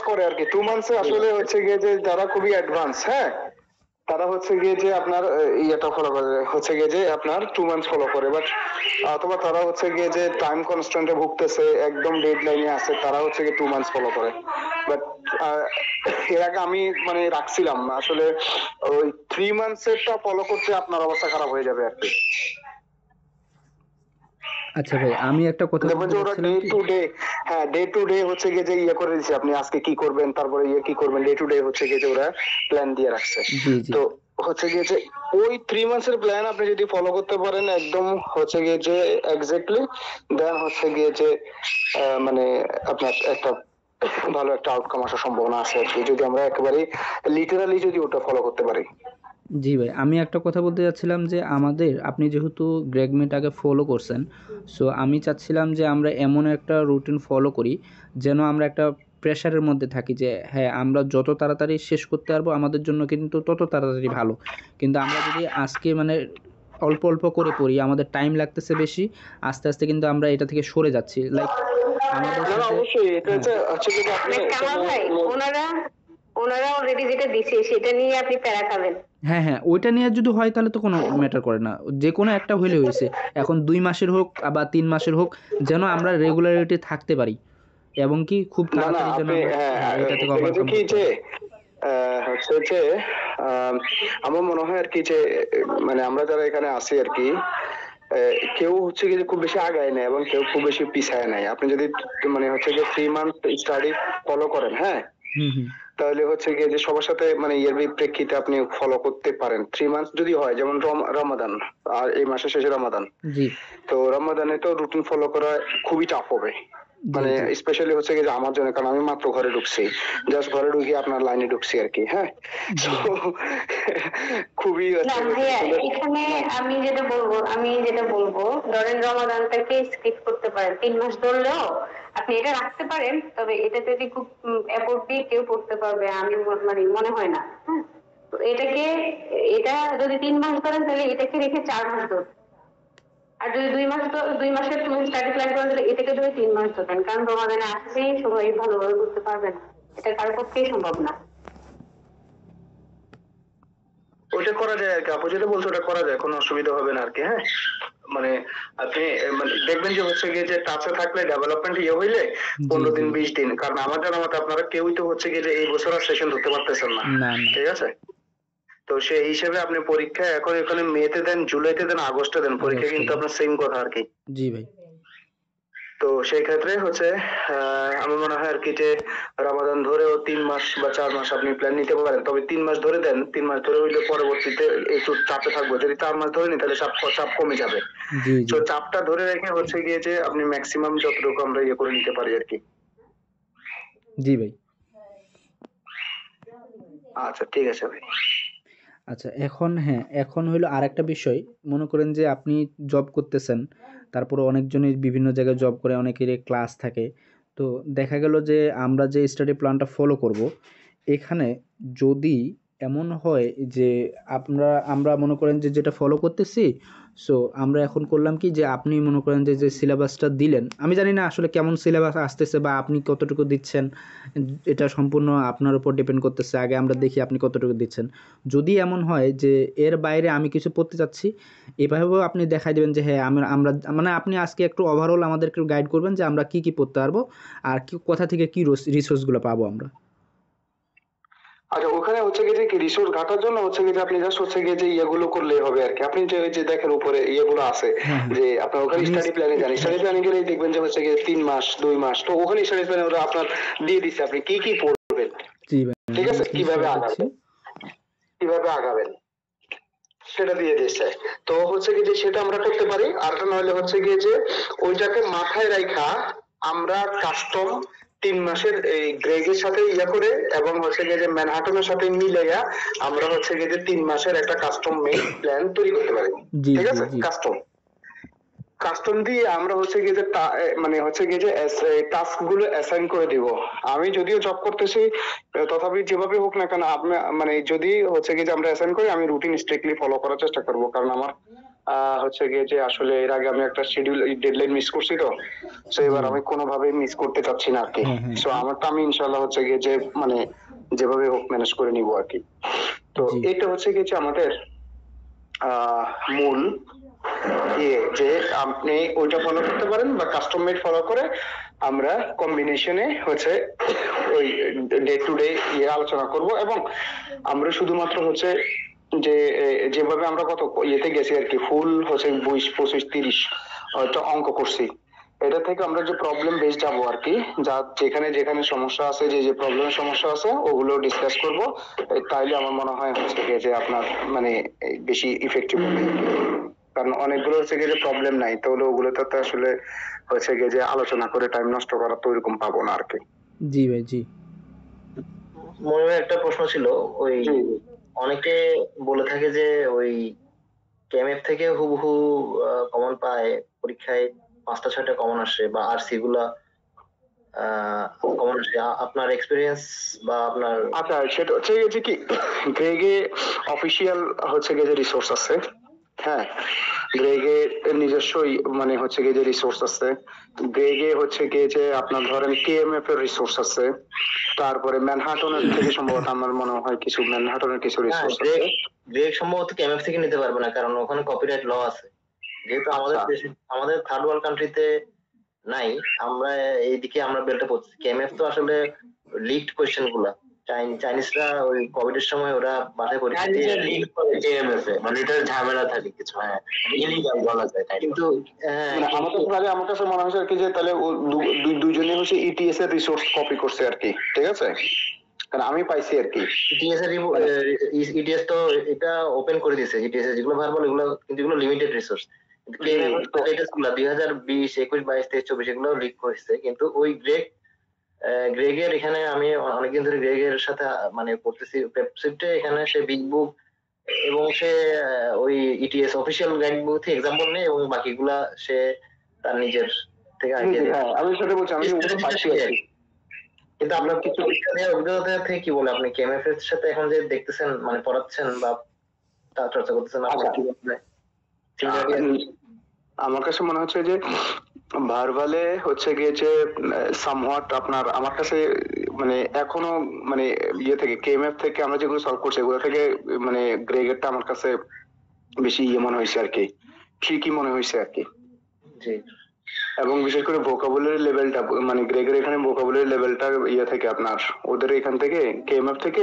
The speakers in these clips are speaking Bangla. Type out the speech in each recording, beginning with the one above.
করে আর কি 2 মান্থসে আসলে হচ্ছে গিয়ে যে যারা খুবই অ্যাডভান্স, হ্যাঁ, তারা হচ্ছে গিয়ে যে আপনার ইয়েটা ফলো করে, হচ্ছে গিয়ে যে আপনার 2 মান্থস ফলো করে। বাট অথবা তারা হচ্ছে গিয়ে যে টাইম কনস্ট্যান্টে ভুগতেছে, একদম ডেডলাইনে আছে, তারা হচ্ছে গিয়ে 2 মান্থস ফলো করে। বাট এর আগে আমি মানে রাখছিলাম আসলে ওই 3 মান্থসেরটা ফলো করতে আপনার অবস্থা খারাপ হয়ে যাবে আর কি। আচ্ছা ভাই, আমি একটা কথা দেখবেন বলতে যে ওরা চাচ্ছিলাম ডে কি, টু ডে, হ্যাঁ ডে টু ডে হচ্ছে গিয়ে যে ইয়ে করে দিচ্ছে, আপনি আজকে কি করবেন, তারপরে ইয়ে কি করবেন, ডে টু ডে হচ্ছে গিয়ে যে ওরা প্ল্যান দিয়ে রাখছে। জি জি তো হচ্ছে গিয়ে যে ওই 3 মান্থসের প্ল্যান আপনি যদি ফলো করতে পারেন একদম হচ্ছে গিয়ে যে এক্স্যাক্টলি, দেন হচ্ছে গিয়ে যে মানে আপনার একটা ভালো একটা আউটকাম আসার সম্ভাবনা আছে আর কি, যদি আমরা একেবারে লিটারালি যদি ওটা ফলো করতে পারি। জি ভাই, আমি একটা কথা বলতে চাচ্ছিলাম যে আমাদের, আপনি যেহেতু গ্রেগমেট আগে ফলো করছেন, সো আমি চাচ্ছিলাম যে আমরা এমন একটা রুটিন ফলো করি যেন আমরা একটা প্রেশারের মধ্যে থাকি যে হ্যাঁ আমরা যত তাড়াতাড়ি শেষ করতে পারবো আমাদের জন্য কিন্তু তত তাড়াতাড়ি ভালো। কিন্তু আমরা যদি আজকে মানে অল্প অল্প করে পড়ি, আমাদের টাইম লাগতেছে বেশি, আস্তে আস্তে কিন্তু আমরা এটা থেকে সরে যাচ্ছি। লাইক আমাদের না না সাথে, অবশ্যই এটা হ্যাঁ হচ্ছে হচ্ছে যে আপনি কামাল ভাই, ওনারা ওনারা অলরেডি যেটা দিছে সেটা নিয়ে আপনি প্যারা খাবেন। হ্যাঁ হ্যাঁ, ওইটা নিয়ে যদি হয় তাহলে তো কোনো ম্যাটার করে না, যে কোনো একটা হইলে হয়েছে। এখন 2 মাসের হোক বা 3 মাসের হোক, যেন আমরা রেগুলারিটি থাকতে পারি এবং কি খুব না না তাড়াতাড়ি যেন আপনি আমরা হ্যাঁ এটা থেকে হচ্ছে ওভারকাম কি করতে যে পারি। হচ্ছে যে আমার মনে হয় আর কি যে মানে আমরা যারা এখানে আছি আর কি, কেউ হচ্ছে কি যে খুব বেশি আগায় নাই এবং কেউ খুব বেশি পিছায় নাই। আপনি যদি মানে হচ্ছে যে 3 মান্থ স্টাডি ফলো করেন, হ্যাঁ, হুম হুম। তাহলে হচ্ছে গিয়ে যে সবার সাথে মানে এর প্রেক্ষিতে আপনি ফলো করতে পারেন। 3 মান্থ যদি হয়, যেমন রমাদান, আর এই মাসের শেষে রমাদান, জি তো রমাদানে তো রুটিন ফলো করা খুবই টাফ হবে, জি মানে জি স্পেশালি হচ্ছে কি যে আমার জন্য, কারণ আমি মাত্র ঘরে ঢুকছি, জাস্ট ঘরে ঢুকে আপনার লাইনে ঢুকছি আর কি, হ্যাঁ। জি So, খুবই না ভাইয়া, এখানে আমি যেটা বলবো ধরেন রমাদানটাকে স্কিপ করতে পারেন, 3 মাস ধরলেও আপনি এটা রাখতে পারেন, তবে এটাতে যে খুব এফোর্ট দিয়ে কেউ করতে পারবে আমি মানে মনে হয় না। হ্যাঁ, তো এটা যদি 3 মাস ধরেন তাহলে এটাকে রেখে 4 মাস ধরুন। আর যদি 2 মাসের তুমি স্টাডি প্ল্যান করেন তাহলে এটাকে ধরে 3 মাস ধরবেন, কারণ রমাদানে আসলেই সবাই ভালোভাবে করতে পারবে না, এটা কারোর পক্ষেই সম্ভব না। ওটা করা যায় আর কি, আপু যেটা বলছো ওটা করা যায়, কোনো অসুবিধা হবে না আর কি, হ্যাঁ। মানে আপনি মানে দেখবেন যে হচ্ছে গিয়ে যে টাচে থাকলে ডেভেলপমেন্ট ইয়ে হইলে জি 15 দিন জি 20 দিন, কারণ আমার জানা মতে আপনারা কেউই তো হচ্ছে গিয়ে যে এই বছর আর সেশন ধরতে পারতেছেন না, না না। ঠিক আছে। তো সেই হিসেবে আপনি পরীক্ষা এখন এখানে মেতে দেন, জুলাইতে দেন, আগস্টে দেন, পরীক্ষা আগস্টে কিন্তু দেন। আপনার সেম কথা আর কি। জি ভাই। তো সেই ক্ষেত্রে হচ্ছে আমার মনে হয় আর কি যে রমাদান ধরেও 3 মাস বা 4 মাস আপনি প্ল্যান নিতে পারেন, তবে 3 মাস ধরে দেন, 3 মাস ধরে হইলে পরবর্তীতে একটু চাপে থাকবো, যদি 4 মাস ধরে নি তাহলে চাপ চাপ কমে যাবে। জি তো জি চাপটা ধরে রেখে হচ্ছে গিয়ে যে আপনি ম্যাক্সিমাম যতটুকু আমরা ইয়ে করে নিতে পারি আর কি। জি ভাই। আচ্ছা ঠিক আছে ভাই। আচ্ছা এখন, হ্যাঁ এখন হইলো আরেকটা বিষয়, মনে করেন যে আপনি জব করতেছেন, তারপরে অনেকজনই বিভিন্ন জায়গায় জব করে, অনেকেরই ক্লাস থাকে। তো দেখা গেল যে আমরা যে স্টাডি প্ল্যানটা ফলো করব, এখানে যদি এমন হয় যে আমরা মনে করেন যে যেটা ফলো করতেছি, সো আমরা এখন করলাম কি যে আপনি মনে করেন যে যে সিলেবাসটা দিলেন, আমি জানি না আসলে কেমন সিলেবাস আসতেছে বা আপনি কতটুকু দিচ্ছেন, এটা সম্পূর্ণ আপনার উপর ডিপেন্ড করতেছে। আগে আমরা দেখি আপনি কতটুকু দিচ্ছেন। যদি এমন হয় যে এর বাইরে আমি কিছু পড়তে চাচ্ছি, এভাবেও আপনি দেখাই দেবেন যে হ্যাঁ আমরা মানে আপনি আজকে একটু ওভারঅল আমাদেরকে গাইড করবেন যে আমরা কি কি পড়তে পারবো আর কি কোথা থেকে কি রিসোর্সগুলো পাবো আমরা। আচ্ছা ওখানে হচ্ছে গিয়ে যে রিসোর্স ঘাটার জন্য হচ্ছে গিয়ে যে আপনি জাস্ট হচ্ছে গিয়ে যে ইয়েগুলো করলেই হবে আর কি। আপনি যে ওই যে দেখেন উপরে ইয়েগুলো আছে, হ্যাঁ হ্যাঁ। যে আপনার ওখানে আমি স্টাডি প্ল্যানে যান, স্টাডি প্ল্যানে গেলেই দেখবেন যে হচ্ছে গিয়ে 3 মাস 2 মাস, তো ওখানে স্টাডি প্ল্যানে ওরা আপনার দিয়ে দিচ্ছে আপনি কি কি পড়বেন, জি ভাই, ঠিক আমি আছে, এখানে কিভাবে শেয়ার করছি। আগাবেন, কিভাবে আগাবেন সেটা দিয়ে দিচ্ছে। তো হচ্ছে কি যে সেটা আমরা করতে পারি, আর নইলে হচ্ছে গিয়ে যে ওইটাকে মাথায় রাখা আমরা কাস্টম 3 মাসের এই গ্রেগের সাথে ইয়া করে এবং হচ্ছে গিয়ে যে ম্যানহাটনের সাথে মিলে আমরা হচ্ছে গিয়ে যে 3 মাসের একটা কাস্টম মেইড প্ল্যান তৈরি করতে পারি, জি ঠিক জি আছে। জি কাস্টম কাস্টম দিয়ে আমরা হচ্ছে গিয়ে যে মানে হচ্ছে গিয়ে যে টাস্ক গুলো অ্যাসাইন করে দিব। আমি যদিও জব করতেছি, তথাপি যেভাবে হোক না কেন আপনি মানে যদি হচ্ছে গিয়ে যে আমরা অ্যাসাইন করি, আমি রুটিন স্ট্রিক্টলি ফলো করার চেষ্টা করব, কারণ আমার হচ্ছে গিয়ে যে আসলে এর আগে আমি একটা শিডিউল ডেডলাইন মিস করছি, তো সো এবার আমি কোনোভাবেই মিস করতে চাচ্ছি না আর কি। হ্যাঁ, হ্যাঁ। সো আমারটা আমি ইনশাল্লাহ হচ্ছে গিয়ে যে মানে যেভাবে হোক ম্যানেজ করে নিব আর কি। তো জি। এটা হচ্ছে গিয়ে যে আমাদের মূল ইয়ে, যে আপনি ওইটা ফলো করতে পারেন বা কাস্টম মেড ফলো করে আমরা কম্বিনেশনে হচ্ছে ওই ডে টু ডে ইয়ে আলোচনা করব, এবং আমরা শুধুমাত্র হচ্ছে যে যেভাবে আমরা কত ইয়েতে গেছি আর কি, ফুল হচ্ছে 20, 25, 30 হয়তো অঙ্ক করছি, এটা থেকে আমরা যে প্রবলেম বেস যাবো আর কি, যা যেখানে যেখানে সমস্যা আছে, যে যে প্রবলেমের সমস্যা আছে ওগুলো ডিসকাস করব। তাইলে আমার মনে হয় হচ্ছে গিয়ে যে আপনার মানে বেশি ইফেক্টিভ হবে। কারণ অনেকগুলো হচ্ছে গিয়ে যে প্রবলেম নাই, তাহলে ওগুলোতে তো আসলে হচ্ছে গিয়ে যে আলোচনা করে টাইম নষ্ট করা তো ওইরকম পাবো না আর কি। জি ভাই, জি। মনে একটা প্রশ্ন ছিল, ওই জি অনেকে বলে থাকে যে ওই কেএমএফ থেকে হুবহু কমন পায়, পরীক্ষায় 5টা 6টা কমন আসে, বা আরসি গুলা কমন আসে। আপনার এক্সপিরিয়েন্স বা আপনার আচ্ছা, সেটা হচ্ছে গিয়ে যে কি গ্রেগে অফিসিয়াল হচ্ছে গিয়ে যে রিসোর্স আছে, হ্যাঁ, গ্রেগে নিজস্বই মানে হচ্ছে গিয়ে যে রিসোর্স আছে, গ্রেগে হচ্ছে গিয়ে যে আপনার ধরেন কেএমএফ এর রিসোর্স আছে, তারপরে ম্যানহাটনের থেকে সম্ভবত আমার মনে হয় কিছু ম্যানহাটনের কিছু হ্যাঁ, রিসোর্স আছে। গ্রেগ গ্রেগ সম্ভবত কেএমএফ থেকে নিতে পারবে না, কারণ ওখানে কপিরাইট ল আছে। যেহেতু আমাদের আচ্ছা দেশে, আমাদের থার্ড ওয়ার্ল্ড কান্ট্রিতে নাই, আমরা এইদিকে আমরা বেলটা পড়ছি। কেএমএফ তো আসলে লিকড কোয়েশ্চেন গুলা, চাইনিজরা ওই কোভিড এর সময় ওরা বাসায় পরীক্ষা দিয়ে লিক করে কেএমএফ এ, মানে এটা ঝামেলা থাকে কিছু। হ্যাঁ, ইলিগাল বলা যায় তাই, কিন্তু হ্যাঁ, মানে আমার কাছে মনে হয়েছে আর কি যে তাহলে ও দুজনে হচ্ছে ইটিএস এর রিসোর্স কপি করছে আর কি, ঠিক আছে, কারণ আমি পাইছি আর কি। ইটিএস এর ইটিএস তো এটা ওপেন করে দিয়েছে। ইটিএস এর যেগুলো ভার্বাল এগুলো, কিন্তু এগুলো লিমিটেড রিসোর্স। কিন্তু কেএমএফ এর লেটেস্ট গুলা 2020, 21, 22, 23, 24 এগুলো লিক হয়েছে। কিন্তু ওই গ্রেগের এখানে আমি অনেকদিন ধরে গ্রেগের সাথে মানে পড়তেছি পেপসিটে, এখানে সে বিগ বুক এবং সে ওই ইটিএস অফিসিয়াল গাইড বুক থেকে এক্সাম্পল নেয়, এবং বাকিগুলা সে তার নিজের থেকে আইডিয়া দেয়। হ্যাঁ আমি সেটা বলছি, আমি ওগুলো পাইছি আর কি। কিন্তু আপনার কিছু পরীক্ষা দেওয়ার অভিজ্ঞতা থেকে কি বলে, আপনি কেএমএফ এর সাথে এখন যে দেখতেছেন, মানে পড়াচ্ছেন বা তা চর্চা করতেছেন, আপনার আচ্ছা, কি মনে হয়? Similarity আছে? আমার কাছে মনে হচ্ছে যে ভার্বালে হচ্ছে গিয়ে যে সামহাট আপনার আমার কাছে মানে এখনো মানে ইয়ে থেকে কেএমএফ থেকে আমরা যেগুলো সলভ করছি এগুলো থেকে মানে গ্রেগেরটা আমার কাছে বেশি ইয়ে মনে হয়েছে আর কি, ট্রিকি মনে হয়েছে আর কি। জি, এবং বিশেষ করে ভোকাবুলারি লেভেলটা মানে গ্রেগের এখানে ভোকাবুলারি লেভেলটা ইয়ে থেকে আপনার ওদের এখান থেকে কেএমএফ থেকে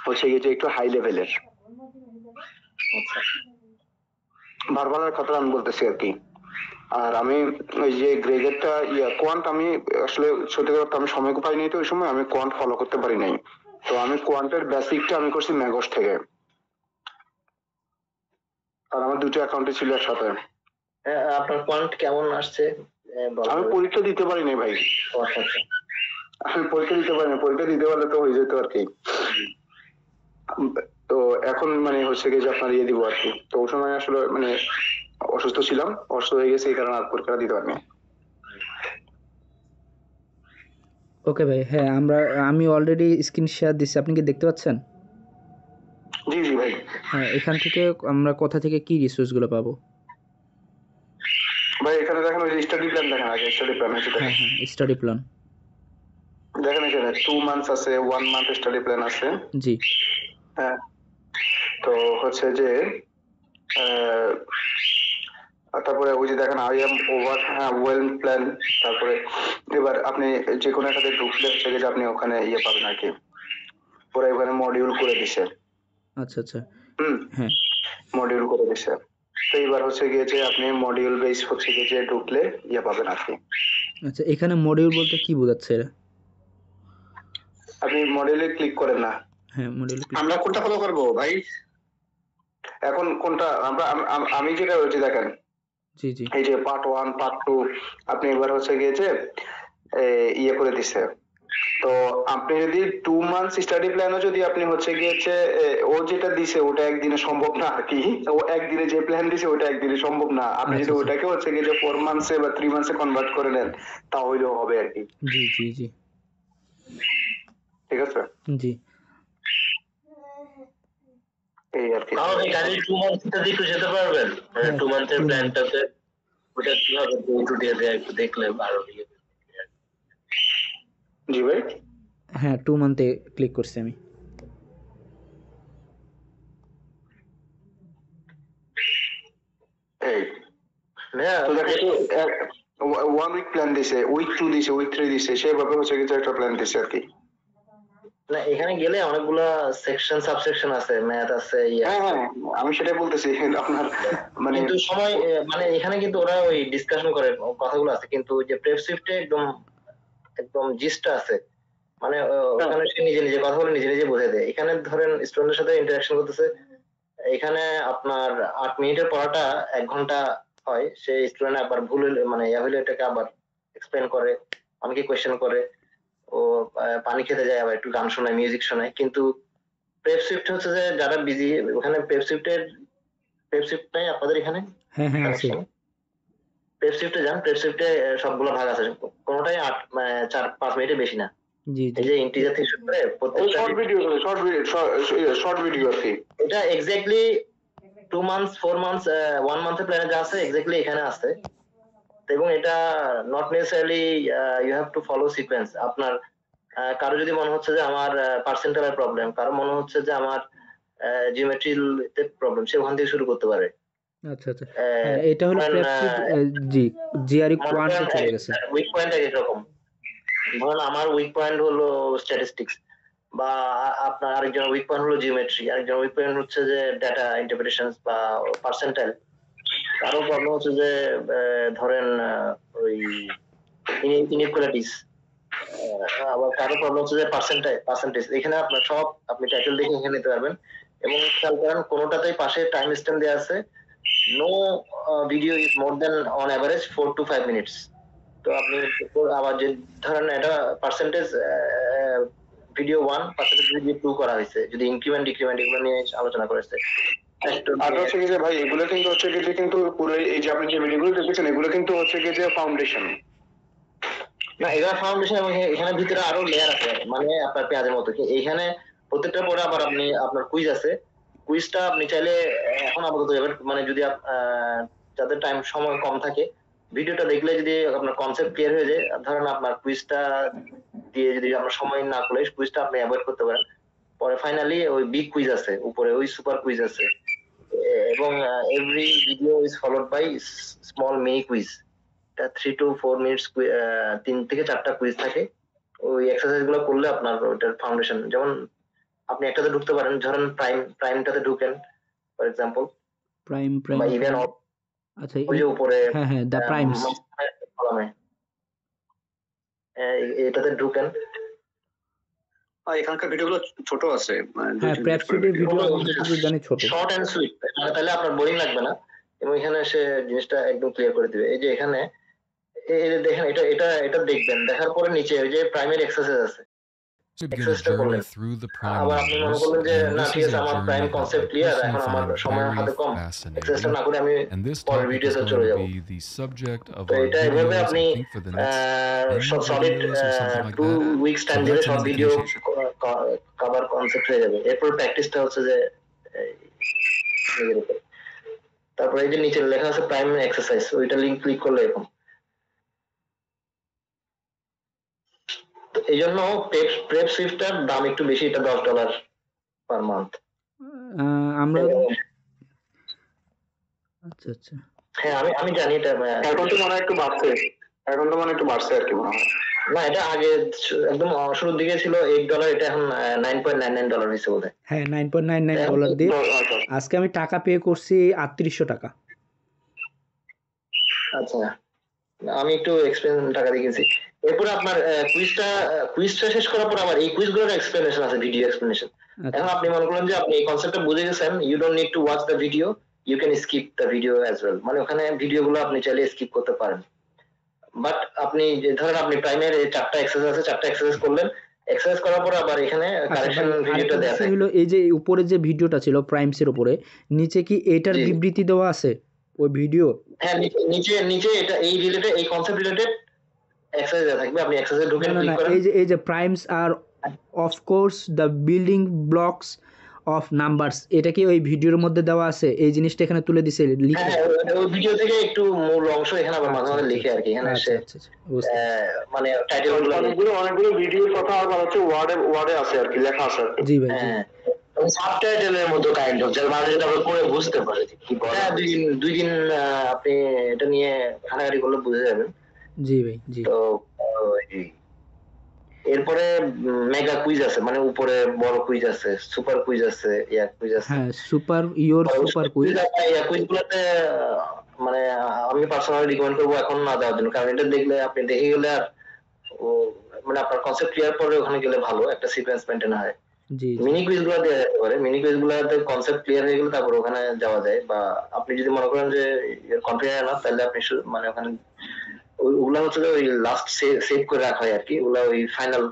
হচ্ছে গিয়ে যে একটু হাই লেভেলের আচ্ছা। ভার্বালের কথা আমি বলতেছি আর কি। আর আমি ওই যে গ্রেগেরটা কোয়ান্ট আমি আসলে সত্যি কথা আমি সময় পাইনি, তো ওই সময় আমি কোয়ান্ট ফলো করতে পারি নাই, তো আমি কোয়ান্টের বেসিকটা আমি করছি ম্যাগস থেকে, আর আমার দুটো অ্যাকাউন্টে ছিল একসাথে। আপনার পয়েন্ট কেমন আসছে বলা আমি যাবে? পরীক্ষা দিতে পারিনি ভাই, ও, আচ্ছা আচ্ছা। আমি পরীক্ষা দিতে পারিনি, পরীক্ষা দিতে পারলে তো হয়ে যেত আর কি। তো এখন মানে হচ্ছে কি যে আপনার ইয়ে দিব আর কি, তো ওই সময় আসলে মানে অসুস্থ ছিলাম, অসুস্থ হয়ে গেছে এই কারণে আর পরীক্ষা দিতে পারিনি। ওকে ভাই, হ্যাঁ আমি অলরেডি স্ক্রিন শেয়ার দিচ্ছি, আপনি কি দেখতে পাচ্ছেন? জি জি ভাই। হ্যাঁ, এখান থেকে আমরা কোথা থেকে কি রিসোর্সগুলো পাবো? ভাই এখানে দেখেন ওই যে স্টাডি প্ল্যান, দেখেন আগে স্টাডি প্ল্যান হচ্ছে হ্যাঁ, হ্যাঁ, স্টাডি প্ল্যান। দেখেন এখানে 2 মান্থস আছে, 1 মান্থ স্টাডি প্ল্যান আছে। জি। হ্যাঁ, তো হচ্ছে যে আহ, তারপরে ওই যে দেখেন আই এম ওভার, হ্যাঁ ওয়েল প্ল্যান। তারপরে এবার আপনি যে কোনো একটাতে ঢুকলে হচ্ছে যে আপনি ওখানে ইয়ে পাবেন আর কি, ওরা ওখানে মডিউল করে দিছে। আচ্ছা, আচ্ছা। হুম, হ্যাঁ। মডিউল করে দিছে। তো এবার হচ্ছে গিয়ে যে আপনি মডিউল বেস হচ্ছে গিয়ে যে ঢুকলে ইয়ে পাবেন আর কি। আচ্ছা, এখানে মডিউল বলতে কি বোঝাচ্ছে এরা? আপনি মডিউলে ক্লিক করেন না, হ্যাঁ, মডিউল আমরা কোনটা ফলো করবো ভাই এখন, কোনটা আমরা আমি যেটা হচ্ছে দেখেন জি, জি। এই যে পার্ট 1 পার্ট 2 আপনি এবার হচ্ছে গিয়েছে ইয়ে করে দিছে। তো আপনি যদি 2 মান্থস স্টাডি প্ল্যানও যদি আপনি হচ্ছে গিয়েছে ও যেটা দিছে ওটা একদিনে সম্ভব না আর কি, ও একদিনে যে প্ল্যান দিছে ওটা একদিনে সম্ভব না, আপনি আচ্ছা, যদি আচ্ছা। ওটাকে হচ্ছে গিয়ে যে 4 মান্থসে বা 3 মান্থসে কনভার্ট করে নেন তাহলেও হবে আর কি, জি, জি, জি। ঠিক আছে। জি। এই আর কি। তাহলে কাইন্ডলি 2 মান্থসটা একটু যেতে পারবেন? হ্যাঁ, 2 মান্থের 2 months। প্ল্যানটাতে ওটা কিভাবে একটু দিয়ে একটু দেখলে আরো ইয়ে। জি ভাই। হ্যাঁ 2 মান্থে ক্লিক করছি আমি। এই হ্যাঁ তো দেখো তো 1 উইক প্ল্যান দিছে, উইক 2 দিছে, উইক 3 দিছে, সেভাবে হচ্ছে কিছু একটা প্ল্যান দিছে আর কি। না এখানে গেলে অনেকগুলা সেকশন সাবসেকশন আছে, ম্যাথ আছে, হ্যাঁ হ্যাঁ, আমি সেটাই বলতেছি আপনার মানে কিন্তু সময় মানে এখানে কিন্তু ওরা ওই ডিসকাশন করে কথাগুলো আছে, কিন্তু ওই যে প্রেপ শিফটে একদম একদম জিস্টটা আছে, মানে ওখানে সে নিজে নিজে কথা বলে নিজে নিজে বুঝে দেয়। এখানে ধরেন স্টুডেন্টের সাথে ইন্টারাকশন করতেছে, এখানে আপনার 8 মিনিটের পড়াটা 1 ঘন্টা হয়, সেই স্টুডেন্ট আবার ভুল হলে মানে ইয়া হলে এটাকে আবার এক্সপ্লেন করে, অনেকে কোয়েশ্চেন করে, ও পানি খেতে যায়, আবার একটু গান শোনায়, মিউজিক শোনায়। কিন্তু প্রেপ শিফট হচ্ছে যে যারা বিজি, ওখানে প্রেপ শিফট নাই আপনাদের এখানে হ্যাঁ হ্যাঁ আছে। কানেকশন? প্রেপ শিফটে যান, প্রেপ শিফটে সবগুলো ভাগ আছে, কোনোটাই 4-5 মিনিটের বেশি না। জি এই জি। যে ইন্টিজার থেকে শুরু করে প্রত্যেকটা শর্ট ভিডিও শর্ট ভিডিও আর কি। এটা এক্স্যাক্টলি 2 মান্থস 4 মান্থস 1 মান্থের প্ল্যানে যা আছে এক্স্যাক্টলি এখানে আছে। এবং এটা not necessarily you have to follow sequence. আপনার কারো যদি মনে হচ্ছে যে আমার পার্সেন্টাইলের প্রবলেম, কারো মনে হচ্ছে যে আমার জিওমেট্রিতে প্রবলেম, সে ওখান থেকে শুরু করতে পারে। আচ্ছা আচ্ছা। হ্যাঁ এটা হলো প্রেপসিড। জি জিআরই 1 তে চলে গেছে। উইক পয়েন্ট এক রকম। ধরুন আমার উইক পয়েন্ট হলো স্ট্যাটিস্টিক্স, বা আপনার আরেকজন উইক পয়েন্ট হলো জিওমেট্রি, আরেকজন উইক পয়েন্ট হচ্ছে যে ডাটা ইন্টারপ্রিটেশন বা পার্সেন্টাইল, কারো প্রবলেম হচ্ছে যে ধরেন ওই ইনইকুয়ালিটিস, আবার কারো প্রবলেম হচ্ছে যে পার্সেন্টেজ। এখানে আপনার সব আপনি টাইটেল দেখে এখানে নিতে পারবেন। এবং খেয়াল করেন কোনোটাতেই পাশে টাইম স্ট্যাম্প দেওয়া আছে, no video is more than on average 4 to 5 minutes. তো আপনি আবার যে ধরেন এটা পার্সেন্টেজ ভিডিও 1, পার্সেন্টেজ ভিডিও 2 করা হয়েছে, যদি ইনক্রিমেন্ট ডিক্রিমেন্ট এগুলো নিয়ে আলোচনা করেছে। আর হচ্ছে কি যে ভাই এগুলো কিন্তু হচ্ছে কি যে কিন্তু পুরো এই যে আপনি যে ভিডিওগুলো দেখেছেন এগুলো কিন্তু হচ্ছে কি যে ফাউন্ডেশন না, এটা ফাউন্ডেশন, এবং এখানে ভিতরে আরো লেয়ার আছে, মানে আপনার পেঁয়াজের মতো কি এখানে প্রত্যেকটা পরে আবার আপনি আপনার কুইজ আছে। কুইজটা আপনি চাইলে এখন আপাতত মানে যদি যাদের টাইম সময় কম থাকে, ভিডিওটা দেখলে যদি আপনার কনসেপ্ট ক্লিয়ার হয়ে যায়, ধরেন আপনার কুইজটা দিয়ে যদি আপনার সময় না করে কুইজটা আপনি অ্যাভয়েড করতে পারেন, পরে ফাইনালি ওই বিগ কুইজ আছে উপরে, ওই সুপার কুইজ আছে। এবং every video is followed by small mini quiz. 3 to 4 minutes 3 থেকে 4টা কুইজ থাকে। ওই এক্সারসাইজ গুলো করলে আপনার ওটার ফাউন্ডেশন, যেমন আপনি একটাতে ঢুকতে পারেন, ধরেন প্রাইমটাতে ঢুকেন ফর এক্সাম্পল, প্রাইম বা ইভেন আচ্ছা ওই যে উপরে হ্যাঁ হ্যাঁ দা প্রাইমস। কলামে এটাতে ঢুকেন। এখানকার ভিডিওগুলো ছোট আছে, হ্যাঁ প্রেপসিডের ভিডিও আমি যতটুকু জানি ছোট। শর্ট এন্ড সুইট, তাহলে আপনার বোরিং লাগবে না, এবং এখানে সে জিনিসটা একদম ক্লিয়ার করে দিবে। এই যে এখানে এই যে দেখেন, এটা এটা এটা দেখবেন, দেখার পরে নিচে ওই যে প্রাইমারি এক্সারসাইজ আছে, To begin a এক্সারসাইজটা journey করলেন। through the prime আবার আপনি মনে numbers, করলেন যে and না this ঠিক is আছে a আমার prime journey that concept I clear, এখন personally আমার find সময় হাতে very কম, এক্সারসাইজটা fascinating. না করে আমি And this পরের topic is ভিডিওতে going চলে to যাব। be the subject of তো our এটা এভাবে videos, আপনি I think, for the next solid 10 videos or something like 2 that. Weeks So time দিলে that's an সব ভিডিও indication. কভার কনসেপ্ট হয়ে যাবে। এরপর প্র্যাকটিসটা হচ্ছে যে নিজের উপর। তারপরে এই যে নিচে লেখা আছে প্রাইম এক্সারসাইজ, ওইটা লিংক ক্লিক করলে এরকম। এই জন্য প্রেপ সুইফটার দাম একটু বেশি, এটা $10 পার মান্থ। আমরা আচ্ছা আচ্ছা হ্যাঁ আমি জানি এটা। এখন তো মনে হয় একটু বাড়ছে, এখন তো মনে হয় একটু বাড়ছে আর কি মনে হয়। না এটা আগে একদম শুরুর দিকে ছিল $8, এটা এখন $9.99 হয়েছে বোধহয়। হ্যাঁ $9.99 দিয়ে আজকে আমি টাকা পে করছি 3800 টাকা। আচ্ছা আমি একটু এক্সপ্লেন টাকা দিয়েছি। এরপর আপনার কুইজটা শেষ করার পর আবার এই কুইজগুলোর এক্সপ্লেনেশন আছে, ভিডিও এক্সপ্লেনেশন। এখন আপনি মনে করেন যে আপনি এই কনসেপ্টটা বুঝে গেছেন, you don't need to watch the video, you can skip the video as well. মানে ওখানে ভিডিওগুলো আপনি চাইলে স্কিপ করতে পারেন। বাট আপনি ধরেন আপনি প্রাইমের 4টা এক্সারসাইজ আছে, 4টা এক্সারসাইজ করলেন, এক্সারসাইজ করার পর আবার এখানে কারেকশন ভিডিওটা দেয়া আছে। হলো এই যে উপরে যে ভিডিওটা ছিল প্রাইমসের উপরে, নিচে কি এটার বিবৃতি দেওয়া আছে ওই ভিডিও? হ্যাঁ নিচে এটা এই রিলেটেড, এই কনসেপ্ট রিলেটেড এক্সারসাইজ থাকবে, আপনি এক্সারসাইজ ঢুকে ক্লিক করেন। এই যে প্রাইমস আর of course the building blocks of numbers, এটা কি ওই ভিডিওর মধ্যে দেওয়া আছে? এই জিনিসটা এখানে তুলে দিছে লিখে? হ্যাঁ, ওই ভিডিও থেকে একটু মূল অংশ এখানে আবার মাঝে আচ্ছা মাঝে আচ্ছা লিখে আর কি, এখানে আচ্ছা সে আচ্ছা আচ্ছা, বুঝতে পারছি। মানে টাইটেল গুলো অনেকগুলো ভিডিওর কথা আবার হচ্ছে ওয়ার্ডে আছে আর কি, লেখা আছে আর কি। জি ভাই, জি। হ্যাঁ সাবটাইটেলের মতো কাইন্ড অফ, যার মানুষ এটা পড়ে বুঝতে পারে যে কি বলে। হ্যাঁ, দুই দিন আপনি এটা নিয়ে ঘাটাঘাটি করলে বুঝে যাবেন। জি ভাই, জি। তো এরপরে মেগা কুইজ আছে, মানে উপরে বড় কুইজ আছে, সুপার কুইজ আছে, ইয়া কুইজ আছে। হ্যাঁ, সুপার কুইজ। ইয়া কুইজ গুলোতে মানে আমি পার্সোনালি রিকমেন্ড করবো এখন না যাওয়ার জন্য, কারণ এটা দেখলে আপনি দেখে গেলে আর ও মানে আপনার কনসেপ্ট ক্লিয়ার পরে ওখানে গেলে ভালো একটা সিকোয়েন্স মেনটেন হয়। জি জি মিনি কুইজ গুলো দেওয়া যেতে পারে, মিনি কুইজ গুলোতে কনসেপ্ট ক্লিয়ার হয়ে গেলে তারপর ওখানে যাওয়া যায়। বা আপনি যদি মনে করেন যে কনফিডেন্ট না, তাহলে আপনি মানে ওখানে ওগুলা হচ্ছে যে ওই লাস্ট সেভ করে রাখা হয় আর কি। ওগুলা ওই ফাইনাল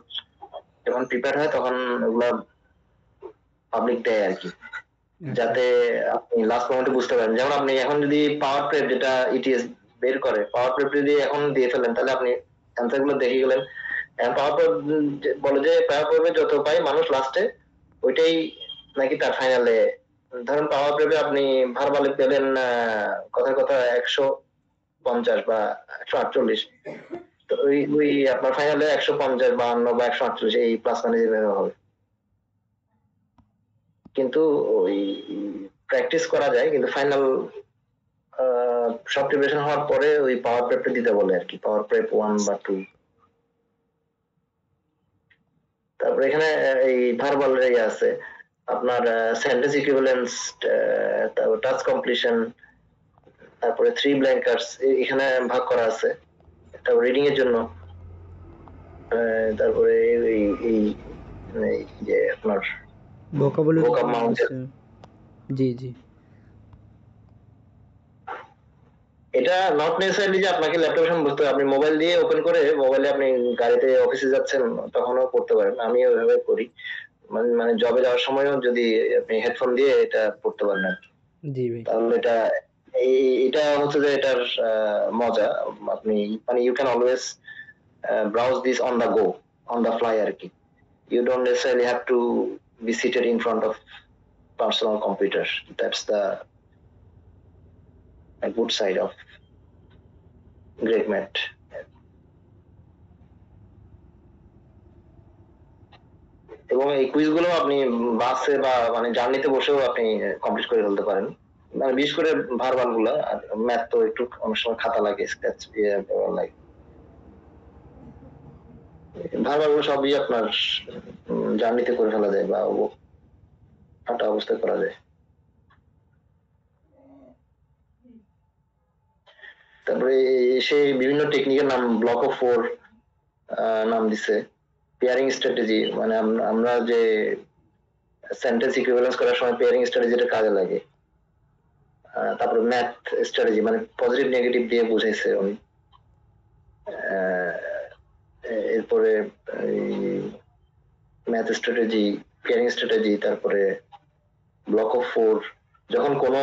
যখন প্রিপেয়ার হয় তখন ওগুলা পাবলিক দেয় আর কি, যাতে আপনি লাস্ট মোমেন্টে বুঝতে পারেন। যেমন আপনি এখন যদি পাওয়ার প্রেপ, যেটা ইটিএস বের করে, পাওয়ার প্রেপ যদি এখন দিয়ে ফেলেন তাহলে আপনি অ্যান্সার গুলো দেখে গেলেন। পাওয়ার প্রেপ বলে যে পাওয়ার প্রেপে যত পাই মানুষ লাস্টে ওইটাই নাকি তার ফাইনালে। ধরেন পাওয়ার প্রেপে আপনি ভার্বালে পেলেন কথার কথা 150 বা 148, তো ওই আপনার ফাইনালে 150, 52 বা 148 এই প্লাস মানে যেভাবে হবে। কিন্তু ওই প্র্যাকটিস করা যায়, কিন্তু ফাইনাল সব প্রিপারেশন হওয়ার পরে ওই পাওয়ার প্রেপটা দিতে বলে আর কি, পাওয়ার প্রেপ 1 বা 2। তারপরে এখানে এই ভার্বাল আছে আপনার সেন্টেন্স ইকুইভ্যালেন্স, তারপর টাস্ক কমপ্লিশন, তারপরে 3 ব্ল্যাঙ্কার্স এখানে ভাগ করা আছে। তারপর রিডিং এর জন্য তারপরে এই এই যে আপনার ভোকাবুলারি vocab mountain। জি জি এটা নট নেসেসারিলি যে আপনাকে ল্যাপটপের সামনে বসতে হবে, আপনি মোবাইল দিয়ে ওপেন করে, মোবাইলে আপনি গাড়িতে অফিসে যাচ্ছেন তখনও পড়তে পারেন। আমি ওইভাবে করি, মানে জবে যাওয়ার সময়ও যদি আপনি হেডফোন দিয়ে এটা পড়তে পারেন আর কি। জি ভাই, তাহলে এটা হচ্ছে যে এটার মজা। আপনি মানে you can always browse this on the go, on the fly আর কি। You don't necessarily have to be seated in front of personal computer. That's the good side of গ্রেটম্যাট। এবং এই কুইজ গুলো আপনি বাসে বা মানে জার্নিতে বসেও আপনি কমপ্লিট করে ফেলতে পারেন। মানে বিশেষ করে ভার্বাল গুলা, আর ম্যাথ তো একটু অনেক সময় খাতা লাগে, স্কেচ লাগে। ভার্বাল গুলো সবই আপনার জার্নিতে করে ফেলা যায় বা হাঁটা অবস্থায় করা যায়। তারপরে সেই বিভিন্ন টেকনিকের নাম ব্লক অফ 4 নাম দিছে। পেয়ারিং স্ট্র্যাটেজি, মানে আমরা যে সেন্টেন্স ইকুইভ্যালেন্স করার সময় পেয়ারিং স্ট্র্যাটেজিটা কাজে লাগে। তারপরে ম্যাথ স্ট্র্যাটেজি, মানে পজিটিভ নেগেটিভ দিয়ে বুঝাইছে উনি। এরপরে ম্যাথ স্ট্র্যাটেজি, পেয়ারিং স্ট্র্যাটেজি, তারপরে ব্লক অফ 4। যখন কোনো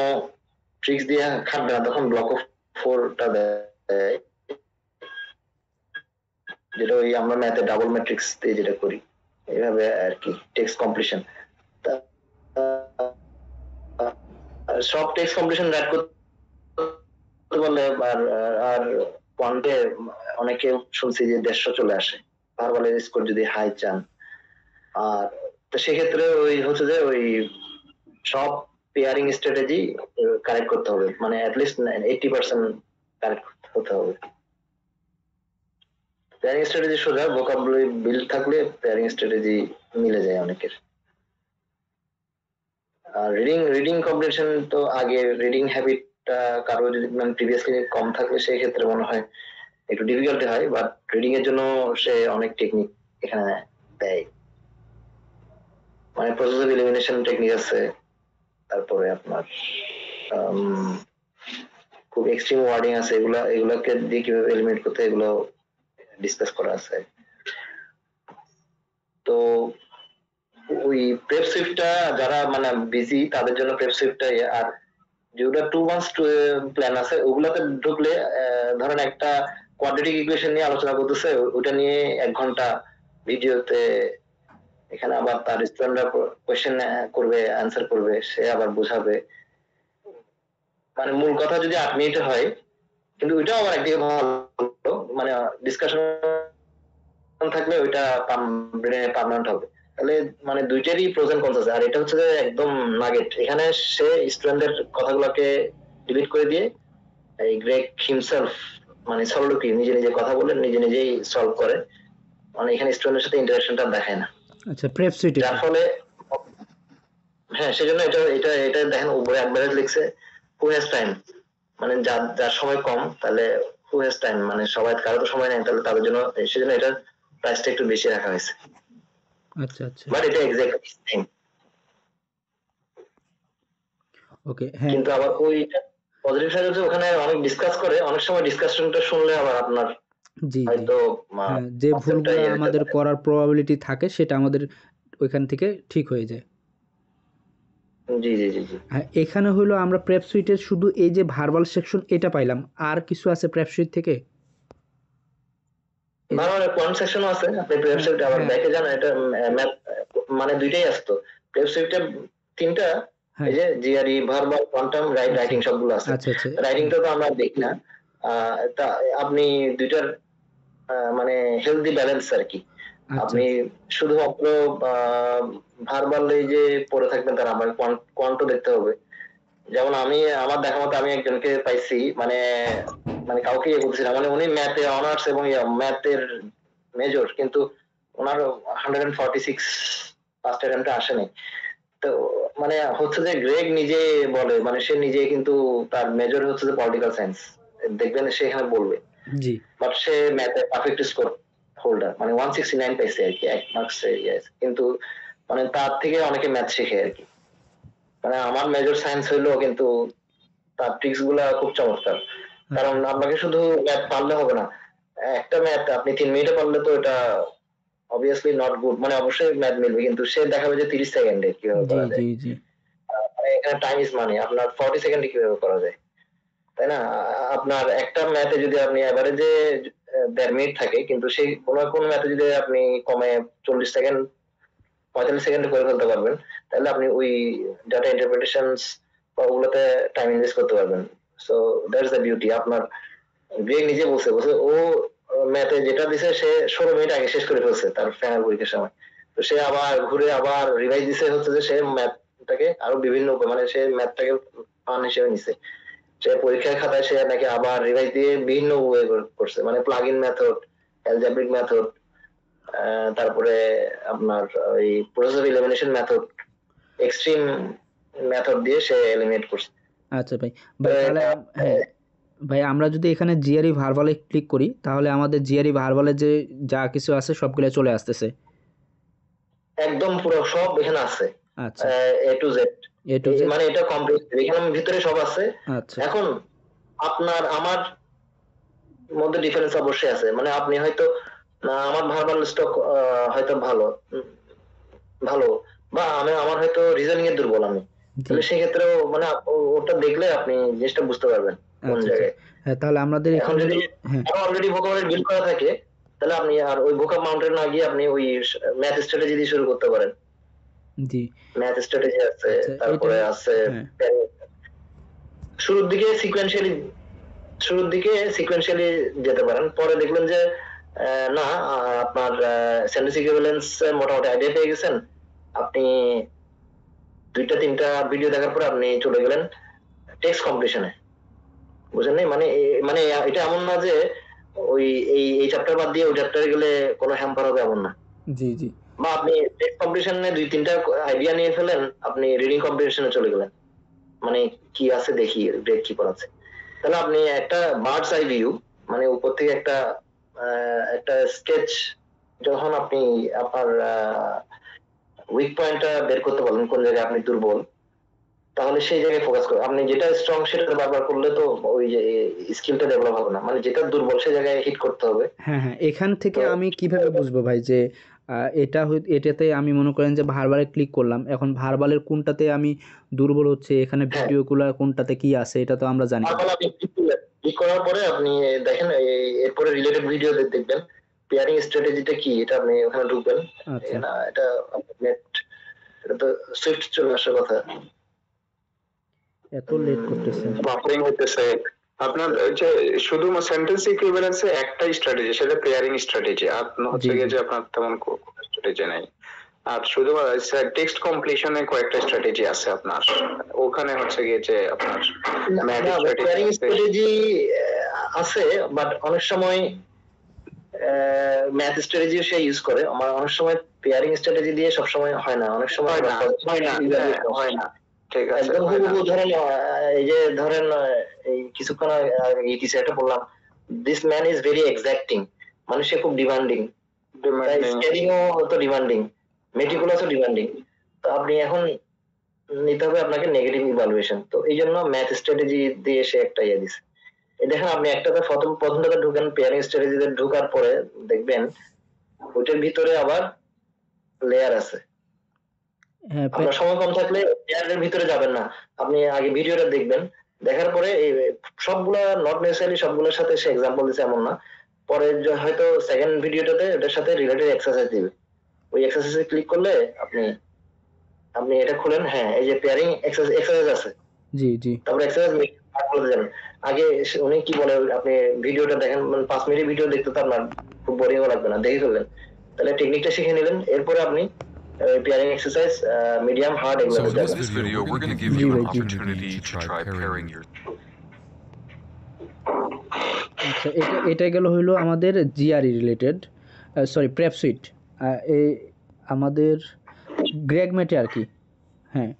ট্রিক্স দিয়ে খাটবে না তখন ব্লক অফ 4টা দেয়, যেটা ওই আমরা ম্যাথে ডাবল ম্যাট্রিক্স দিয়ে যেটা করি এইভাবে আর কি। টেক্সট কমপ্লিশন, সব টেক্সট কমপ্লিশন র্যাট করতে বললে আর পয়েন্টে অনেকে শুনছি যে 150 চলে আসে ভার্বালের স্কোর যদি হাই চান। আর তো সেক্ষেত্রে ওই হচ্ছে যে ওই সব পেয়ারিং স্ট্র্যাটেজি কারেক্ট করতে হবে, মানে অ্যাটলিস্ট 80% কারেক্ট হতে হবে। পেয়ারিং স্ট্র্যাটেজি সোজা, ভোকাবুলারি বিল্ড থাকলে পেয়ারিং স্ট্র্যাটেজি মিলে যায় অনেকের। আর রিডিং কম্প্রিহেনশন তো আগে, রিডিং হ্যাবিটটা কারো যদি মানে প্রিভিয়াসলি কম থাকলে সেই ক্ষেত্রে মনে হয় একটু ডিফিকাল্টি হয়, বাট রিডিং এর জন্য সে অনেক টেকনিক এখানে দেয়। মানে প্রসেসিভ এলিমিনেশন টেকনিক আছে, তারপরে আপনার খুব এক্সট্রিম ওয়ার্ডিং আছে, এগুলাকে দিয়ে কিভাবে এলিমিনেট করতে এগুলো ডিসকাস করা আছে। তো ওই প্রেপ সুইফটটা যারা মানে বিজি তাদের জন্য প্রেপ সুইফটটা। আর যেগুলো 2 মান্থস প্ল্যান আছে ওগুলাতে ঢুকলে ধরেন একটা কোয়াড্রেটিক ইকুয়েশন নিয়ে আলোচনা করতেছে, ওটা নিয়ে 1 ঘন্টা ভিডিওতে এখানে আবার তার স্টুডেন্টরা কোশ্চেন করবে, অ্যান্সার করবে, সে আবার বোঝাবে। মানে মূল কথা যদি 8 মিনিটে হয়, কিন্তু ওইটাও আবার একদিকে ভালো, মানে ডিসকাশন থাকলে ওইটা ব্রেনে পার্মানেন্ট হবে। তাহলে মানে দুইটারই প্রোজ এন্ড কনস আছে। আর এটা হচ্ছে যে একদম নাগেট, এখানে সে স্টুডেন্টদের কথাগুলোকে ডিলিট করে দিয়ে এই গ্রেগ হিমসেলফ মানে সলিলোকি নিজে নিজে কথা বলে নিজে নিজেই সলভ করে, মানে এখানে স্টুডেন্টের সাথে ইন্টারাকশনটা দেখায় না, আচ্ছা, প্রেপ সুইটে যার ফলে হ্যাঁ সেজন্য এটা এটা এটা দেখেন উপরে একবারে লিখছে হু হ্যাজ টাইম, মানে যার যার সময় কম তাহলে হু হ্যাজ টাইম, মানে সবাই কারো তো সময় নেই, তাহলে তাদের জন্য সেজন্য এটার প্রাইসটা একটু বেশি রাখা হয়েছে। আচ্ছা আচ্ছা, বাট এটা এক্স্যাক্টলি সেম, ওকে, হ্যাঁ, কিন্তু আবার ওইটা পজিটিভ সাইড হচ্ছে ওখানে অনেক ডিসকাস করে, অনেক সময় ডিসকাশনটা শুনলে আবার আপনার জি জি, হয়তো হ্যাঁ, যে কনসেপ্টটা ভুলগুলো আমাদের করার প্রবাবিলিটি থাকে সেটা আমাদের ওইখান থেকে ঠিক হয়ে যায়। জি জি জি জি। হ্যাঁ, এখানে হলো আমরা প্রেপ সুইটের শুধু এই যে ভার্বাল সেকশন এটা পাইলাম, আর কিছু আছে প্রেপ সুইট থেকে? ভালো পয়েন্ট সেকশনও আছে, আপনি ওয়েবসাইট আবার হ্যাঁ। দেখে যান, এটা ম্যাথ মানে দুইটাই আসতো ওয়েবসাইটে, তিনটা হ্যাঁ, এই যে জিআরই, ভার্বাল, কোয়ান্টাম, রাইটিং সবগুলো আছে। আচ্ছা আচ্ছা, রাইটিংটা তো আমরা দেখি না, তা আপনি দুইটার মানে হেলদি ব্যালেন্স আর কি। আচ্ছা আপনি শুধুমাত্র ভার্বাল এই যে পড়ে থাকবেন তার আমার কোয়ান্টও দেখতে হবে। যেমন আমি আমার দেখা মতো আমি একজনকে পাইছি, মানে মানে কাউকে ইয়ে করতেছিলাম, মানে উনি ম্যাথে অনার্স এবং ম্যাথের মেজর, কিন্তু ওনার 146 ফার্স্ট অ্যাটেম্পটে আসেনি। তো মানে হচ্ছে যে গ্রেগ নিজে বলে, মানে সে নিজে কিন্তু তার মেজর হচ্ছে যে পলিটিক্যাল সায়েন্স, দেখবেন সে এখানে বলবে, জি বাট সে ম্যাথে পারফেক্ট স্কোর হোল্ডার, মানে 169 পাইছে আর কি, 1 মার্কস, কিন্তু মানে তার থেকে অনেকে ম্যাথ শিখে আর কি। মানে আমার মেজর সায়েন্স হইলো, কিন্তু তার ট্রিক্স গুলা খুব চমৎকার। কারণ আপনাকে শুধু ম্যাথ পারলে হবে না, একটা ম্যাথ আপনি 3 মিনিটে পারলে তো এটা অবভিয়াসলি নট গুড, মানে অবশ্যই ম্যাথ মিলবে, কিন্তু সে দেখাবে যে 30 সেকেন্ডে কিভাবে জি করা যায়। জি জি, মানে এখানে টাইম ইজ মানি, আপনার 40 সেকেন্ডে কিভাবে করা যায়, তাই না? আপনার একটা ম্যাথে যদি আপনি এভারেজে 1.5 মিনিট থাকে, কিন্তু সেই কোন ম্যাথে যদি আপনি কমে 40 সেকেন্ড 45 সেকেন্ডে করে ফেলতে পারবেন, তাহলে আপনি ওই ডাটা ইন্টারপ্রিটেশন বা ওগুলোতে টাইম ইনভেস্ট করতে পারবেন। So that's the beauty. আপনার গ্রেগ নিজে বলছে ও ম্যাথে যেটা দিছে সে 16 মিনিট আগে শেষ করে ফেলছে তার ফাইনাল পরীক্ষার সময়। তো সে আবার ঘুরে আবার রিভাইজ দিছে, হচ্ছে যে সে ম্যাথটাকে আরো বিভিন্ন মানে সে ম্যাথটাকে ফান হিসেবে নিছে। সে পরীক্ষার খাতায় সে নাকি আবার রিভাইজ দিয়ে বিভিন্ন ওয়ে করছে, মানে plug in method, algebraic method, তারপরে আপনার ওই process elimination method, extreme method দিয়ে সে এলিমিনেট করছে। আচ্ছা ভাই, তাহলে হ্যাঁ ভাই, আমরা যদি এখানে জিআরই ভার্বালে ক্লিক করি তাহলে আমাদের জিআরই ভার্বালে যে যা কিছু আছে সবগুলো চলে আসতেছে। একদম পুরো সব এখানে আছে, আচ্ছা, এ to Z, A to Z, মানে এটা কমপ্লিট, এখানে ভিতরে সব আছে। আচ্ছা এখন আপনার আমার মধ্যে ডিফারেন্স অবশ্যই আছে, মানে আপনি হয়তো আমার ভার্বাল স্টক হয়তো ভালো ভালো, বা আমার হয়তো রিজনিং এ দুর্বল আমি, জি, তাহলে সেক্ষেত্রেও মানে ওটা দেখলে আপনি জিনিসটা বুঝতে পারবেন কোন আচ্ছা আচ্ছা, জায়গায়। হ্যাঁ, তাহলে আমাদের এখন এখানে যদি হ্যাঁ অলরেডি ভোকাবুলারি বিল্ড করা থাকে, তাহলে আপনি আর ওই ভোকাব মাউন্টেন না গিয়ে আপনি ওই ম্যাথ স্ট্র্যাটেজি দিয়ে শুরু করতে পারেন। জি, ম্যাথ স্ট্র্যাটেজি আছে, আচ্ছা, তারপরে এটা আছে হ্যাঁ শুরুর দিকে সিকোয়েন্সিয়ালি যেতে পারেন, পরে দেখবেন যে না আপনার সেন্টেন্স ইকুইভ্যালেন্স মোটামুটি আইডিয়া পেয়ে গেছেন, আপনি 2-3টা ভিডিও দেখার পর আপনি চলে গেলেন টেক্সট কমপ্লিশনে, বুঝেন নাই? মানে মানে এটা এমন না যে ওই এই চ্যাপ্টার বাদ দিয়ে ওই চ্যাপ্টারে গেলে কোনো হ্যাম্পার হবে, এমন না। জি জি, বা আপনি টেক্সট কম্পিটিশনে 2-3টা আইডিয়া নিয়ে ফেলেন, আপনি রিডিং কম্পিটিশনে চলে গেলেন, মানে কি আছে দেখি গ্রেড কি পড়াচ্ছে, তাহলে আপনি একটা বার্ডস আই ভিউ, মানে উপর থেকে একটা স্কেচ, যখন আপনি আপনার উইক পয়েন্টটা বের করতে পারবেন কোন জায়গায় আপনি দুর্বল, তাহলে সেই জায়গায় ফোকাস করুন। আপনি যেটা স্ট্রং সেটা বারবার করলে তো ওই যে স্কিলটা ডেভেলপ হবে না, মানে যেটা দুর্বল সেই জায়গায় হিট করতে হবে। হ্যাঁ হ্যাঁ, এখান থেকে আমি কিভাবে বুঝবো ভাই যে এটাতে আমি মনে করেন যে ভার্বালে ক্লিক করলাম, এখন ভার্বালের কোনটাতে আমি দুর্বল হচ্ছে, এখানে হ্যাঁ। ভিডিওগুলো কোনটাতে কি আছে এটা তো আমরা জানি না। তারপরে আপনি ক্লিক করার পরে আপনি দেখেন এরপরে রিলেটেড ভিডিও দেখবেন, পেয়ারিং স্ট্র্যাটেজিটা কি এটা আপনি ওখানে ঢুকবেন। আচ্ছা না এটা নেট, এটা তো সুইফট চলে আসার কথা। এত লেট করতেছে বাফারিং হইতেছে আপনার যে শুধু সেন্টেন্স ইকুইভ্যালেন্সে একটাই স্ট্র্যাটেজি, সেটা পেয়ারিং স্ট্র্যাটেজি। আর হচ্ছে জি, গিয়ে জি। যে আপনার তেমন স্ট্র্যাটেজি নাই। আর শুধু টেক্সট কমপ্লিশনে কয়েকটা স্ট্র্যাটেজি আছে আপনার, ওখানে হচ্ছে গিয়ে যে আপনার ম্যাথ স্ট্র্যাটেজি পেয়ারিং আছে। স্ট্র্যাটেজি আছে, বাট অনেক সময় ম্যাথ স্ট্র্যাটেজি সে ইউজ করে। আমার অনেক সময় পেয়ারিং স্ট্র্যাটেজি দিয়ে সব সময় হয় না, অনেক সময় হয় না, হয় না, ঠিক আছে, একদম হয় না। হুবহু ধরেন এই যে ধরেন এই কিছুক্ষণ আগে কিছু একটা বললাম, দিস ম্যান ইজ ভেরি এক্সাক্টিং, মানে সে খুব ডিমান্ডিং, Demanding. স্কেলিংও হয়তো ডিমান্ডিং, মেটিকুলাসও ডিমান্ডিং। তো আপনি এখন নিতে হবে আপনাকে নেগেটিভ ইভালুয়েশন। তো এই জন্য ম্যাথ স্ট্র্যাটেজি দিয়ে সে একটা ইয়ে দিছে। এই দেখেন আপনি একটাতে প্রথমটাতে ঢুকেন, পেয়ারিং স্ট্র্যাটেজিতে ঢোকার পরে দেখবেন ওইটার ভিতরে আবার লেয়ার আছে। হ্যাঁ আপনার সময় কম থাকলে লেয়ারের ভিতরে যাবেন না, আপনি আগে ভিডিওটা দেখবেন, দেখার পরে এই সবগুলা নট নেসেসারি সবগুলোর সাথে সে এক্সাম্পল দিছে এমন না, পরে হয়তো সেকেন্ড ভিডিওটাতে এটার সাথে রিলেটেড এক্সারসাইজ দিবে, ওই এক্সারসাইজে ক্লিক করলে আপনি আপনি এটা খুলেন, হ্যাঁ এই যে পেয়ারিং এক্সারসাইজ আছে, জি জি তারপরে এক্সারসাইজ করতে যাবেন। আগে উনি কি বলে, আপনি ভিডিওটা দেখেন, মানে 5 মিনিট ভিডিও দেখতে তো আপনার খুব বোরিংও লাগবে না, দেখে ফেললেন, তাহলে টেকনিকটা শিখে নিলেন। এরপরে আপনি pairing exercise medium hard So এগুলো in যাবেন। this video, we're going to give Ji you an bhai, ji. opportunity to try pairing your আচ্ছা এটা গেল হইলো আমাদের GRE related, sorry prep sweet, এই আমাদের গ্রেগ মেটে আর কি। হ্যাঁ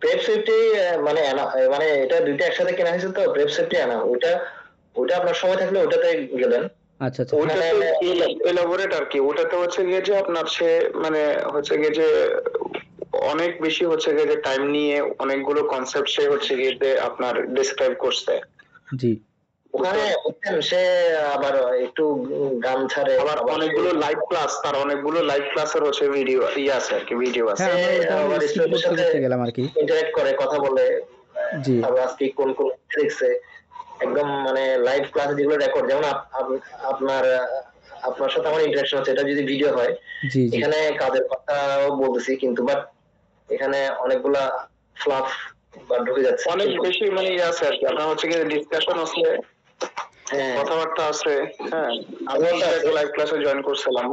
প্রেপ সেফটি মানে মানে এটা দুইটা একসাথে কেনা হয়েছে, তো প্রেপ সেফটি আনা, ওটা আপনার সময় থাকলে ওটাতে গেলেন। আচ্ছা আচ্ছা ওটা তো এলাবোরেট আর কি, ওটাতে হচ্ছে গিয়ে যে আপনার সে মানে হচ্ছে গিয়ে যে অনেক বেশি হচ্ছে গিয়ে যে টাইম নিয়ে অনেকগুলো কনসেপ্ট সে হচ্ছে গিয়ে যে আপনার ডিসক্রাইব করছে। জি ওখানে বুঝছেন, সে আবার একটু গান ছাড়ে, আবার অনেকগুলো লাইভ ক্লাস, তার অনেকগুলো লাইভ ক্লাসের হচ্ছে ভিডিও আছে আর কি, ভিডিও আছে। হ্যাঁ আমরা আবার ওটা skip স্টুডেন্টের করতে সাথে গেলাম আর কি। ইন্টারঅ্যাক্ট করে, কথা বলে, জি তারপর আজকে কোন কোন দেখছে, একদম মানে লাইভ ক্লাস যেগুলো রেকর্ড, যেমন আপনার আপনার সাথে আমার ইন্টারাকশন হচ্ছে, এটা যদি ভিডিও হয়, জি জি এখানে কাজের কথাও বলতেছি কিন্তু বাট এখানে অনেকগুলা ফ্লাফ বা ঢুকে যাচ্ছে, অনেক বেশি মানে আছে আর কি, আপনার হচ্ছে গিয়ে ডিসকাশন আছে, হ্যাঁ কথাবার্তা আছে। হ্যাঁ আমি একটা লাইভ ক্লাসে জয়েন করছিলাম,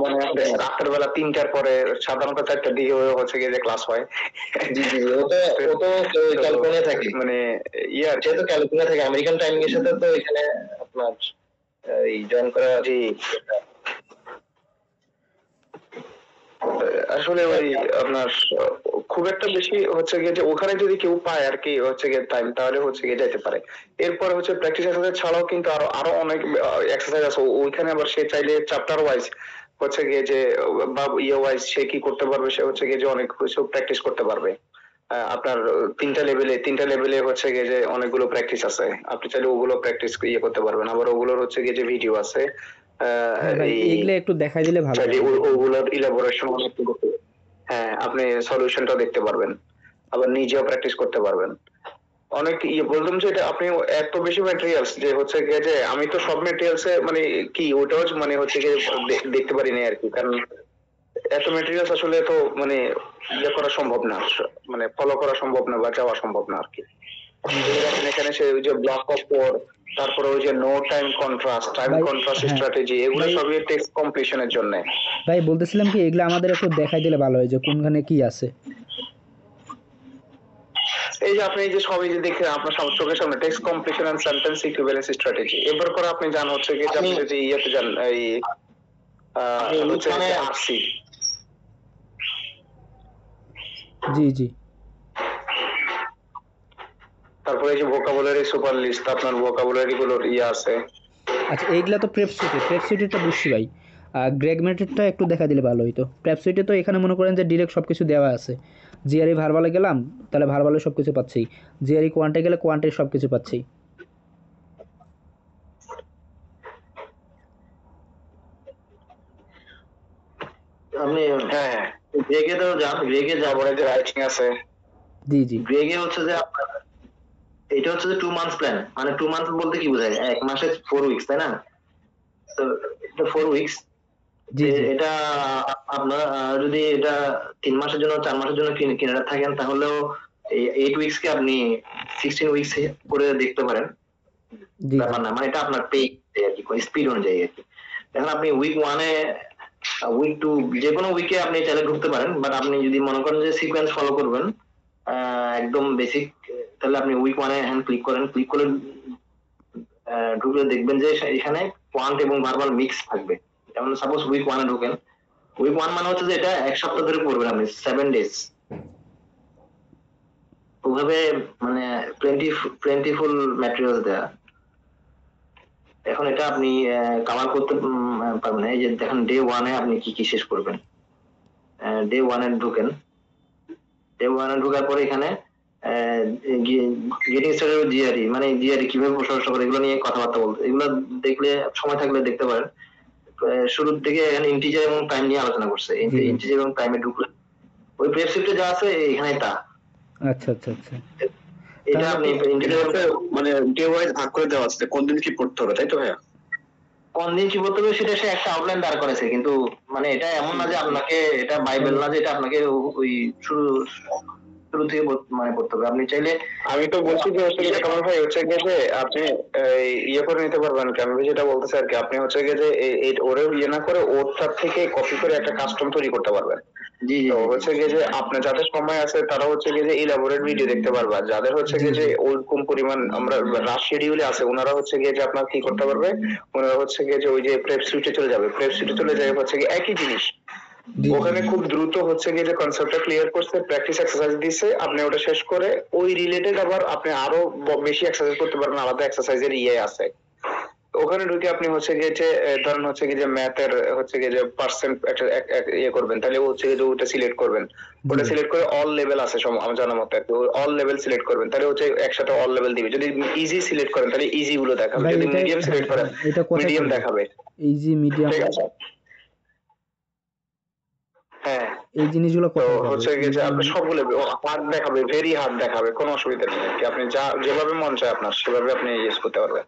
মানে রাতের বেলা 3টার পরে, সাধারণত 4টার দিকে হচ্ছে গিয়ে যে ক্লাস হয়। জি জি ও তো ক্যালিফোর্নিয়া থাকে, মানে ইয়ার যেহেতু ক্যালিফোর্নিয়া থাকে আমেরিকান টাইমিং এর সাথে, তো এখানে আপনার এই জয়েন করা জি আসলে ওই আপনার খুব একটা বেশি হচ্ছে গিয়ে যে ওখানে যদি কেউ পায় আর কি হচ্ছে গিয়ে টাইম, তাহলে হচ্ছে গিয়ে যেতে পারে। এরপরে হচ্ছে প্র্যাকটিস এক্সারসাইজ ছাড়াও কিন্তু আরো অনেক এক্সারসাইজ আছে, ওইখানে আবার সে চাইলে চ্যাপ্টার ওয়াইজ হচ্ছে গিয়ে যে বা ইয়ে ওয়াইজ সে কি করতে পারবে, সে হচ্ছে গিয়ে যে অনেক কিছু প্র্যাকটিস করতে পারবে। আপনার 3টা লেভেলে হচ্ছে গিয়ে যে অনেকগুলো প্র্যাকটিস আছে, আপনি চাইলে ওগুলো প্র্যাকটিস ইয়ে করতে পারবেন। আবার ওগুলোর হচ্ছে গিয়ে যে ভিডিও আছে, হ্যাঁ ভাই এই এগুলো একটু দেখাই দিলে ভালো চাইলে হয়। ওগুলোর ইলাবোরেশন অনেক করতে, হ্যাঁ আপনি সলিউশনটা দেখতে পারবেন, আবার নিজেও প্র্যাকটিস করতে পারবেন। অনেক ইয়ে বললাম যে এটা আপনি এত বেশি ম্যাটেরিয়ালস যে হচ্ছে গিয়ে যে আমি তো সব ম্যাটেরিয়ালস মানে কি ওটাও মানে হচ্ছে গিয়ে দেখতে পারি না আর কি, কারণ এত ম্যাটেরিয়ালস আসলে তো মানে ইয়ে করা সম্ভব না, মানে ফলো করা সম্ভব না বা যাওয়া সম্ভব না আর কি। দেখেন এখানে সে ওই যে ব্লক অফ ফোর, তারপরে ওই যে নো টাইম কন্ট্রাস্ট, টাইম ভাই, কন্ট্রাস্ট হ্যাঁ। স্ট্র্যাটেজি, এগুলো ভাই- সবই টেক্সট কমপ্লিশনের জন্য। ভাই বলতেছিলাম কি এগুলো আমাদের একটু দেখাই দিলে ভালো হয় যে কোনখানে কি আছে। এই যে আপনি এই যে সবই যে দেখে আপনার চোখের সামনে text completion and sentence equivalence strategy, এবার করে আপনি জান হচ্ছে কি যে আপনি যদি ইয়েতে যান এই হচ্ছে আরসি, জি জি তারপরে এই যে ভোকাবুলারি সুপার লিস্ট, আপনার ভোকাবুলারি গুলোর ইয়ে আছে। আচ্ছা এইগুলা তো প্রেপ সুইটেরটা বুঝছি ভাই, আর গ্রেগ মেটেডটা একটু দেখা দিলে ভালো হইতো। প্রেপ সুইটে তো এখানে মনে করেন যে ডিরেক্ট সব কিছু দেওয়া আছে, জিআরই ভার্বালে গেলাম তাহলে ভার্বালে সব কিছু পাচ্ছি, জিআরই কোয়ান্টে গেলে কোয়ান্টের সব কিছু পাচ্ছি। আপনি হ্যাঁ গ্রেগে তো যান, গ্রেগে যাবো, তারপরে যে রাইটিং আছে, জি জি গ্রেগে হচ্ছে যে আপনার এটা হচ্ছে যে 2 মান্থস প্ল্যান, মানে 2 মান্থস বলতে কি বোঝায়, 1 মাসে 4 উইকস, তাই না? তো এটা 4 উইকস। জি জি এটা আপনার যদি এটা 3 মাসের জন্য 4 মাসের জন্য কিনে থাকেন তাহলেও এই 8 উইকস কে আপনি 16 উইকস করে দেখতে পারেন, জি ব্যাপার না। মানে এটা আপনার পে আর কি, স্পিড অনুযায়ী আর কি। এখন আপনি উইক 1-এ উইক 2 যে কোনো উইকে আপনি চাইলে ঢুকতে পারেন, বাট আপনি যদি মনে করেন যে সিকোয়েন্স ফলো করবেন একদম বেসিক, তাহলে আপনি উইক 1-এ হ্যান্ড ক্লিক করেন, ক্লিক করে ঢুকলে দেখবেন যে এখানে কোয়ান্ট এবং ভার্বাল মিক্স থাকবে। যেমন সাপোজ উইক 1-এ ঢুকেন, উইক 1 মানে হচ্ছে যে এটা 1 সপ্তাহ ধরে পড়বেন আপনি, 7 ডেজ। ওভাবে মানে প্লেন্টিফুল ম্যাটেরিয়াল দেয়া। এখন এটা আপনি কভার করতে পারবেন। এই যে দেখেন ডে 1-এ আপনি কি কি শেষ করবেন। ডে 1-এ ঢুকেন, ডে 1-এ ঢোকার পরে এখানে গেটিং স্টার্টেড জিআরই, মানে জিআরই কিভাবে প্রশংসা করে এগুলো নিয়ে কথাবার্তা বলতে, এগুলো দেখলে সময় থাকলে দেখতে পারেন। শুরুর দিকে এখানে ইন্টিজার এবং টাইম নিয়ে আলোচনা করছে। জি। ইন্টিজার এবং টাইমে ঢুকলে ওই প্রেসক্রিপ্টে যা আছে এখানে তা। আচ্ছা আচ্ছা আচ্ছা এটা তাহলে আপনি ইন্টিজার মানে ডে ওয়াইজ ভাগ করে দেওয়া আছে কোন দিন কি পড়তে হবে, তাই তো ভাইয়া? কোন দিন কি বলতে হবে সেটা সে একটা আউটলাইন দাঁড় করেছে, কিন্তু মানে এটা এমন না যে আপনাকে, এটা বাইবেল না যে এটা আপনাকে ওই শুরু শুরু থেকে মানে পড়তে হবে। আপনি চাইলে, আমি তো বলছি যে হচ্ছে গিয়ে কামাল ভাই হচ্ছে গিয়ে যে আপনি ইয়ে করে নিতে পারবেন, কামাল ভাই যেটা বলতেছে আর কি, আপনি হচ্ছে গিয়ে যে ওরে ইয়ে না করে ওটার থেকে কপি করে একটা কাস্টম তৈরি করতে পারবেন। জি জি তো জি, হচ্ছে গিয়ে যে আপনার যাদের সময় আছে তারা হচ্ছে গিয়ে যে ইলাবোরেট ভিডিও দেখতে পারবে, আর যাদের হচ্ছে গিয়ে যে ওরকম পরিমাণ আমরা রাশ শিডিউলে আছে ওনারা হচ্ছে গিয়ে যে আপনার কি করতে পারবে, ওনারা হচ্ছে গিয়ে যে ওই যে প্রেপ সুইটে চলে যাবে, প্রেপ সুইটে চলে যাবে হচ্ছে গিয়ে একই জিনিস, জি ওখানে খুব দ্রুত হচ্ছে গিয়ে যে কনসেপ্টটা ক্লিয়ার করছে, প্র্যাকটিস এক্সারসাইজ দিচ্ছে, আপনি ওটা শেষ করে ওই রিলেটেড আবার আপনি আরো বেশি এক্সারসাইজ করতে পারবেন, আলাদা এক্সারসাইজের ইয়ে আছে। ওখানে ঢুকে আপনি হচ্ছে গিয়ে যে ধরেন হচ্ছে গিয়ে যে ম্যাথের হচ্ছে গিয়ে যে পার্সেন্ট একটা ইয়ে করবেন, তাহলে হচ্ছে গিয়ে যে ওটা সিলেক্ট করবেন, ওটা সিলেক্ট করে অল লেভেল আছে আমার জানা মতে, অল লেভেল সিলেক্ট করবেন, তাহলে হচ্ছে একসাথে অল লেভেল দিবে। যদি ইজি সিলেক্ট করেন তাহলে ইজি গুলো দেখাবে, ভাই যদি এটা মিডিয়াম সিলেক্ট করেন এটা কোথায় মিডিয়াম করবো? দেখাবে। ইজি মিডিয়াম ঠিক আছে, হ্যাঁ। এই জিনিসগুলো তো কোথায় পাবো? হচ্ছে গিয়ে যে আপনি সবগুলো হার্ড দেখাবে, ভেরি হার্ড দেখাবে, কোনো অসুবিধা নেই আর কি। আপনি যা যেভাবে মন চায় আপনার সেভাবে আপনি ইউজ করতে পারবেন।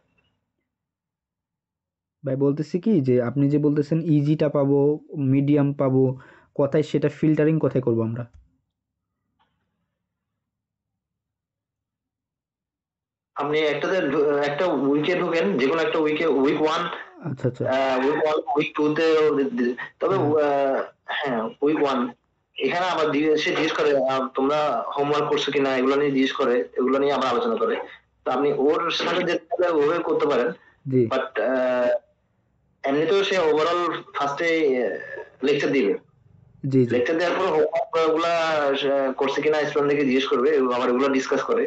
ভাই বলতেছি কি যে আপনি যে বলতেছেন ইজিটা পাবো, মিডিয়াম পাবো, কোথায় সেটা ফিল্টারিং কোথায় করবো আমরা? আপনি একটা উইকে ঢুকেন, যে কোনো একটা উইকে, উইক 1, আচ্ছা আচ্ছা উইক 1, উইক 2 তে তবে হ্যাঁ উইক 1 এখানে আবার সে জিজ্ঞেস করে তোমরা হোমওয়ার্ক করছো কিনা, এগুলো নিয়ে জিজ্ঞেস করে, এগুলো নিয়ে আবার আলোচনা করে। তো আপনি ওর সাথে যেতে ওভাবে করতে পারেন, জি বাট এমনিতেও সে ওভারঅল ফার্স্টে লেকচার দিবে। জি জি লেকচার দেওয়ার পর হোমওয়ার্ক গুলা করছে কিনা স্টুডেন্টকে জিজ্ঞেস করবে, আবার এগুলো ডিসকাস করে।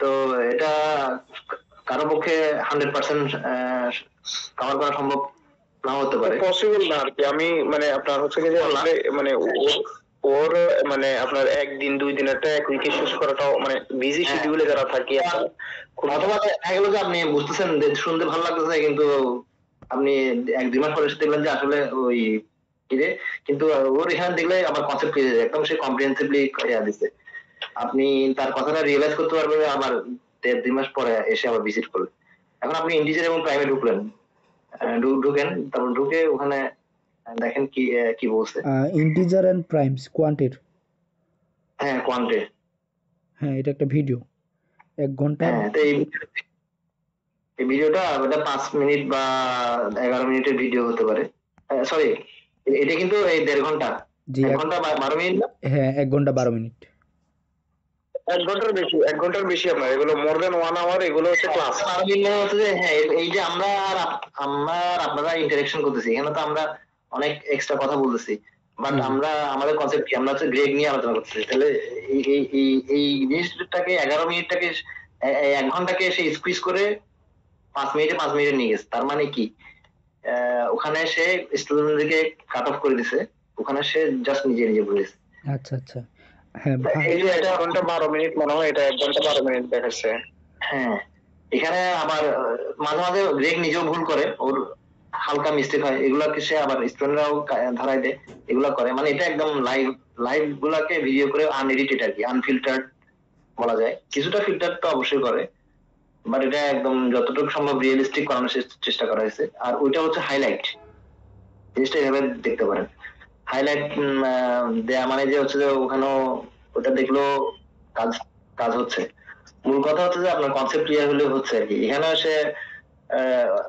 তো এটা কারো পক্ষে 100% কভার করা সম্ভব নাও হতে পারে। পসিবল না আর কি। আমি মানে আপনার হচ্ছে কি যে আসলে মানে ওর মানে আপনার একদিন 2 দিন একটা এক উইকে শেষ করাটাও মানে বিজি শিডিউলে যারা থাকি অথবা দেখা গেল যে আপনি বুঝতেছেন যে শুনতে ভালো লাগতেছে, কিন্তু আপনি 1-2 মাস পরে এসে দেখলেন যে আসলে ওই কিরে, কিন্তু ওর এখানে দেখলে আবার কনসেপ্ট ক্লিয়ার হয়ে যায়, একদম সে কম্প্রিহেন্সিভলি দিচ্ছে। আপনি তার কথাটা রিয়েলাইজ করতে পারবেন আবার 1.5-2 মাস পরে এসে আবার ভিজিট করলেন। এখন আপনি ইন্টিজার এবং প্রাইমে ঢুকলেন, ঢুকেন, তারপর ঢুকে ওখানে দেখেন কি কি বলছে। ইন্টিজার এন্ড প্রাইমস কোয়ান্টের, হ্যাঁ কোয়ান্টে, হ্যাঁ এটা একটা ভিডিও 1 ঘন্টা। হ্যাঁ। তো এই ভিডিওটা ওটা 5 মিনিট বা 11 মিনিটের ভিডিও হতে পারে। সরি, এটা কিন্তু এই 1.5 ঘন্টা, জি 1 ঘন্টা 12 মিনিট না? হ্যাঁ 1 ঘন্টা 12 মিনিট। 1 ঘন্টার বেশি আপনার এগুলো মোর দেন 1 আওয়ার, এগুলো হচ্ছে ক্লাস। 12 মিনিট হচ্ছে যে হ্যাঁ, এই যে আমরা আর আপনারা ইন্টারেকশন করতেছি, এখানে তো আমরা অনেক এক্সট্রা কথা বলতেছি, বাট আমরা আমাদের কনসেপ্ট কি, আমরা হচ্ছে গ্রেড নিয়ে আলোচনা করতেছি। তাহলে এই এই এই এই জিনিসটাকে 11 মিনিটটাকে 1 ঘন্টাকে সে স্কুইজ করে 5 মিনিটে নিয়ে গেছে। তার মানে কি, ওখানে সে স্টুডেন্টদেরকে কাট অফ করে দিছে, ওখানে সে জাস্ট নিজে বলেছে। আচ্ছা আচ্ছা হ্যাঁ এই যে 1 ঘন্টা 12 মিনিট মনে হয়, এটা 1 ঘন্টা 12 মিনিট দেখাচ্ছে। হ্যাঁ, এখানে আবার মাঝে মাঝে গ্রেগ নিজেও ভুল করে, ওর হালকা মিস্টেক হয়, এগুলাকে সে আবার স্টুডেন্টরাও ধরাই দেয়, এগুলা করে। মানে এটা একদম লাইভ গুলাকে ভিডিও করে আনএডিটেড আর কি, আনফিল্টার্ড বলা যায়। কিছুটা ফিল্টার তো অবশ্যই করে, বাট এটা একদম যতটুকু সম্ভব রিয়েলিস্টিক করানোর চেষ্টা করা হয়েছে। আর ওইটা হচ্ছে হাইলাইট, জিনিসটা এভাবে দেখতে পারেন। হাইলাইট দেয়া মানে যে হচ্ছে যে ওখানেও ওটা দেখলো কাজ কাজ হচ্ছে। মূল কথা হচ্ছে যে আপনার কনসেপ্ট ক্লিয়ার হলে হচ্ছে আর কি। এখানে সে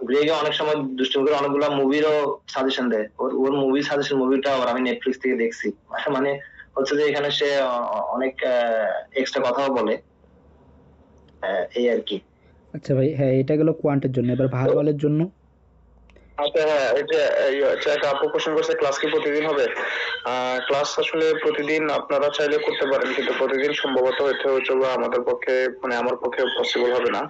গ্রেগে অনেক সময় দুষ্টুমি করে অনেকগুলো মুভিরও সাজেশন দেয়। ওর মুভি সাজেশন মুভিটা আবার আমি নেটফ্লিক্স থেকে দেখছি। মানে হচ্ছে যে এখানে সে অনেক এক্সট্রা কথাও বলে, এই আর কি। আচ্ছা ভাই, হ্যাঁ এটা গেল কোয়ান্টের জন্য, এবার ভার্বালের জন্য। আচ্ছা হ্যাঁ, এটা একটা আপু কোশ্চেন করছে ক্লাস কি প্রতিদিন হবে? ক্লাস আসলে প্রতিদিন আপনারা চাইলে করতে পারেন, কিন্তু প্রতিদিন সম্ভবত হচ্ছে বা আমাদের পক্ষে, মানে আমার পক্ষে পসিবল হবে না।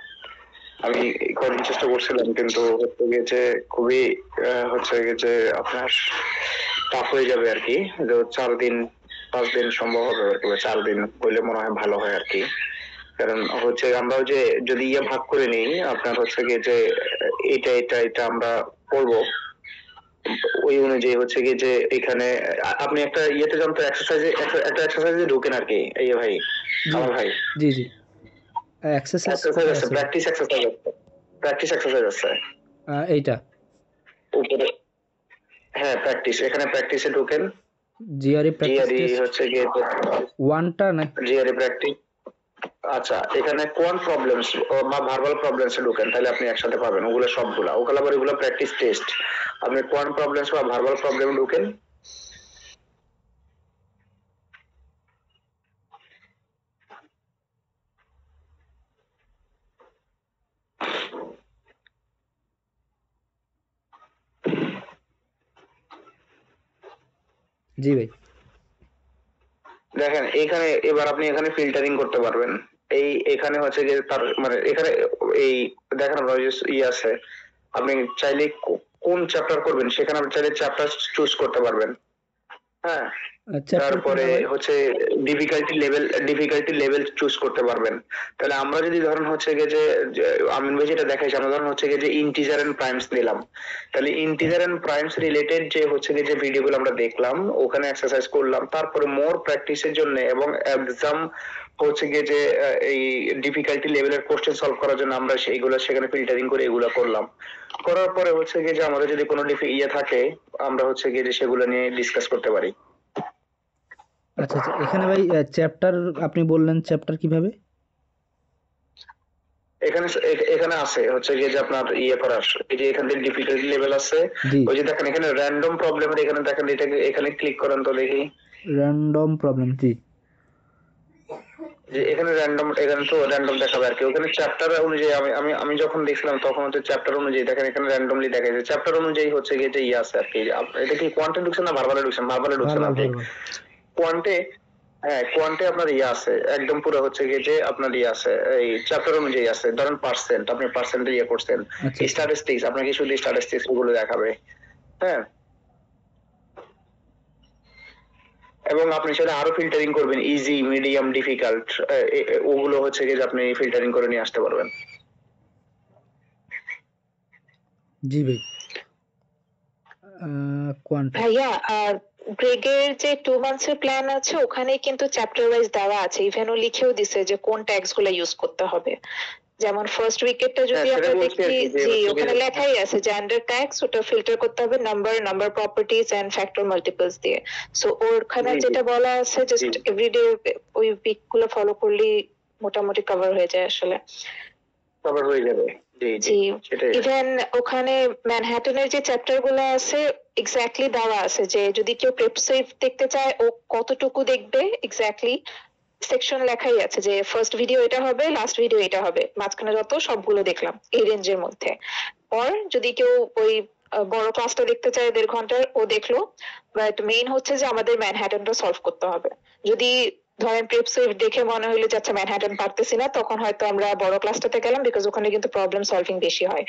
আমি কদিন চেষ্টা করছিলাম, কিন্তু হচ্ছে গিয়ে যে খুবই হচ্ছে গিয়ে যে আপনার টাফ হয়ে যাবে আর কি। যে 4 দিন 5 দিন সম্ভব হবে আর কি, বা 4 দিন হইলে মনে হয় ভালো হয় আর কি। কারণ হচ্ছে আমরা যে যদি ভাগ করে নিই, আপনার হচ্ছে গিয়ে যে এটা এটা এটা আমরা পড়বো, ওই অনুযায়ী হচ্ছে গিয়ে যে এখানে আপনি একটা ইয়েতে যান তো, এক্সারসাইজে একটা এক্সারসাইজে ঢোকেন আর কি। এই ভাই, আমার ভাই, জি জি, এক্সারসাইজ এক্সারসাইজ আছে, প্র্যাকটিস এক্সারসাইজ আছে, প্র্যাকটিস এক্সারসাইজ আছে এইটা উপরে। হ্যাঁ প্র্যাকটিস, এখানে প্র্যাকটিসে ঢোকেন। জিআরই প্র্যাকটিস জিআরই টেস্ট হচ্ছে গিয়ে ওয়ানটা না? GRE practice. আচ্ছা, এখানে কোয়ান্ট প্রবলেমস বা ভার্বাল প্রবলেমস ঢোকেন, তাহলে আপনি একসাথে পাবেন ওগুলো সবগুলা। ওগুলো আবার এগুলো প্র্যাকটিস টেস্ট। আপনি কোয়ান্ট প্রবলেমস বা ভার্বাল প্রবলেম ঢোকেন। জি ভাই। দেখেন এখানে এবার আপনি এখানে ফিল্টারিং করতে পারবেন। এখানে হচ্ছে যে তার মানে এখানে এই দেখেন আপনার আছে, আপনি চাইলে কোন চ্যাপ্টার করবেন সেখানে আপনি চাইলে চ্যাপ্টার চুজ করতে পারবেন। হ্যাঁ, তারপরে হচ্ছে ডিফিকাল্টি লেভেল চুজ করতে পারবেন। তাহলে আমরা যদি ধরেন হচ্ছে গিয়ে যে আমিন ভাই যেটা দেখাইছে, আমরা ধরেন হচ্ছে গিয়ে যে ইন্টিজার এন্ড প্রাইমস নিলাম, তাহলে ইন্টিজার এন্ড প্রাইমস রিলেটেড যে হচ্ছে গিয়ে যে ভিডিওগুলো আমরা দেখলাম, ওখানে এক্সারসাইজ করলাম। তারপরে মোর প্র্যাকটিসের জন্য এবং এক্সাম হচ্ছে গিয়ে যে এই ডিফিকাল্টি লেভেলের কোশ্চেন সলভ করার জন্য আমরা সেইগুলো সেখানে ফিল্টারিং করে এগুলো করলাম। করার পরে হচ্ছে গিয়ে যে আমাদের যদি কোনো থাকে, আমরা হচ্ছে গিয়ে যে সেগুলো নিয়ে ডিসকাস করতে পারি। আচ্ছা আচ্ছা, এখানে ভাই চ্যাপ্টার আপনি বললেন, চ্যাপ্টার কিভাবে? এখানে আছে হচ্ছে গিয়ে যে আপনার করার, এই যে এখান থেকে ডিফিকাল্টি লেভেল আছে। ওই যে দেখেন এখানে র্যান্ডম প্রবলেমের, এখানে দেখেন এটাকে এখানে ক্লিক করেন তো দেখি। র্যান্ডম প্রবলেম, জি। যে এখানে র্যান্ডম, এখানে তো র্যান্ডম দেখাবে আর কি। ওখানে চ্যাপ্টার অনুযায়ী আমি আমি আমি যখন দেখছিলাম তখন হচ্ছে চ্যাপ্টার অনুযায়ী দেখেন এখানে র্যান্ডমলি দেখাইছে। চ্যাপ্টার অনুযায়ী হচ্ছে গিয়ে যে আছে আর কি। এটা কি কোয়ান্টে ঢুকছেন না ভার্বালে ঢুকছেন? ভার্বালে ঢুকছেন আপনি। কোয়ান্টে, হ্যাঁ কোয়ান্টে আপনার আছে একদম পুরো হচ্ছে গিয়ে যে আপনার আছে এই চ্যাপ্টার অনুযায়ী আছে। ধরেন পার্সেন্ট, আপনি পার্সেন্টে করছেন। স্ট্যাটিস্টিক্স আপনাকে শুধু স্ট্যাটিস্টিক্স গুলো দেখাবে। হ্যাঁ, এবং আপনি সেটা আরো ফিল্টারিং করবেন, ইজি, মিডিয়াম, ডিফিকাল্ট, ওগুলো হচ্ছে গিয়ে যে আপনি ফিল্টারিং করে নিয়ে আসতে পারবেন। জি ভাই। ভাইয়া, গ্রেগের যে 2 মান্থস এর প্ল্যান আছে ওখানে কিন্তু চ্যাপ্টার ওয়াইজ দেওয়া আছে, ইভেনও লিখেও দিছে যে কোন ট্যাগস গুলো ইউজ করতে হবে। যেমন ফার্স্ট উইকেটটা যদি আমরা দেখি, জি ওখানে লেখাই আছে যে আন্ডার ট্যাগস ওটা ফিল্টার করতে হবে number properties and factor multiples দিয়ে। সো ওখানে যেটা বলা আছে জাস্ট এভরিডে ওই উইক গুলো ফলো করলে মোটামুটি কভার হয়ে যায় আসলে। কভার হয়ে যাবে। জি, ইভেন ওখানে ম্যানহাটনের যে চ্যাপ্টার গুলো আছে এক্স্যাক্টলি দেওয়া আছে যে যদি কেউ প্রেপসেভ দেখতে চায় ও কতটুকু দেখবে, এক্স্যাক্টলি সেকশন লেখাই আছে যে ফার্স্ট ভিডিও এটা হবে, লাস্ট ভিডিও এটা হবে, মাঝখানে যত সবগুলো দেখলাম এই রেঞ্জের মধ্যে। আর যদি কেউ ওই বড় ক্লাসটা দেখতে চায় 1.5 ঘন্টার, ও দেখলো। বাট মেইন হচ্ছে যে আমাদের ম্যানহাটনটা সলভ করতে হবে। যদি ধরেন প্রেপসেভ দেখে মনে হইলো যে আচ্ছা ম্যানহাটন পারতেছি না, তখন হয়তো আমরা বড় ক্লাসটাতে গেলাম, বিকজ ওখানে কিন্তু প্রবলেম সলভিং বেশি হয়,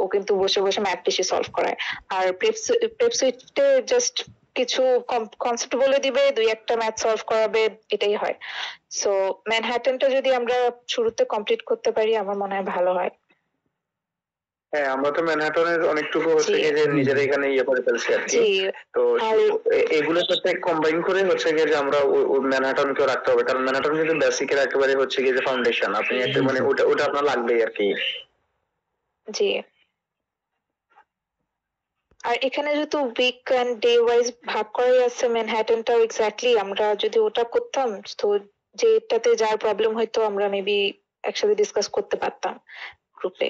ও কিন্তু বসে বসে ম্যাথ বেশি সলভ করায়। আর প্রেপসেভে জাস্ট কিছু কনসেপ্ট বলে দিবে, 2-1টা ম্যাথ সলভ করাবে, এটাই হয়। সো ম্যানহাটনটা যদি আমরা শুরুতে কমপ্লিট করতে পারি আমার মনে হয় ভালো হয়। হ্যাঁ, আমরা তো ম্যানহাটনের অনেকটুকু হচ্ছে জি। গিয়ে যে নিজেরা এখানে ইয়ে করে ফেলছি আর কি। জি তো আর এগুলোর সাথে কম্বাইন করে হচ্ছে গিয়ে যে আমরা ওই ম্যানহাটনকেও রাখতে হবে, কারণ ম্যানহাটন কিন্তু বেসিকের একেবারে হচ্ছে গিয়ে যে ফাউন্ডেশন, আপনি একটা মানে ওটা আপনার লাগবেই আর কি। জি আর এখানে যেহেতু উইক এন্ড ডে ওয়াইজ ভাগ করাই আছে, ম্যানহাটনটাও এক্স্যাক্টলি আমরা যদি ওটা করতাম তো যেটাতে যার প্রবলেম হয়তো আমরা মেবি একসাথে ডিসকাস করতে পারতাম গ্রুপে,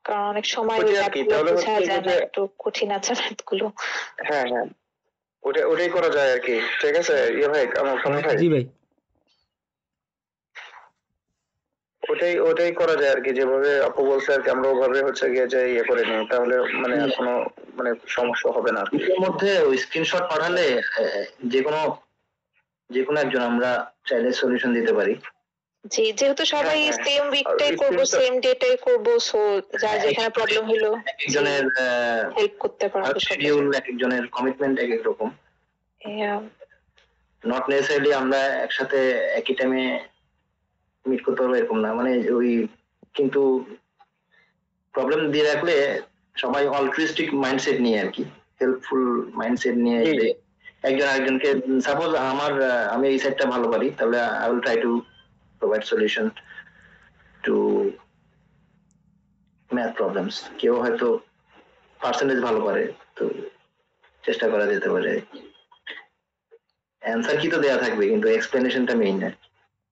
কারণ অনেক সময় ওই ওটাই আর কি, ম্যাথগুলো তাহলে বোঝা হচ্ছে যায় না, যে একটু কঠিন আছে ম্যাথগুলো। হ্যাঁ হ্যাঁ ওটাই করা যায় আর কি। ঠিক আছে ইয়ে ভাই, আমার সময় ভাই, জি ভাই। ওটাই করা যায় আর কি, যেভাবে আপু বলছে আর কি, আমরা ওভাবে হচ্ছে গিয়ে যে ইয়ে করে নিই, তাহলে মানে আর কোনো মানে সমস্যা হবে না আর কি। এর মধ্যে ওই স্ক্রিনশট পাঠালে যে কোনো একজন আমরা চাইলে সলিউশন দিতে পারি। জি যেহেতু সবাই হ্যাঁ, সেম উইকটাই আর করবো, screenshot- সেম ডেটাই করবো, সো যার যেখানে প্রবলেম হলো একজনের হেল্প করতে পারবো সবাই। শিডিউল, একজনের কমিটমেন্ট এক এক রকম, Yeah. নট নেসেসারিলি আমরা একসাথে একই টাইমে মিট করতে পারবো এরকম না, মানে ওই কিন্তু প্রবলেম দিয়ে রাখলে সবাই অল্ট্রিস্টিক মাইন্ডসেট নিয়ে আর কি, হেল্পফুল মাইন্ডসেট নিয়ে জি, জি। একজন আরেকজনকে, সাপোজ আমি এই সাইডটা ভালো পারি, তাহলে I will try to provide solution to math problems. কেউ হয়তো পার্সেন্টেজ ভালো পারে, তো চেষ্টা করা যেতে পারে। অ্যান্সার কি তো দেয়া থাকবে, কিন্তু এক্সপ্লেনেশনটা মেইন না।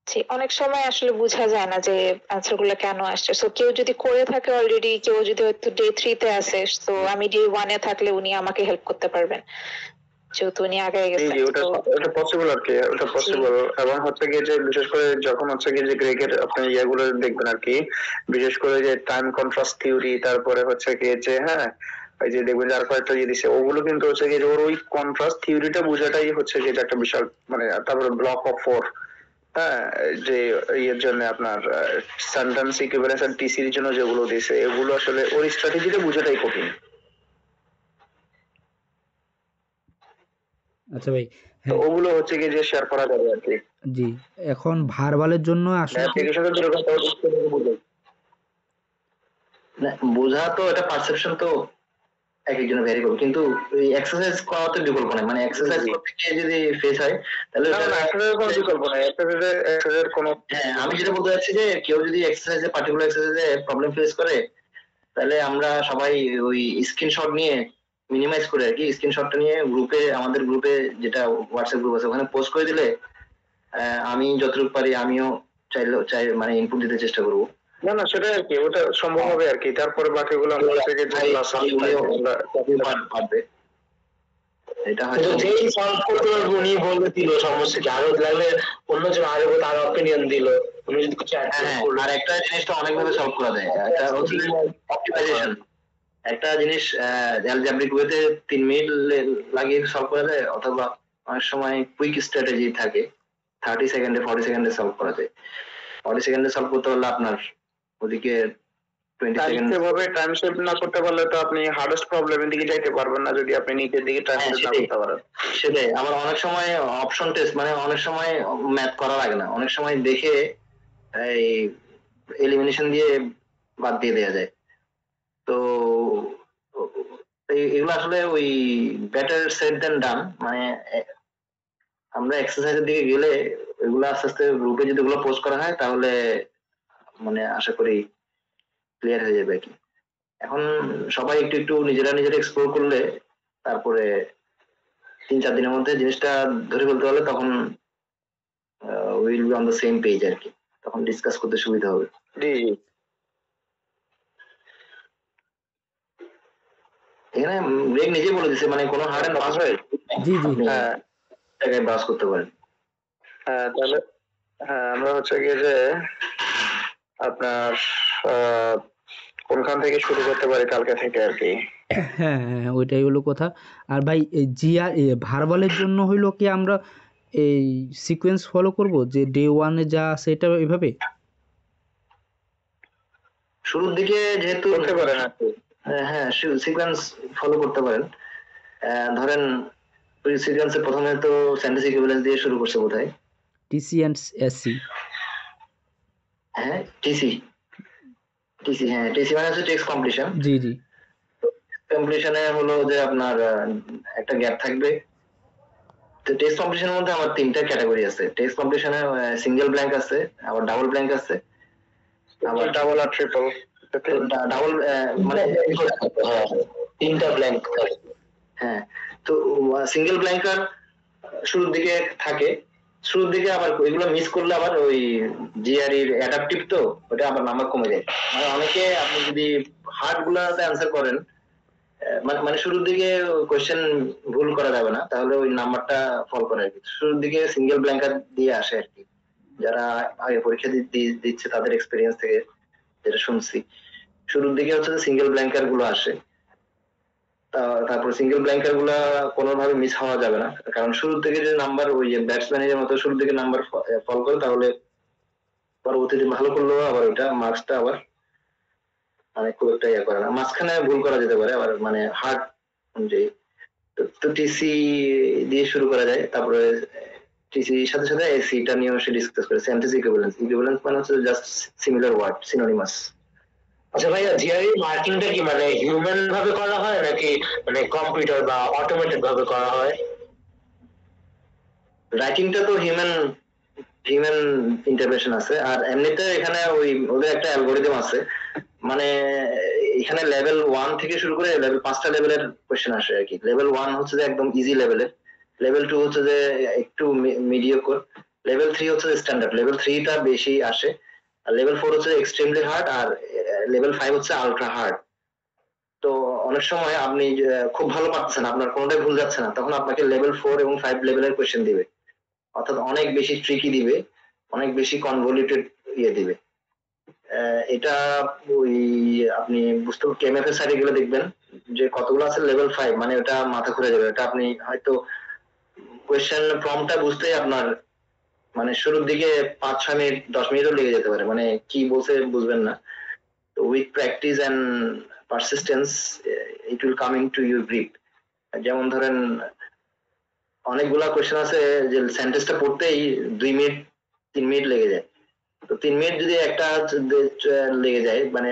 জি অনেক সময় আসলে বোঝা যায় না যে আনসার গুলো কেন আসছে, সো কেউ যদি করে থাকে অলরেডি, কেউ যদি হয়তো ডে 3 তে আসে, তো আমি ডে 1 এ থাকলে uনি আমাকে হেল্প করতে পারবেন যেহেতু উনি আগে জি গেছেন। জি ওটা পসিবল আর কি, ওটা পসিবল। এবং হচ্ছে গিয়ে যে বিশেষ করে যখন হচ্ছে গিয়ে যে গ্রেগের আপনি ইয়েগুলো দেখবেন আর কি, বিশেষ করে যে টাইম কন্ট্রাস্ট থিওরি, তারপরে হচ্ছে গিয়ে যে হ্যাঁ ওই যে দেখবেন যে আর কয়েকটা ইয়ে দিছে, ওগুলো কিন্তু হচ্ছে গিয়ে যে ওর ওই কন্ট্রাস্ট থিওরিটা বোঝাটাই হচ্ছে গিয়ে যে একটা বিশাল মানে, তারপরে ব্লক অফ 4, হ্যাঁ, যে ইয়ের জন্য আপনার সেন্টেন্স ইকুইভ্যালেন্স এন্ড টিসির জন্য যেগুলো দিছে, এগুলো আসলে ওর স্ট্র্যাটেজিটা বোঝাটাই কঠিন। আচ্ছা ভাই। তো হ্যাঁ। ওগুলো হচ্ছে গিয়ে যে শেয়ার করা যাবে আর কি। জি। এখন ভার্বালের জন্য আসলে কি অ্যাপ্লিকেশনটা যেরকম তাও বুঝতে বোঝা তো এটা পারসেপশন, তো এক একজনের ভ্যারি করবে, কিন্তু এই এক্সারসাইজ করা তো বিকল্প নাই, মানে এক্সারসাইজ জি। করতে গিয়ে যদি ফেস হয় তাহলে না না এক্সারসাইজের কোনো বিকল্প নাই, এক্সারসাইজের কোনো হ্যাঁ, আমি যেটা বলতে চাচ্ছি যে কেউ যদি এক্সারসাইজে, পার্টিকুলার এক্সারসাইজে প্রবলেম ফেস করে, তাহলে আমরা সবাই ওই স্ক্রিনশট নিয়ে মিনিমাইজ করে আর কি, স্ক্রিনশটটা নিয়ে গ্রুপে, আমাদের গ্রুপে যেটা হোয়াটসঅ্যাপ গ্রুপ আছে ওখানে পোস্ট করে দিলে আমি যতটুকু পারি আমিও চাই মানে ইনপুট দিতে চেষ্টা করবো। না না সেটাই আর কি, ওটা সম্ভব হবে আর কি। তারপরে বাকিগুলো আমরা হচ্ছে গিয়ে যে ক্লাস পারবে, এটা হয়তো যেই সলভ করতে পারবে উনি বলবে দিল সমস্যা কি, আরো লাগলে অন্যজন আরো তার অপিনিয়ন দিল, উনি যদি কিছু অ্যাড হ্যাঁ, করলো। আর একটা জিনিসটা অনেকভাবে সলভ করা যায়, একটা হচ্ছে অপটিমাইজেশন। একটা জিনিস অ্যালজেব্রিক ওয়েতে 3 মিনিট লাগিয়ে সলভ করা যায়, অথবা অনেক সময় কুইক স্ট্র্যাটেজি থাকে 30 সেকেন্ডে 40 সেকেন্ডে সলভ করা যায়। 40 সেকেন্ডে সলভ করতে পারলে আপনার ওদিকে 20 সেকেন্ড, সেভাবে টাইম সেভ না করতে পারলে তো আপনি হার্ডেস্ট প্রবলেমের দিকে যাইতে পারবেন না, যদি আপনি নিচের দিকে টাইম সেভ না করতে পারেন। সেটাই। আবার অনেক সময় অপশন টেস্ট, মানে অনেক সময় ম্যাথ করা লাগে না, অনেক সময় দেখে এই এলিমিনেশন দিয়ে বাদ দিয়ে দেওয়া যায়। তো এগুলো আসলে ওই বেটার সেট দেন ডান, মানে আমরা এক্সারসাইজের দিকে গেলে এগুলো আস্তে আস্তে গ্রুপে যদি এগুলো পোস্ট করা হয় তাহলে মানে আশা করি ক্লিয়ার হয়ে যাবে কি। এখন সবাই একটু একটু নিজেরা এক্সপ্লোর করলে, তারপরে 3-4 দিনের মধ্যে জিনিসটা ধরে ফেলতে হলে, তখন will be on the same page আর কি, তখন ডিসকাস করতে সুবিধা হবে। জি জি এখানে ব্রেক নিজেই বলে দিছে, মানে কোনো হার্ড এন্ড ফাস্ট জি জি হ্যাঁ জায়গায় ব্রাউজ করতে পারেন। হ্যাঁ তাহলে হ্যাঁ আমরা হচ্ছে গিয়ে যে আপনার কোনখান থেকে শুরু করতে পারি কালকে থেকে আর কি। হ্যাঁ হ্যাঁ ওইটাই হলো কথা। আর ভাই এই জিআর ভার্বালের জন্য হইলো কি আমরা এই সিকোয়েন্স ফলো করব, যে ডে 1 এ যা আছে এটা এভাবে শুরুর দিকে যেহেতু করতে পারেন আর কি। হ্যাঁ সিকোয়েন্স ফলো করতে পারেন। ধরেন ওই সিকোয়েন্সে প্রথমে তো সেন্টেন্স ইকুইভ্যালেন্স দিয়ে শুরু করছে বোধহয়। TC and SC. হ্যাঁ টিসি টিসি, হ্যাঁ টিসি মানে হচ্ছে টেক্সট কমপ্লিশন। জি জি কমপ্লিশনে হলো যে আপনার একটা গ্যাপ থাকবে। তো টেক্সট কমপ্লিশনের মধ্যে আমার 3টা ক্যাটাগরি আছে। টেক্সট কমপ্লিশনে সিঙ্গেল ব্ল্যাঙ্ক আছে, আবার ডাবল ব্ল্যাঙ্ক আছে, আবার ডাবল আর ট্রিপল। ডাবল মানে হ্যাঁ 3টা ব্ল্যাঙ্ক থাকে। হ্যাঁ। তো সিঙ্গেল ব্ল্যাঙ্কার শুরুর দিকে থাকে, শুরুর দিকে আবার ওইগুলো মিস করলে আবার ওই জিআরই অ্যাডাপটিভ, তো ওটা আবার নাম্বার কমে যায়। মানে অনেকে আপনি যদি হার্ড গুলাতে অ্যান্সার করেন, মানে শুরুর দিকে কোশ্চেন ভুল করা যাবে না, তাহলে ওই নাম্বারটা ফল করে আর কি। শুরুর দিকে সিঙ্গেল ব্ল্যাঙ্কার দিয়ে আসে আর কি, যারা আগে পরীক্ষা দিচ্ছে তাদের এক্সপিরিয়েন্স থেকে যেটা শুনছি, শুরুর দিকে হচ্ছে সিঙ্গেল ব্ল্যাঙ্কার গুলো আসে। তারপর সিঙ্গেল ব্ল্যাঙ্কার গুলা কোনোভাবে মিস হওয়া যাবে না, কারণ শুরুর থেকে যদি নাম্বার ওই যে ব্যাটসম্যানের মতো শুরুর দিকে নাম্বার ফল করে, তাহলে পরবর্তীতে ভালো করলেও আবার ওইটা মার্কসটা আবার মানে খুব একটা ইয়ে করে না, মাঝখানে ভুল করা যেতে পারে আবার মানে হার্ড অনুযায়ী। তো টিসি দিয়ে শুরু করা যায়, তারপরে টিসি সাথে সাথে এসিটা নিয়েও সে ডিসকাস করে। সেন্টেন্স ইকুইভ্যালেন্স, ইকুইভ্যালেন্স মানে হচ্ছে জাস্ট সিমিলার ওয়ার্ড, সিনোনিমাস। আচ্ছা ভাইয়া, জিআরই মার্কিংটা কি মানে হিউম্যান ভাবে করা হয় নাকি মানে কম্পিউটার বা অটোমেটেড ভাবে করা হয়? রাইটিংটা তো হিউম্যান ইন্টারভেনশন আছে, আর এমনিতে এখানে ওই ওদের একটা অ্যালগোরিদম আছে। মানে এখানে লেভেল 1 থেকে শুরু করে লেভেল 5টা লেভেলের কোশ্চেন আসে আর কি। লেভেল 1 হচ্ছে যে একদম ইজি লেভেলের, লেভেল 2 হচ্ছে যে একটু মিডিওকর, লেভেল 3 হচ্ছে যে স্ট্যান্ডার্ড, লেভেল 3টা বেশি আসে, আর লেভেল 4 হচ্ছে এক্সট্রিমলি হার্ড, আর লেভেল 5 হচ্ছে আলট্রা হার্ড। তো অনেক সময় আপনি খুব ভালো পাচ্ছেন, আপনার কোনোটাই ভুল যাচ্ছে না, তখন আপনাকে লেভেল 4 এবং 5 লেভেলের কোশ্চেন দিবে, অর্থাৎ অনেক বেশি ট্রিকি দিবে, অনেক বেশি কনভলিউটেড ইয়ে দিবে। এটা ওই আপনি বুঝতে কেএমএফ এর সাইডে গেলে দেখবেন যে কতগুলো আছে লেভেল 5, মানে ওটা মাথা ঘুরে যাবে। এটা আপনি হয়তো কোয়েশ্চেন ফর্মটা বুঝতেই আপনার মানে শুরুর দিকে 5-6 মিনিট 10 মিনিটও লেগে যেতে পারে, মানে কি বলছে বুঝবেন না। তো with practice and persistence it will come into your grip. যেমন ধরেন অনেকগুলা কোয়েশ্চেন আছে যে সেন্টেন্সটা পড়তেই 2 মিনিট 3 মিনিট লেগে যায়। তো 3 মিনিট যদি একটা লেগে যায়, মানে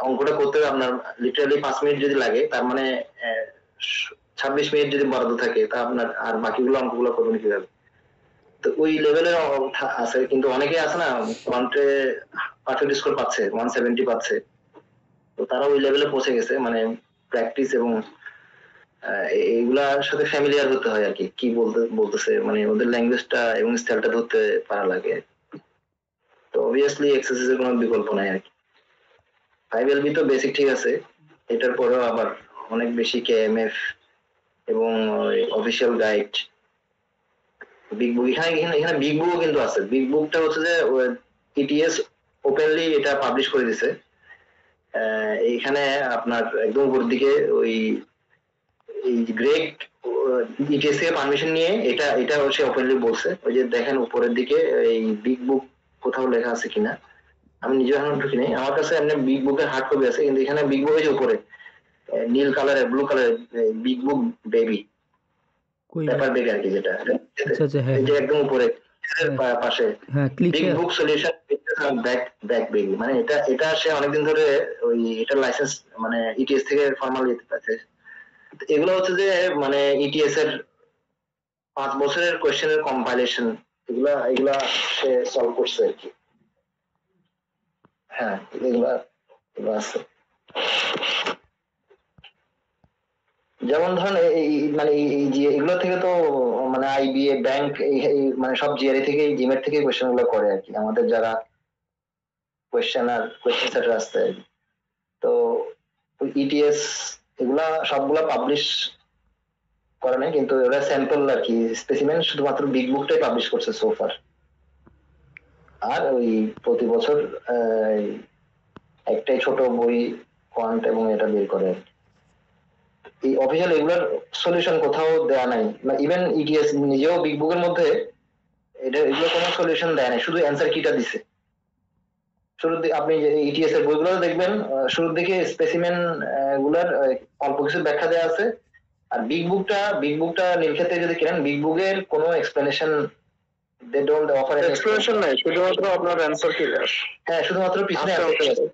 অঙ্কটা করতে আপনার লিটারালি 5 মিনিট যদি লাগে, তার মানে 26 মিনিট যদি বরাদ্দ থাকে, তা আপনার আর বাকিগুলো অঙ্কগুলো করবেন কিভাবে? তো ওই লেভেলের আছে, কিন্তু অনেকে আছে না ওয়ান্টে পারফেক্ট স্কোর পাচ্ছে, 170 পাচ্ছে, তো তারা ওই লেভেলে পৌঁছে গেছে। মানে প্র্যাকটিস এবং এইগুলার সাথে ফ্যামিলিয়ার হতে হয় আর কি, কি বলতেছে, মানে ওদের ল্যাঙ্গুয়েজটা এবং স্টাইলটা ধরতে পারা লাগে। তো অবভিয়াসলি এক্সারসাইজের কোনো বিকল্প নাই আর কি। 5LB তো বেসিক ঠিক আছে, এটার পরেও আবার অনেক বেশি কেএমএফ এবং অফিসিয়াল গাইড, বিগ বুক, এখানে বিগ বুকও কিন্তু আছে। বিগ বুকটা হচ্ছে যে ইটিএস ওপেনলি এটা পাবলিশ করে দিছে। এইখানে আপনার একদম উপর দিকে ওই গ্রেট ইটিএস থেকে পারমিশন নিয়ে এটা হচ্ছে ওপেনলি বলছে। ওই যে দেখেন উপরের দিকে এই বিগ বুক কোথাও লেখা আছে কিনা, আমি নিজে এখন ঢুকি নাই, আমার কাছে এমনি বিগ বুকের হার্ড কপি আছে, কিন্তু এখানে বিগ বুকের উপরে নীল কালারের ব্লু কালারের বিগ বুক বেবি পেপার বেগ আর কি, যেটা আচ্ছা আচ্ছা হ্যাঁ এই যে একদম উপরে পাশে হ্যাঁ ক্লিক বিগ বুক সলিউশন ব্যাক বেবি, মানে এটা সে অনেকদিন ধরে ওই এটা লাইসেন্স মানে ইটিএস থেকে ফর্মাল দিতে পারছে। এগুলো হচ্ছে যে মানে ইটিএস এর 5 বছরের কোয়েশ্চেনের কম্পাইলেশন, এগুলা সে সলভ করছে আর কি। হ্যাঁ এগুলা আছে। যেমন ধরেন এই মানে এই যে এগুলো থেকে তো মানে আইবিএ ব্যাংক মানে সব জিআরই থেকে জিমের থেকে কোয়েশ্চেন গুলো করে আর কি, আমাদের যারা কোয়েশ্চেন সেটার আসতে আর কি। তো ইটিএস এগুলা সবগুলা পাবলিশ করে নাই, কিন্তু ওরা স্যাম্পল আর কি, স্পেসিমেন শুধুমাত্র বিগ বুকটাই পাবলিশ করছে সোফার। আর ওই প্রতি বছর একটাই ছোট বই কোয়ান্ট এবং এটা বের করে আর কি। এই অফিসিয়াল এগুলোর সলিউশন কোথাও দেয়া নাই, ইভেন ইটিএস নিজেও বিগ বুকের মধ্যে এগুলো কোনো সলিউশন দেয় নাই, শুধু অ্যান্সার কিটা দিছে। শুরুর দিকে আপনি ইটিএস এর বইগুলো দেখবেন, শুরুর দিকে স্পেসিমেন গুলার অল্প কিছু ব্যাখ্যা দেওয়া আছে, আর বিগ বুকটা নীলক্ষেত্রে যদি কেনেন, বিগ বুকের কোনো explanation they don't offer explanation নাই, শুধুমাত্র আপনার অ্যানসার কি দাস। হ্যাঁ শুধুমাত্র পিছনে answer আছে।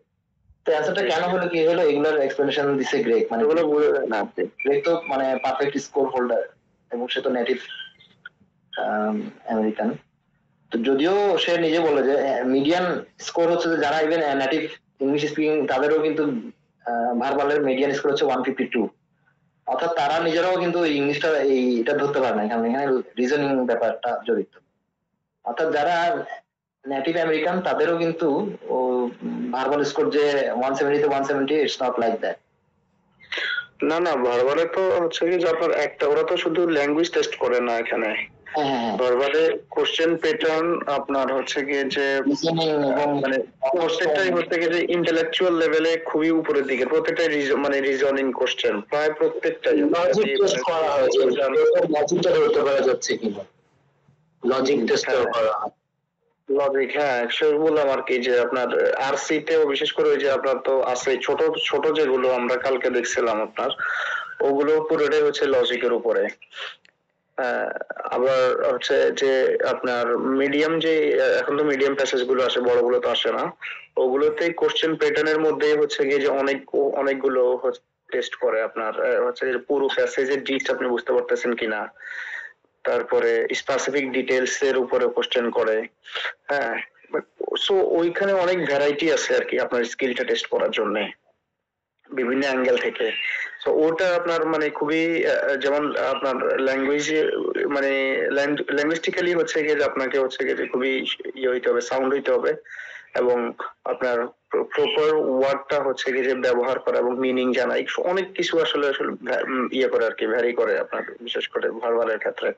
তো অ্যান্সারটা কেন হলো কি হলো এগুলোর এক্সপ্লেনেশন দিছে গ্রেগ, মানে এগুলো বুঝে যায় না আপনি। গ্রেগ তো মানে পারফেক্ট স্কোর হোল্ডার এবং সে তো নেটিভ আমেরিকান। তো যদিও সে নিজে বলে যে মিডিয়ান স্কোর হচ্ছে যে যারা ইভেন নেটিভ ইংলিশ স্পিকিং তাদেরও কিন্তু ভার্বালের মিডিয়ান স্কোর হচ্ছে 152, অর্থাৎ তারা নিজেরাও কিন্তু ইংলিশটা এটা ধরতে পারে না, কারণ এখানে রিজনিং ব্যাপারটা জড়িত। অর্থাৎ যারা নেটিভ আমেরিকান তাদেরও কিন্তু ভার্বাল স্কোর যে 170 to 170, it's not like that. না না, ভার্বালে তো হচ্ছে কি যে আপনার একটা, ওরা তো শুধু ল্যাঙ্গুয়েজ টেস্ট করে না এখানে। হ্যাঁ হ্যাঁ ভার্বালে কোশ্চেন প্যাটার্ন আপনার হচ্ছে গিয়ে যে লিসেনিং এবং মানে প্রত্যেকটাই হচ্ছে গিয়ে যে ইন্টেলেকচুয়াল লেভেলে খুবই উপরের দিকে, প্রত্যেকটাই মানে রিজনিং কোশ্চেন, প্রায় প্রত্যেকটাই। লজিক টেস্ট করা হয়, লজিকটা ধরতে পারা যাচ্ছে কিনা, লজিক টেস্ট করা হয়। লজিক, হ্যাঁ সে বললাম আর কি যে আপনার আরসি তেও বিশেষ করে ওই যে আপনার তো আছে ছোট ছোট যেগুলো আমরা কালকে দেখছিলাম আপনার, ওগুলো পুরোটাই হচ্ছে লজিকের উপরে। আবার হচ্ছে যে আপনার মিডিয়াম যে এখন তো মিডিয়াম প্যাসেজ গুলো আসে, বড়গুলো তো আসে না, ওগুলোতে কোশ্চেন প্যাটার্নের মধ্যে হচ্ছে গিয়ে যে অনেকগুলো টেস্ট করে আপনার হচ্ছে যে পুরো প্যাসেজের জিস্ট আপনি বুঝতে পারতেছেন কিনা, তারপরে স্পেসিফিক ডিটেলস এর উপরে কোশ্চেন করে। হ্যাঁ, সো ওইখানে অনেক ভ্যারাইটি আছে আর কি আপনার স্কিলটা টেস্ট করার জন্য বিভিন্ন অ্যাঙ্গেল থেকে। তো ওটা আপনার মানে খুবই যেমন আপনার ল্যাঙ্গুয়েজ মানে ল্যাঙ্গুয়েস্টিক্যালি হচ্ছে গিয়ে যে আপনাকে হচ্ছে গিয়ে যে খুবই ইয়ে হইতে হবে, সাউন্ড হইতে হবে, এবং আপনার প্রপার ওয়ার্ডটা হচ্ছে গিয়ে যে ব্যবহার করা এবং মিনিং জানা, অনেক কিছু আসলে আসলে ইয়ে করে আর কি, ভ্যারি করে আপনার, বিশেষ করে ভার্বালের ক্ষেত্রে।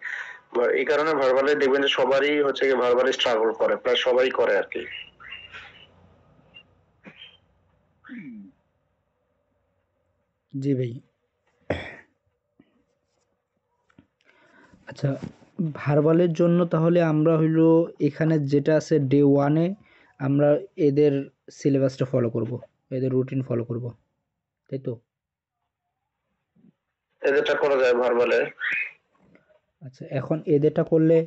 এই কারণে ভার্বালে দেখবেন যে সবারই হচ্ছে গিয়ে ভার্বালে স্ট্রাগল করে, প্রায় সবাই করে আর কি। জি ভাই। আচ্ছা, ভার্বালের জন্য তাহলে আমরা হইলো এখানে যেটা আছে ডে 1-এ আমরা এদের সিলেবাসটা ফলো করব, এদের রুটিন ফলো করব, তাই তো? এদেরটা করা যায় ভার্বালে। আচ্ছা, এখন এদেরটা করলে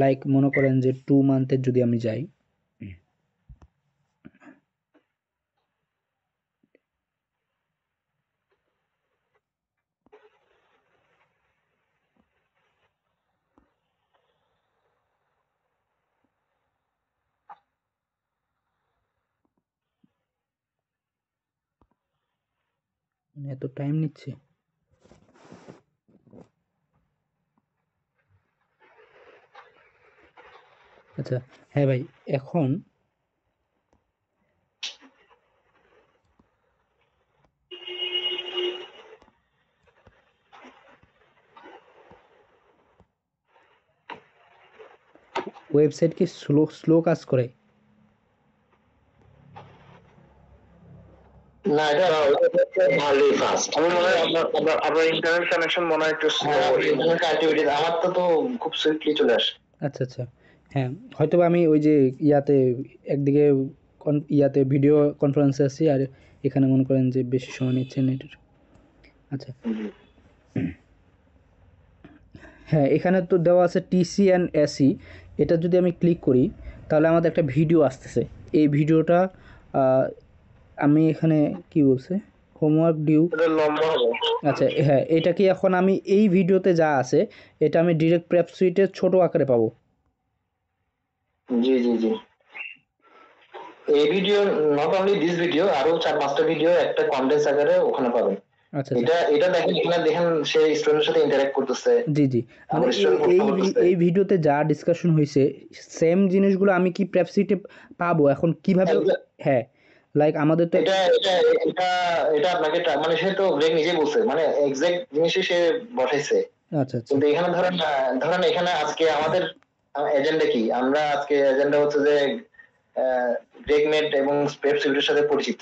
লাইক মনে করেন যে 2 মান্থের যদি আমি যাই, এত টাইম নিচ্ছে। আচ্ছা হ্যাঁ ভাই, এখন ওয়েবসাইট কি স্লো কাজ করে? না, এটা ভালোই ফাস্ট। আমার মনে হয় আপনার ইন্টারনেট কানেকশন মনে হয় একটু স্লো। আমার তো খুব সুইটলি চলে আসে। আচ্ছা আচ্ছা, হ্যাঁ হয়তো আমি ওই যে ইয়াতে একদিকে ইয়াতে ভিডিও কনফারেন্সে আছি, আর এখানে মনে করেন যে বেশি সময় নিচ্ছে নেটের। আচ্ছা হ্যাঁ, এখানে তো দেওয়া আছে টিসি অ্যান্ড এসি, এটা যদি আমি ক্লিক করি তাহলে আমাদের একটা ভিডিও আসতেছে। এই ভিডিওটা আমি এখানে কি বলছে, হোমওয়ার্ক ডিউ। লম্বা হবে। আচ্ছা হ্যাঁ, এটা কি এখন আমি এই ভিডিওতে যা আছে এটা আমি ডিরেক্ট প্রেপ সুইটে ছোট আকারে পাবো? জি জি জি, এই video not only this video, আরো 4-5টা ভিডিও একটা কন্টেন্টস আকারে ওখানে পাবেন। আচ্ছা এটা দেখেন, এখানে দেখেন সে স্টুডেন্টের সাথে ইন্টারঅ্যাক্ট করতেছে। জি জি, মানে এই ভিডিওতে যা ডিসকাশন হয়েছে সেম জিনিসগুলো আমি কি প্রেপ সুইটে পাবো এখন কিভাবে? হ্যাঁ লাইক আমাদের তো এটা এটা এটা এটা আপনাকে মানে সে তো গ্রেগ নিজেই বলছে, মানে এক্সাক্ট জিনিসই সে বসাইছে। আচ্ছা আচ্ছা, কিন্তু এখানে ধরেন এখানে আজকে আমাদের এজেন্ডা কি, আমরা আজকে এজেন্ডা হচ্ছে যে গ্রেগনেট এবং স্পেপ সুইটের সাথে পরিচিত।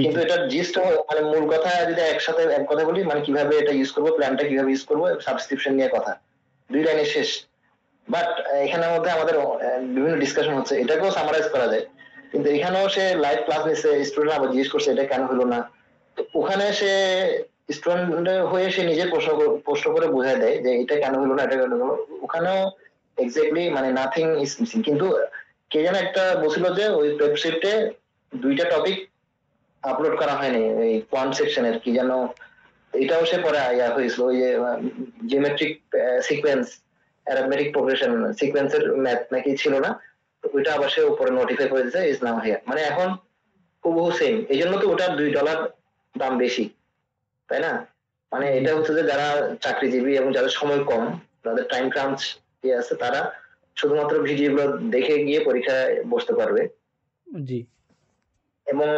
কিন্তু এটা জিস্ট মানে মূল কথা যদি একসাথে এক কথা বলি, মানে কিভাবে এটা ইউজ করবো, প্ল্যানটা কিভাবে ইউজ করবো, সাবস্ক্রিপশন নিয়ে কথা, 2 লাইনে শেষ। বাট এখানের মধ্যে আমাদের বিভিন্ন ডিসকাশন হচ্ছে, এটাকেও সামারাইজ করা যায়। কিন্তু এখানেও সে লাইভ ক্লাস নিচ্ছে, স্টুডেন্ট আবার জিজ্ঞেস করছে এটা কেন হলো না। ওখানে সে স্টুডেন্ট হয়ে সে নিজের প্রশ্ন করে বোঝায় দেয় যে এটা কেন হলো না, এটা কেন হলো। ওখানেও এক্স্যাক্টলি মানে নাথিং ইজ মিসিং। কিন্তু কে যেন একটা বলছিল যে ওই ওয়েবসাইটে 2টা টপিক আপলোড করা হয়নি এই কোয়ান্ট সেকশনের কি যেন, এটাও সে পরে ইয়া হয়েছিল ওই যে জিওমেট্রিক সিকোয়েন্স, অ্যারিথমেটিক প্রোগ্রেশন সিকোয়েন্সের ম্যাথ নাকি ছিল না, তো ওইটা আবার সে উপরে নোটিফাই করে দিয়েছে ইজ নাও হিয়ার, মানে এখন হুবহু সেম। এই জন্য তো ওটার $2 দাম বেশি, তাই না? মানে এটা হচ্ছে যে যারা চাকরিজীবী এবং যাদের সময় কম, যাদের টাইম ক্রাঞ্চ ইয়ে আছে, তারা শুধুমাত্র ভিডিওগুলো দেখে গিয়ে পরীক্ষায় বসতে পারবে। জি এবং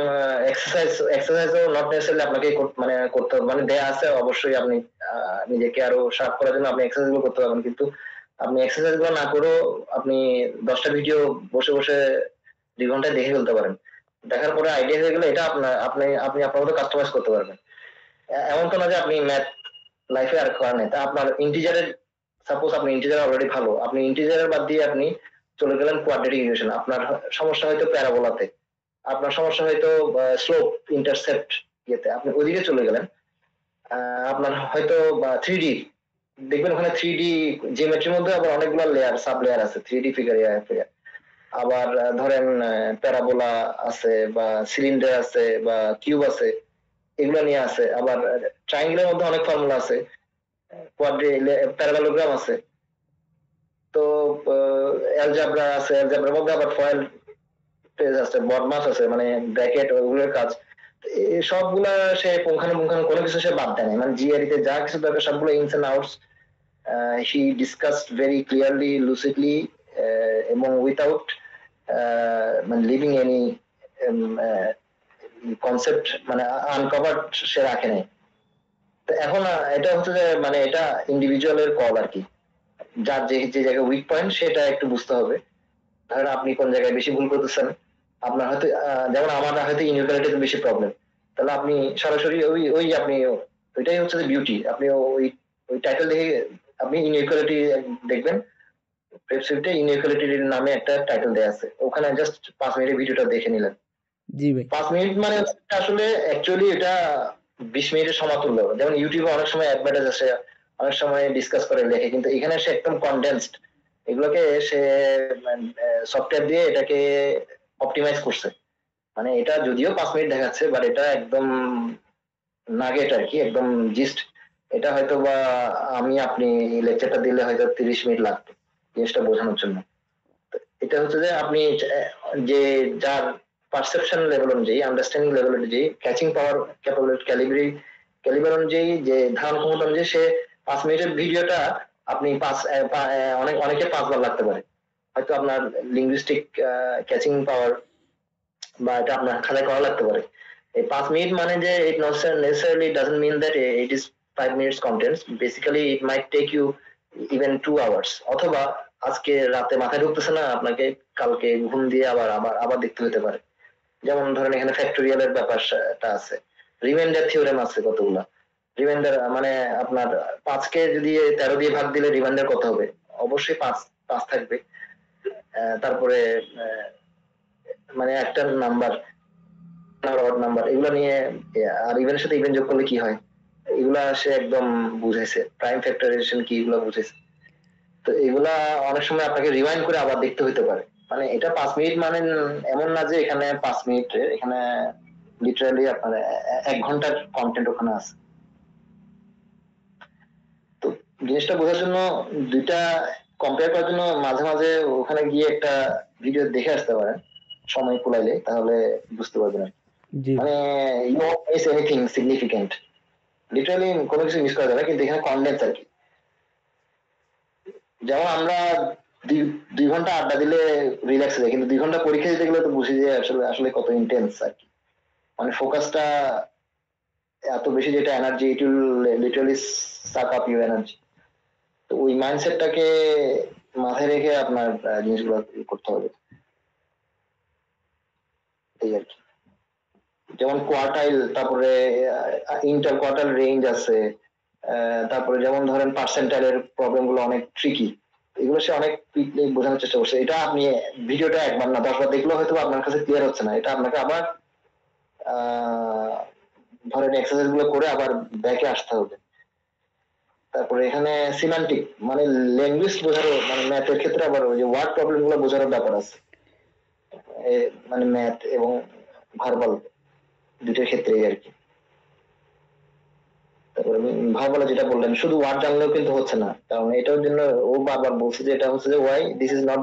এক্সারসাইজও নট নেসেসারিলি আপনাকে মানে করতে হবে, মানে দেয়া আছে অবশ্যই, আপনি নিজেকে আরো শার্প করার জন্য আপনি এক্সারসাইজ গুলো করতে পারবেন, কিন্তু আপনি এক্সারসাইজ গুলো না করেও আপনি 10টা ভিডিও বসে বসে 2 ঘন্টায় দেখে ফেলতে পারেন। দেখার পরে আইডিয়া হয়ে গেলে এটা আপনি আপনার মতো কাস্টমাইজ করতে পারবেন। এমন তো না যে আপনি ম্যাথ লাইফে আর করেন নাই, তা আপনার ইন্টিজারের, সাপোজ আপনি ইন্টিজার অলরেডি ভালো, আপনি ইন্টিজারের বাদ দিয়ে আপনি চলে গেলেন কোয়াড্রেটিক ইকুয়েশন, আপনার সমস্যা হয়তো প্যারাবোলাতে, আপনার সমস্যা হয়তো স্লোপ ইন্টারসেপ্ট ইয়েতে, আপনি ওইদিকে চলে গেলেন। আপনার হয়তো 3D দেখবেন, ওখানে 3D জিওমেট্রির মধ্যে আবার অনেকগুলো লেয়ার, সাব লেয়ার আছে, 3D ফিগার আবার ধরেন প্যারাবোলা আছে বা সিলিন্ডার আছে বা কিউব আছে, এগুলো নিয়ে আছে। আবার ট্রায়াঙ্গেলের মধ্যে অনেক ফর্মুলা আছে, প্যারালোগ্রাম আছে, তো অ্যালজাবরা আছে, অ্যালজাবরার মধ্যে আবার ফয়েল পেজ আছে, বদমাস আছে, মানে ব্র্যাকেট ওগুলোর কাজ, সবগুলা সে পুঙ্খানুপুঙ্খানু কোনো কিছু সে বাদ দেয় না, মানে জিআরিতে যা কিছু দরকার সবগুলো ins and outs he discussed very clearly, lucidly, এবং উইথাউট মানে লিভিং এনি কনসেপ্ট, মানে আনকভার্ড সে রাখে নাই। তো এখন এটা হচ্ছে যে মানে এটা ইন্ডিভিজুয়ালের কল আর কি, যার যে যে জায়গায় উইক পয়েন্ট সেটা একটু বুঝতে হবে। ধরেন আপনি কোন জায়গায় বেশি ভুল করতেছেন, আপনার হয়তো যেমন আমার হয়তো ইনইকুয়ালিটিতে বেশি প্রবলেম, তাহলে আপনি সরাসরি ওই ওই আপনি ওইটাই হচ্ছে যে বিউটি, আপনি ওই ওই টাইটেল দেখে আপনি ইনইকুয়ালিটি দেখবেন, ওয়েবসাইটে ইনইকুয়ালিটির নামে একটা টাইটেল দেয়া আছে, ওখানে জাস্ট 5 মিনিটের ভিডিওটা দেখে নিলেন। জি ভাই 5 মিনিট মানে আসলে অ্যাকচুয়ালি এটা 20 মিনিটের সমতুল্য। যেমন ইউটিউবে অনেক সময় অ্যাডভার্টাইজ আসে, অনেক সময় ডিসকাস করে লেখে, কিন্তু এখানে সে একদম কনডেন্সড, এগুলোকে সে সফটওয়্যার দিয়ে এটাকে অপটিমাইজ করছে। মানে এটা যদিও 5 মিনিট দেখাচ্ছে, বাট এটা একদম নাগেট আর কি, একদম জিস্ট। এটা হয়তো বা আমি আপনি লেকচারটা দিলে হয়তো 30 মিনিট লাগবে জিনিসটা বোঝানোর জন্য। এটা হচ্ছে যে আপনি যে যার পারসেপশন লেভেল অনুযায়ী, আন্ডারস্ট্যান্ডিং লেভেল অনুযায়ী, ক্যাচিং পাওয়ার ক্যাপাবিলিটি ক্যালিবার অনুযায়ী, যে ধারণ ক্ষমতা অনুযায়ী সে 5 মিনিটের ভিডিওটা আপনি অনেকে 5 বার লাগতে পারে। হয়তো আপনার লিঙ্গুইস্টিক ক্যাচিং পাওয়ার বা এটা আপনার খাতায় করা লাগতে পারে। এই 5 মিনিট মানে যে it not necessarily doesn't mean that it is 5 minutes contents, basically it might take you even 2 hours, অথবা আজকে রাতে মাথায় ঢুকতেছে না, আপনাকে কালকে ঘুম দিয়ে আবার আবার আবার দেখতে হতে পারে। যেমন ধরেন এখানে ফ্যাক্টোরিয়ালের ব্যাপারটা আছে, রিমাইন্ডার থিওরেম আছে কতগুলা। রিমাইন্ডার মানে আপনার 5কে যদি 13 দিয়ে ভাগ দিলে রিমাইন্ডার কত হবে? অবশ্যই 5 থাকবে। তারপরে মানে একটা নাম্বার নাম্বার এগুলো নিয়ে, আর ইভেনের সাথে ইভেন যোগ করলে কি হয়, এগুলা সে একদম বুঝাইছে, প্রাইম ফ্যাক্টরাইজেশন কি এগুলো বুঝাইছে। তো এগুলা অনেক সময় আপনাকে রিমাইন্ড করে আবার দেখতে হতে পারে। মানে এটা 5 মিনিট মানে এমন না যে এখানে 5 মিনিট, এখানে লিটারালি আপনার 1 ঘন্টার কন্টেন্ট ওখানে আছে। তো জিনিসটা বোঝার জন্য দুইটা কম্পেয়ার করার জন্য মাঝে মাঝে ওখানে গিয়ে একটা ভিডিও দেখে আসতে পারেন সময় কুলাইলে, তাহলে বুঝতে পারবেন। জি মানে you don't miss anything significant, literally কোনো কিছু মিস করা যাবে না, কিন্তু এখানে কন্ডেন্স আর কি। যেমন আমরা 2 ঘন্টা আড্ডা দিলে রিল্যাক্স হয়ে যায়, কিন্তু 2 ঘন্টা পরীক্ষা দিতে গেলে তো বুঝি যে আসলে আসলে কত ইন্টেন্স আর কি, মানে ফোকাসটা এত বেশি, যেটা energy it will literally suck up your energy. তো ওই মাইন্ডসেটটাকে মাথায় রেখে আপনার জিনিসগুলো করতে হবে এই আর কি। যেমন কোয়ার্টাইল, তারপরে ইন্টার কোয়ার্টাইল রেঞ্জ আছে, তারপরে যেমন ধরেন পার্সেন্টাইলের প্রবলেম গুলো অনেক ট্রিকি, এগুলো সে অনেক কুইকলি বোঝানোর চেষ্টা করছে। এটা আপনি ভিডিওটা একবার না 10 বার দেখলেও হয়তো আপনার কাছে ক্লিয়ার হচ্ছে না, এটা আপনাকে আবার ধরেন এক্সারসাইজ গুলো করে আবার ব্যাকে আসতে হবে। তারপরে এখানে সিমান্টিক মানে ল্যাঙ্গুয়েজ বোঝারও, মানে ম্যাথের ক্ষেত্রে আবার ওই যে ওয়ার্ড প্রবলেম গুলো বোঝারও ব্যাপার আছে, মানে ম্যাথ এবং ভার্বাল দুইটার ক্ষেত্রেই আর কি। তারপরে ভার্বাল যেটা বললেন, শুধু ওয়ার্ড জানলেও কিন্তু হচ্ছে না, কারণ এটার জন্য ও বারবার বলছে যে এটা হচ্ছে যে why this is not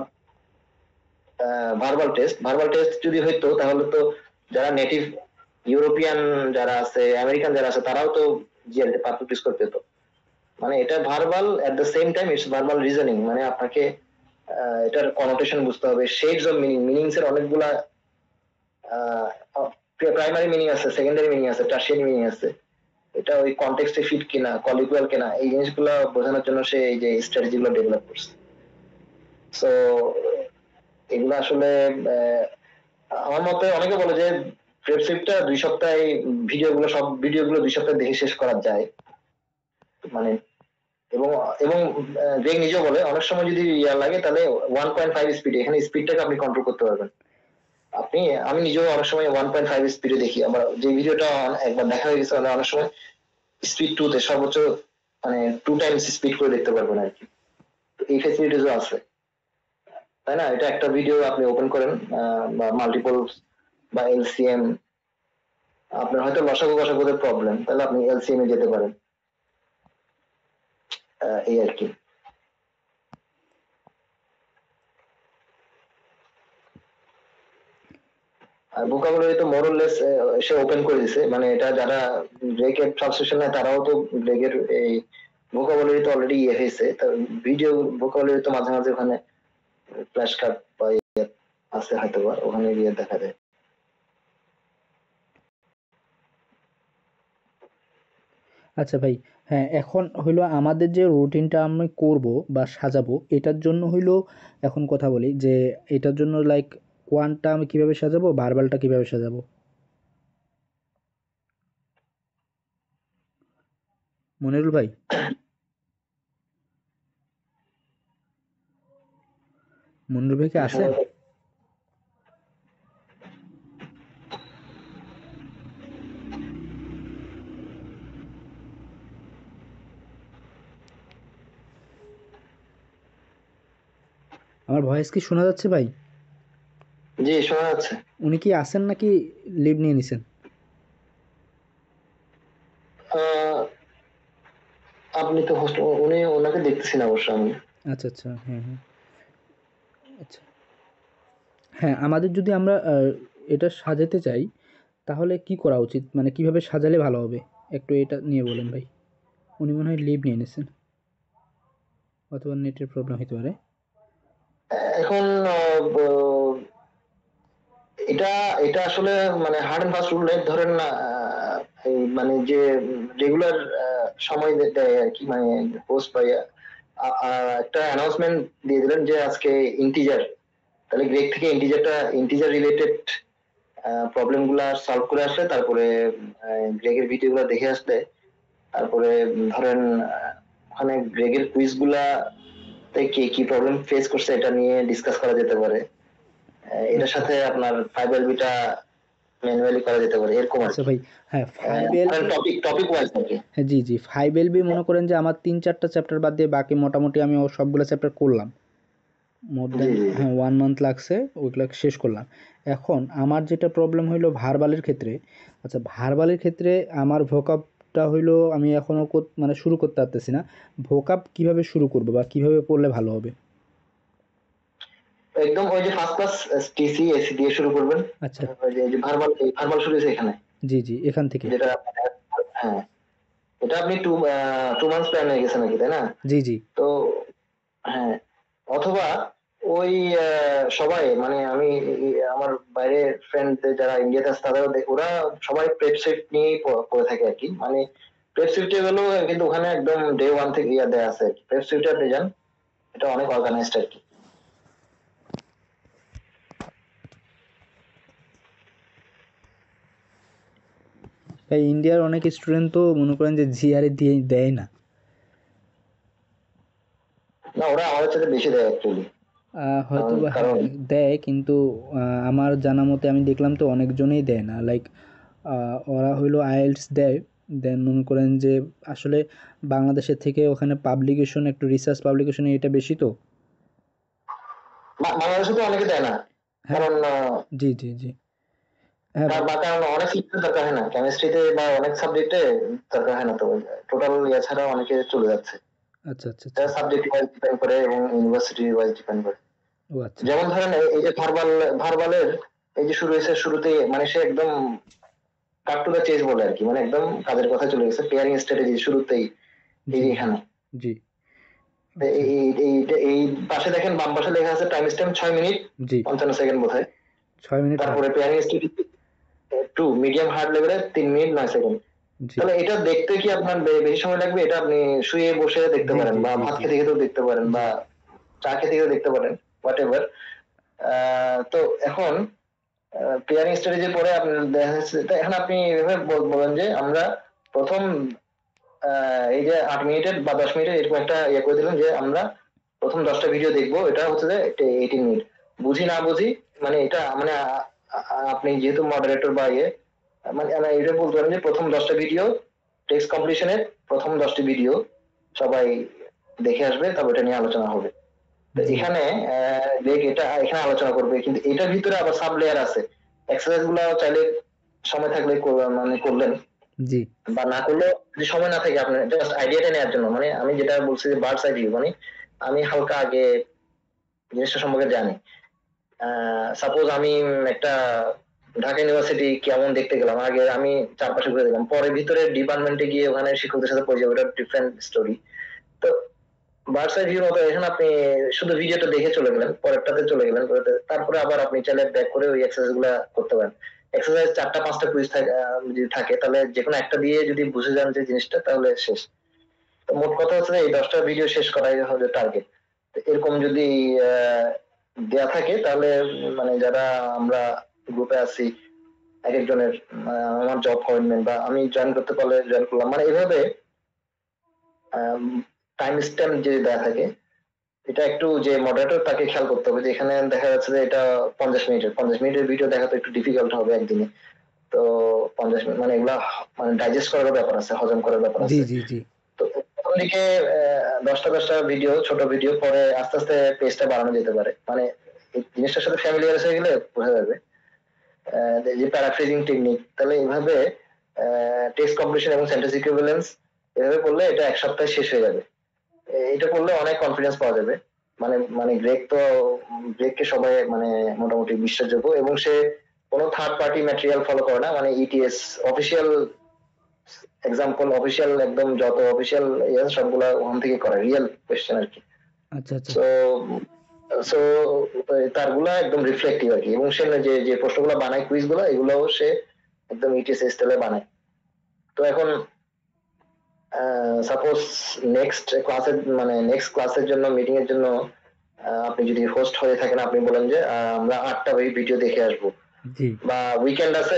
verbal test. Verbal test যদি হইতো তাহলে তো যারা নেটিভ ইউরোপিয়ান যারা আছে, আমেরিকান যারা আছে, তারাও তো জিএলতে পারফেক্ট স্কোর পেত। মানে এটা verbal at the same time it's verbal reasoning, মানে আপনাকে এটার কনোটেশন বুঝতে হবে, শেডস অফ মিনিং, মিনিংস এর অনেকগুলা প্রাইমারি মিনিং আছে, সেকেন্ডারি মিনিং আছে, টার্সিয়ারি মিনিং আছে। এটা ওই কনটেক্সটে ফিট কিনা, কলিকুয়াল কিনা, এই জিনিসগুলো বোঝানোর জন্য সে এই যে স্ট্র্যাটেজিগুলো ডেভেলপ করছে। সো এগুলো আসলে আমার মতে অনেকে বলে যে প্রেপসিপটা 2 সপ্তাহে সব ভিডিওগুলো 2 সপ্তাহে দেখে শেষ করা যায়, মানে এবং এবং গ্রেগ নিজেও বলে অনেক সময় যদি লাগে তাহলে 1.5 স্পিড, এখানে স্পিডটাকে আপনি কন্ট্রোল করতে পারবেন। আমি নিজেও অনেক সময় 1.5 স্পিডে দেখি, আবার যে ভিডিওটা একবার দেখা হয়ে গেছে অনেক সময় স্পিড 2 তে সর্বোচ্চ মানে 2 টাইমস স্পিড করে দেখতে পারবেন আর কি। এই ফ্যাসিলিটিসও আছে, তাই না? এটা একটা ভিডিও আপনি ওপেন করেন বা মাল্টিপল বা এলসিএম, আপনার হয়তো লসাগু গসাগুদের প্রবলেম, তাহলে আপনি এলসিএম এ যেতে পারেন, এই আর কি। আর ভোকাবুলারি তো মোরলেস সে ওপেন করে দিছে, মানে এটা যারা গ্রেকের ট্রান্সলেশন নেয় তারাও তো গ্রেকের এই ভোকাবুলারি তো অলরেডি ইয়ে হয়েছে, ভিডিও ভোকাবুলারি তো মাঝে মাঝে ওখানে ফ্ল্যাশ কার্ড বা ইয়ে আছে হয়তো, বা ওখানে গিয়ে দেখা যায়। আচ্ছা ভাই, হ্যাঁ এখন হইলো আমাদের যে রুটিনটা আমি করব বা সাজাবো, এটার জন্য হইলো এখন কথা বলি যে এটার জন্য লাইক কোয়ানটা আমি কিভাবে সাজাবো, ভার্বালটা কিভাবে সাজাবো? মনিরুল ভাই, মনিরুল ভাই কি আছেন? আমার ভয়েস কি শোনা যাচ্ছে ভাই? জি শোনা যাচ্ছে। উনি কি আছেন নাকি লিভ নিয়ে নিছেন? আপনি তো হোস্ট, ওনাকে দেখতেছি না অবশ্য আমি। আচ্ছা আচ্ছা, হ্যাঁ হ্যাঁ, আচ্ছা হ্যাঁ, আমাদের যদি আমরা এটা সাজাতে চাই তাহলে কি করা উচিত, মানে কিভাবে সাজালে ভালো হবে, একটু এটা নিয়ে বলেন ভাই। উনি মনে হয় লিভ নিয়ে নিছেন, অথবা নেটের প্রবলেম হতে পারে। এখন এটা এটা আসলে মানে হার্ড এন্ড ফাস্ট রুল ধরেন না, এই মানে যে রেগুলার সময় দেয় আর কি, মানে পোস্ট বা একটা অ্যানাউন্সমেন্ট দিয়ে দিলেন যে আজকে ইন্টিজার, তাহলে গ্রেক থেকে ইন্টিজার রিলেটেড প্রবলেম গুলা সলভ করে আসলে, তারপরে গ্রেগের ভিডিও গুলা দেখে আসলে, তারপরে ধরেন ওখানে গ্রেগের কুইজ গুলা কে কি প্রবলেম ফেস করছে এটা নিয়ে ডিসকাস করা যেতে পারে। এটার সাথে আপনার 5LB-টা ম্যানুয়ালি করা যেতে পারে, এরকম আর আচ্ছা কি। ভাই, হ্যাঁ 5LB, টপিক ওয়াইজ আর কি। হ্যাঁ জি জি, 5LB মনে করেন যে আমার 3-4টা চ্যাপ্টার বাদ দিয়ে বাকি মোটামুটি আমি সবগুলো চ্যাপ্টার করলাম, মোর দেন হ্যাঁ 1 মান্থ লাগছে ওইগুলো শেষ করলাম। এখন আমার যেটা প্রবলেম হইলো ভার্বালের ক্ষেত্রে, আচ্ছা ভার্বালের ক্ষেত্রে আমার ভোকাবটা হইলো আমি এখনও মানে শুরু করতে পারতেছি না। ভোকাব কিভাবে শুরু করব বা কিভাবে পড়লে ভালো হবে? একদম ওই যে ফার্স্ট ক্লাস টিসি এসি দিয়ে শুরু করবেন। আচ্ছা, ওই যে ভার্বাল শুরু হয়েছে এখানে, জি জি, এখান থেকে। যেটা হ্যাঁ, এটা আপনি 2 মান্থস প্ল্যান হয়ে গেছে নাকি, তাই না? জি জি, তো হ্যাঁ, অথবা ওই সবাই মানে আমি আমার বাইরে ফ্রেন্ড যারা ইন্ডিয়াতে আছে তাদেরও ওরা সবাই প্রেপসেট নিয়েই পড়ে থাকে আর কি, মানে প্রেপসেটে গেলো কিন্তু ওখানে একদম ডে 1 থেকে ইয়া দেয়া আছে, প্রেপসেটে আপনি যান, এটা অনেক অর্গানাইজড আর কি। তাই ইন্ডিয়ার অনেক স্টুডেন্ট তো মনে করেন যে জিআরএ দিয়ে দেয় না। না, ওরা আমাদের সাথে বেশি দেয় অ্যাকচুয়ালি। হয়তো বা কারণ দেয়, কিন্তু আমার জানা মতে আমি দেখলাম তো অনেকজনেই দেয় না, লাইক ওরা হইলো আইএলটিএস দেয়, দেন মনে করেন যে আসলে বাংলাদেশের থেকে ওখানে পাবলিকেশন, একটু রিসার্চ পাবলিকেশন এটা বেশি তো। বাংলাদেশে তো অনেকে দেয় না, হ্যাঁ কারণ জি জি জি, হ্যাঁ বা কারণ অনেক সাবজেক্টে দরকার হয় না, কেমিস্ট্রিতে বা অনেক সাবজেক্টে দরকার হয় না, তো টোটাল ইয়ে ছাড়া অনেকে চলে যাচ্ছে। আচ্ছা আচ্ছা এটা আচ্ছা। সাবজেক্ট ওয়াইজ ডিপেন্ড করে এবং ইউনিভার্সিটি ওয়াইজ ডিপেন্ড করে। ও আচ্ছা। যেমন ধরেন এই যে ভার্বালের এই যে শুরু হয়েছে, শুরুতে মানে সে একদম কাট টু দ্য চেজ বলে আর কি, মানে একদম কাজের কথা চলে গেছে, পেয়ারিং স্ট্র্যাটেজি শুরুতেই এই জি যে জি এখানে। জি। তো আচ্ছা। এই পাশে দেখেন, বাম পাশে লেখা আছে টাইম স্ট্যাম্প 6 মিনিট জি 55 সেকেন্ড বোধ হয়। 6 মিনিট আর তারপরে পেয়ারিং স্ট্র্যাটেজি 2 মিডিয়াম হার্ড লেভেলে 3 মিনিট 9 সেকেন্ড। জি তাহলে এটা দেখতে কি আপনার বেশি সময় লাগবে? এটা আপনি শুয়ে বসে দেখতে জি পারেন, জি বা জি ভাত জি খেতে খেতেও দেখতে পারেন, জি বা চা খেতে খেতেও দেখতে পারেন, হোয়াট এভার। তো এখন পেয়ারিং স্ট্র্যাটেজির পরে আপনার দেখা যাচ্ছে, তো এখন আপনি এভাবে বলেন যে আমরা প্রথম এই যে 8 মিনিটের বা 10 মিনিটের এরকম একটা ইয়ে করে দিলাম যে আমরা প্রথম 10টা ভিডিও দেখবো, এটা হচ্ছে যে 18 মিনিট। বুঝি না বুঝি মানে এটা মানে আপনি যেহেতু মডারেটর বা ইয়ে, মানে আমরা এটা বলতে পারেন যে প্রথম 10টা ভিডিও টেক্সট কমপ্লিশনের প্রথম 10টি ভিডিও সবাই দেখে আসবে, তবে এটা নিয়ে আলোচনা হবে। তো জি এখানে এটা এখানে আলোচনা করবে, কিন্তু এটার ভিতরে আবার সাব লেয়ার আছে। এক্সারসাইজ গুলো চাইলে সময় থাকলে মানে করলেন, জি বা না করলেও যদি সময় না থাকে আপনার জাস্ট আইডিয়াটা নেওয়ার জন্য। মানে আমি যেটা বলছি যে বার্ডস আই ভিউ, মানে আমি হালকা আগে জিনিসটা সম্পর্কে জানি। সাপোজ আমি একটা ঢাকা ইউনিভার্সিটি কেমন দেখতে গেলাম, আগে আমি চারপাশে ঘুরে গেলাম, পরে ভিতরে ডিপার্টমেন্টে গিয়ে ওখানে শিক্ষকদের সাথে পরিচয়, ওটা ডিফারেন্ট স্টোরি। তো বার্ডস আই ভিউ মতো এখন আপনি শুধু ভিডিওটা দেখে চলে গেলেন, পরেরটাতে চলে গেলেন, তারপরে আবার আপনি চাইলে ব্যাক করে ওই এক্সারসাইজ গুলা করতে পারেন। এক্সারসাইজ 4টা 5টা কুইজ যদি থাকে, তাহলে যে কোনো একটা দিয়ে যদি বুঝে যান যে জিনিসটা, তাহলে শেষ। তো মোট কথা হচ্ছে এই 10টা ভিডিও শেষ করাই হবে টার্গেট। এরকম যদি দেয়া থাকে, তাহলে মানে যারা আমরা গ্রুপে আছি, এক একজনের আমার জব কমিটমেন্ট বা আমি জয়েন করতে পারলে জয়েন করলাম, মানে এইভাবে টাইম স্ট্যাম্প যে দেয়া থাকে, এটা একটু যে মডারেটর তাকে খেয়াল করতে হবে যে এখানে দেখা যাচ্ছে যে এটা 50 মিনিটের ভিডিও দেখা তো একটু ডিফিকাল্ট হবে একদিনে। তো 50 মিনিট মানে এগুলা মানে ডাইজেস্ট করার ব্যাপার আছে, হজম করার ব্যাপার জি আছে। জি জি তো ওদিকে 10টা ভিডিও, ছোট ভিডিও, পরে আস্তে আস্তে পেজটা বাড়ানো যেতে পারে। মানে এই জিনিসটার সাথে ফ্যামিলিয়ার হয়ে গেলে বোঝা যাবে যে প্যারাফ্রেজিং টেকনিক। তাহলে এইভাবে টেক্সট কমপ্লিশন এবং সেন্টেন্স ইকুইভ্যালেন্স এভাবে করলে এটা এক সপ্তাহে শেষ হয়ে যাবে। এটা করলে অনেক কনফিডেন্স পাওয়া যাবে। মানে গ্রেগকে সবাই মানে মোটামুটি বিশ্বাসযোগ্য, এবং সে কোনো থার্ড পার্টি ম্যাটেরিয়াল ফলো করে না, মানে ইটিএস অফিসিয়াল এক্সাম্পল, অফিসিয়াল একদম যত অফিসিয়াল সবগুলা ওখান থেকে করে, রিয়েল কোয়েশ্চেন আর কি। আচ্ছা আচ্ছা সো সো তারগুলা একদম রিফ্লেক্টিভ আর কি, এবং সে যে যে প্রশ্নগুলো বানায়, কুইজ গুলো, এগুলোও সে একদম ইটিএস স্টাইলে বানায়। তো এখন সাপোজ নেক্সট ক্লাসের জন্য, মিটিং এর জন্য আপনি যদি হোস্ট হয়ে থাকেন, আপনি বলেন যে আমরা 8টা ভিডিও দেখে আসবো, জি বা উইকেন্ড আছে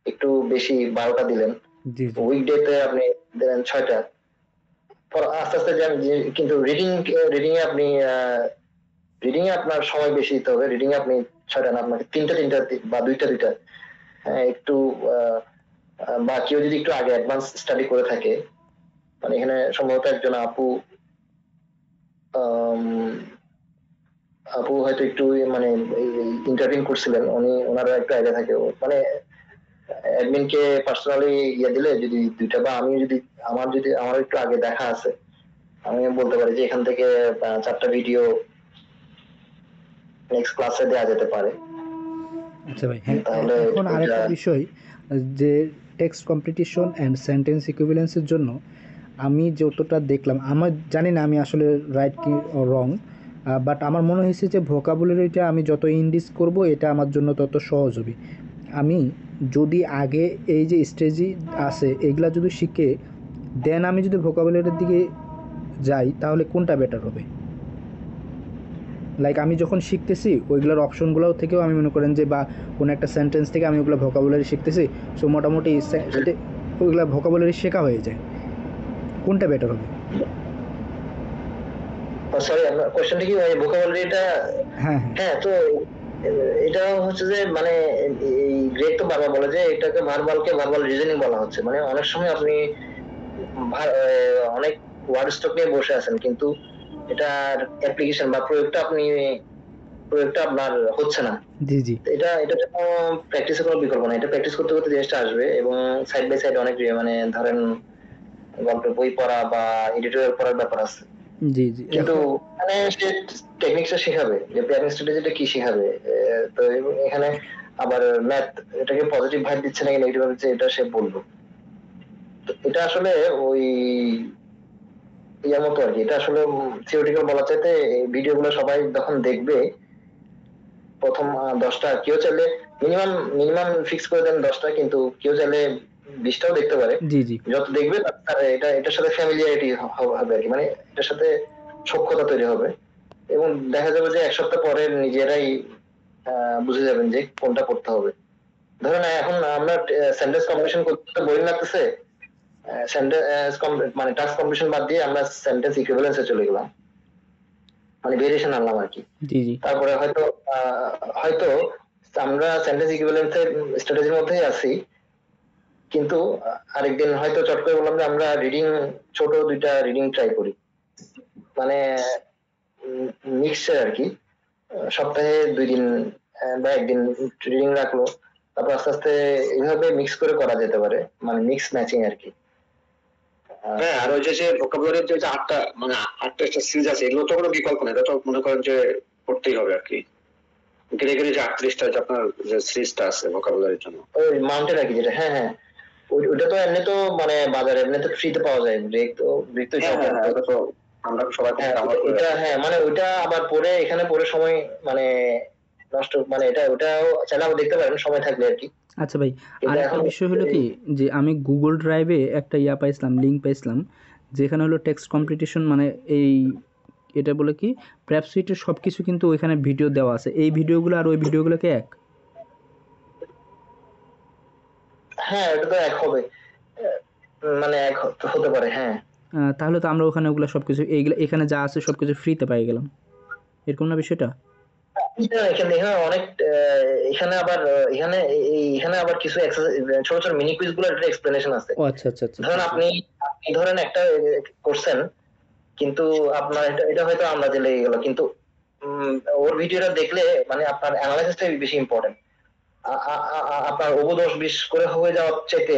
একটু বেশি 12টা দিলেন, জি জি উইকডেতে আপনি দিলেন 6টা। পর আস্তে আস্তে যান কিন্তু রিডিং এ আপনি রিডিং এ আপনার সময় বেশি দিতে হবে। রিডিং এ আপনি 6টা না, আপনাকে 3টা বা 2টা হ্যাঁ একটু বা কেউ যদি একটু আগে অ্যাডভান্স স্টাডি করে থাকে, মানে এখানে সম্ভবত একজন আপু হয়তো একটু মানে ইন্টারভিউ করছিলেন, ওনারা একটু আইডিয়া থাকে, মানে অ্যাডমিন কে পার্সোনালি ইয়ে দিলে যদি 2টা, বা আমি যদি আমার একটু আগে দেখা আছে, আমি বলতে পারি যে এখান থেকে 4টা ভিডিও নেক্সট ক্লাসে দেওয়া যেতে পারে। আচ্ছা ভাই, হ্যাঁ তাহলে এখন ওইটা আরেকটা বিষয় যে টেক্সট কম্পিটিশন অ্যান্ড সেন্টেন্স ইকুইভ্যালেন্সের জন্য আমি যতটা দেখলাম, আমার জানি না আমি আসলে রাইট কি রং, বাট আমার মনে হয়েছে যে ভোকাবুলারিটা আমি যত ইন্ডিস করব এটা আমার জন্য তত সহজ হবে। আমি যদি আগে এই যে স্টেজি আছে এগুলা যদি শিখে দেন আমি যদি ভোকাবুলারির দিকে যাই, তাহলে কোনটা বেটার হবে? লাইক আমি যখন শিখতেছি ওইগুলোর অপশনগুলোও থেকেও আমি মনে করেন যে, বা কোনো একটা সেন্টেন্স থেকে আমি ওগুলো ভোকাবুলারি শিখতেছি, সো মোটামুটি ওইগুলো ভোকাবুলারি শেখা হয়ে যায়, কোনটা বেটার হবে? সরি, আপনার কোশ্চেনটা কি ভোকাবুলারিটা? হ্যাঁ হ্যাঁ হ্যাঁ, তো এটা হচ্ছে যে মানে এই গ্রেড তো বারবার বলে যে এটাকে ভার্বাল রিজনিং বলা হচ্ছে। মানে অনেক সময় আপনি অনেক ওয়ার্ড স্টক নিয়ে বসে আছেন, কিন্তু এটার অ্যাপ্লিকেশন বা প্রয়োগটা আপনি প্রয়োগটা আপনার হচ্ছে না। জি জি এটা জন্য প্র্যাকটিসের কোনো বিকল্প নাই। এটা প্র্যাকটিস করতে করতে জিনিসটা আসবে এবং সাইড বাই সাইড অনেক মানে ধরেন গল্পের বই পড়া বা এডিটোরিয়াল পড়ার ব্যাপার আছে। জি জি কিন্তু এখন মানে সে টেকনিক্সটা শেখাবে যে পেয়ারিং স্ট্র্যাটেজিটা কি শেখাবে। তো এবং এখানে আবার ম্যাথ এটাকে পজিটিভ ভাইব দিচ্ছে নাকি নেগেটিভ ভাইব দিচ্ছে এটা সে বলবে। তো এটা আসলে ওই ইয়ার মতো আর কি। এটা আসলে থিওরিটিক্যাল বলার চাইতে ভিডিওগুলো সবাই যখন দেখবে প্রথম 10টা কেউ চাইলে মিনিমাম মিনিমাম ফিক্স করে দেন 10টা, কিন্তু কেউ চাইলে 20টাও দেখতে পারে। জি জি যত দেখবে তার এটার সাথে ফ্যামিলিয়ারিটি হবে আর কি, মানে এটার সাথে সখ্যতা তৈরি হবে এবং দেখা যাবে যে 1 সপ্তাহ পরে নিজেরাই বুঝে যাবেন যে কোনটা করতে হবে। ধরেন এখন আমরা সেন্টেন্স কম্পিটিশন করতে বোরিং লাগতেছে, সেন্টেন্স মানে টাস্ক কম্পিটিশন বাদ দিয়ে আমরা সেন্টেন্স ইকুইভ্যালেন্সে চলে গেলাম, মানে ভেরিয়েশন আনলাম আর কি। জি জি তারপরে হয়তো হয়তো আমরা সেন্টেন্স ইকুইভ্যালেন্সের স্ট্র্যাটেজির মধ্যেই আছি, কিন্তু আরেকদিন হয়তো চট করে বললাম যে আমরা রিডিং ছোট 2টা রিডিং ট্রাই করি, মানে মিক্সচার আর কি। সপ্তাহে 2 দিন বা 1 দিন রিডিং রাখলো, তারপর আস্তে আস্তে এইভাবে মিক্স করে করা যেতে পারে, মানে মিক্স ম্যাচিং আর কি। হ্যাঁ, আর ওই যে ভোকাবুলারির যে 8টা মানে 8টা সিরিজ আছে, এগুলো তো কোনো বিকল্প নেই, এটা তো মনে করেন যে পড়তেই হবে আর কি। গ্রেগরি যে 38টা যে আপনার যে সিরিজটা আছে ভোকাবুলারির জন্য, ওই মাউন্টেন আর কি যেটা, হ্যাঁ হ্যাঁ, ওটা তো এমনি তো মানে বাজারে এমনি তো ফ্রিতে পাওয়া যায়, ব্রেক তো হ্যাঁ হ্যাঁ হ্যাঁ, এটা তো আমরা সবাই হ্যাঁ ডাউনলোড করে এটা, রাখি। হ্যাঁ মানে ওইটা আবার পরে এখানে পরে সময় মানে নষ্ট, মানে ওটাও চাইলে আবার দেখতে পারেন সময় থাকলে আর কি। আচ্ছা ভাই কিন্তু আরেকটা এখন বিষয় হলো কি যে আমি গুগল ড্রাইভে একটা পাইছিলাম, লিঙ্ক পাইছিলাম, যেখানে হলো টেক্সট কম্পিটিশন, মানে এই এটা বলে কি প্র্যাপ সুইটের সব কিছু কিন্তু ওইখানে ভিডিও দেওয়া আছে। এই ভিডিওগুলো আর ওই ভিডিওগুলোকে এক? হ্যাঁ এটা তো এক হবে, মানে এক হতে পারে, হ্যাঁ। তাহলে তো আমরা ওখানে ওগুলো সব কিছু এইগুলো এখানে যা আছে সব কিছু ফ্রিতে পাই গেলাম, এরকম না বিষয়টা? এখানে অনেক এখানে আবার এখানে আবার কিছু ছোট ছোট মিনি কুইজ গুলো একটা এক্সপ্লেনেশন আছে। ও আচ্ছা আচ্ছা আচ্ছা ধরেন আপনি ধরেন একটা করছেন, কিন্তু আপনার এটা হয়তো আমরা লেগে গেল, কিন্তু ওর ভিডিওটা দেখলে মানে আপনার অ্যানালাইসিসটা বেশি ইম্পর্টেন্ট। আপনার ওবো 10-20 করে হয়ে যাওয়ার চাইতে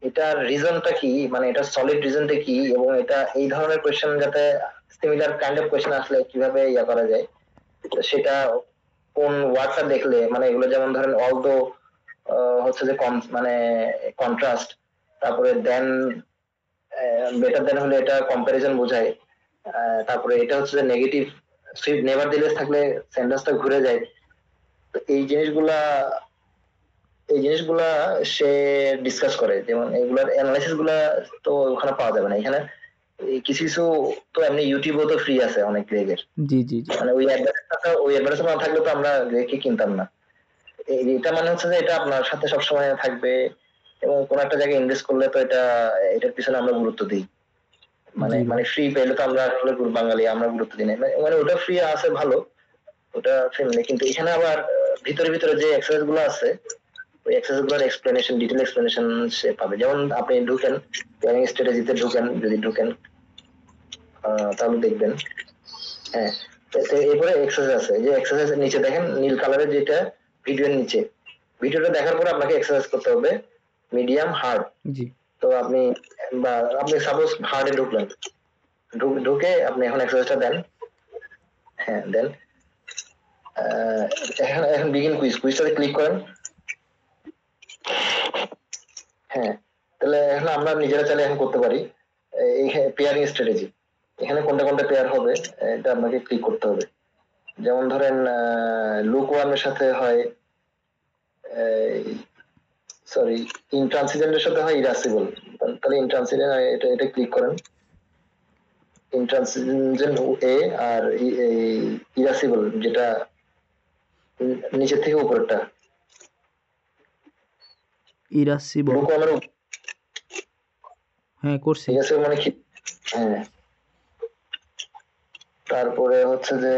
এটার রিজনটা কি, মানে এটার সলিড রিজনটা কি, এবং এটা এই ধরনের কোয়েশ্চেন যাতে সিমিলার কাইন্ড অফ কোয়েশ্চেন আসলে কিভাবে ইয়া করা যায়, তো সেটা কোন ওয়ার্ডটা দেখলে, মানে এগুলো যেমন ধরেন অলদো হচ্ছে যে মানে কন্ট্রাস্ট, তারপরে দেন বেটার দেন হলে এটা কম্পারিজন বোঝায়, তারপরে এটা হচ্ছে যে নেগেটিভ সুইফট নেভার দিলেস থাকলে সেন্টেন্সটা ঘুরে যায়। তো এই জিনিসগুলা সে ডিসকাস করে, যেমন এগুলার অ্যানালাইসিস গুলা তো ওখানে পাওয়া যাবে না। এখানে এই কিছু কিছু তো এমনি ইউটিউবেও তো ফ্রি আছে অনেক গ্রেগের, জি জি জি মানে ওই অ্যাডভার্টাইজ না থাকলে তো আমরা গ্রেগকে কিনতাম না। এটা মানে হচ্ছে যে এটা আপনার সাথে সবসময় থাকবে এবং কোন একটা জায়গায় ইনভেস্ট করলে তো এটার পিছনে আমরা গুরুত্ব দিই, মানে জি মানে ফ্রি পেলে তো আমরা আসলে বাঙালি আমরা গুরুত্ব দিই না, মানে ওটা ফ্রি আছে ভালো, ওটা ফ্যামিলি, কিন্তু এখানে আবার ভিতরে ভিতরে যে এক্সারসাইজ গুলো আছে ওই এক্সারসাইজ গুলোর এক্সপ্লেনেশন, ডিটেল এক্সপ্লেনেশন সে পাবে। যেমন আপনি ঢুকেন প্ল্যানিং স্ট্র্যাটেজিতে ঢুকেন তাহলে দেখবেন, হ্যাঁ এরপরে এক্সারসাইজ আছে, যে এক্সারসাইজ নিচে দেখেন নীল কালারের যেটা ভিডিওর নিচে, ভিডিওটা দেখার পরে আপনাকে এক্সারসাইজ করতে হবে মিডিয়াম হার্ড। জি তো আপনি সাপোজ হার্ডে ঢুকলেন, ঢুকে আপনি এখন এক্সারসাইজটা দেন, হ্যাঁ দেন এখন বিগিন কুইজটাতে ক্লিক করেন। হ্যাঁ তাহলে এখন আমরা নিজেরা চাইলে এখন করতে পারি এই পেয়ারিং স্ট্র্যাটেজি, এখানে কোনটা কোনটা পেয়ার হবে এটা আপনাকে ক্লিক করতে হবে। যেমন ধরেন লুক ওয়ার্মের সাথে হয়, সরি ইনট্রান্সিজেন্টের সাথে হয় ইরাসিবল, তাহলে ইনট্রান্সিজেন্ট এটা ক্লিক করেন, ইনট্রান্সিজেন্ট এ, আর ইরাসিবল যেটা নিচের থেকে উপরেরটা ইরাসিবল, লুক ওয়ার্মের, হ্যাঁ করছি। ইরাসিবল মানে কি, হ্যাঁ তারপরে হচ্ছে যে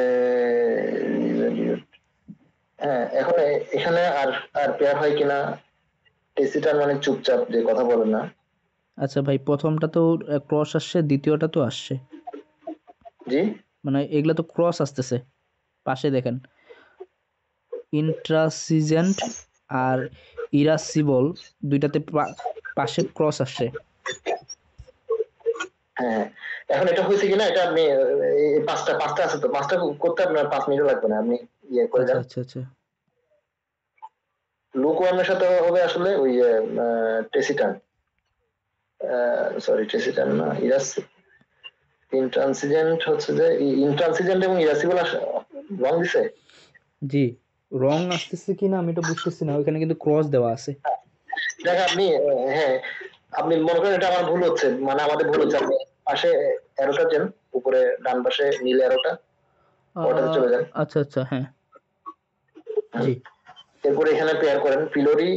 হ্যাঁ এখন এখানে আর আর পেয়ার হয় কিনা, টেসিটার মানে চুপচাপ যে কথা বলে না। আচ্ছা ভাই প্রথমটা তো ক্রস আসছে, দ্বিতীয়টা তো আসছে, জি মানে এগুলা তো ক্রস আসতেছে পাশে দেখেন, ইন্ট্রাসিজেন্ট আর ইরাসিবল দুইটাতে পাশে ক্রস আসে। হ্যাঁ, এখন এটা হয়েছে কিনা, এটা আপনি এই পাঁচটা আছে তো, পাঁচটা করতে আপনার 5 মিনিটও লাগবে না, আপনি ইয়ে করে আচ্ছা দেন। আচ্ছা আচ্ছা লুক ওয়ার্মের সাথে হবে আসলে ওই টেসিটান, সরি টেসিটান না, ইন্ট্রান্সিজেন্ট হচ্ছে যে ইন্ট্রান্সিজেন্ট এবং ইরাসিবল রং দিছে। জি, রং আসতেছে কিনা আমি তো বুঝতেছি না, ওইখানে কিন্তু ক্রস দেওয়া আছে। দেখ আপনি হ্যাঁ, আপনি মনে করেন এটা আমার ভুল হচ্ছে, মানে আমাদের ভুল হচ্ছে, আপনি পাশে অ্যারোটা দেন, উপরে ডান পাশে নীল অ্যারোটা, ওটাতে চলে যান। আচ্ছা আচ্ছা হ্যাঁ জি এরপরে এখানে পেয়ার করেন পিলোরি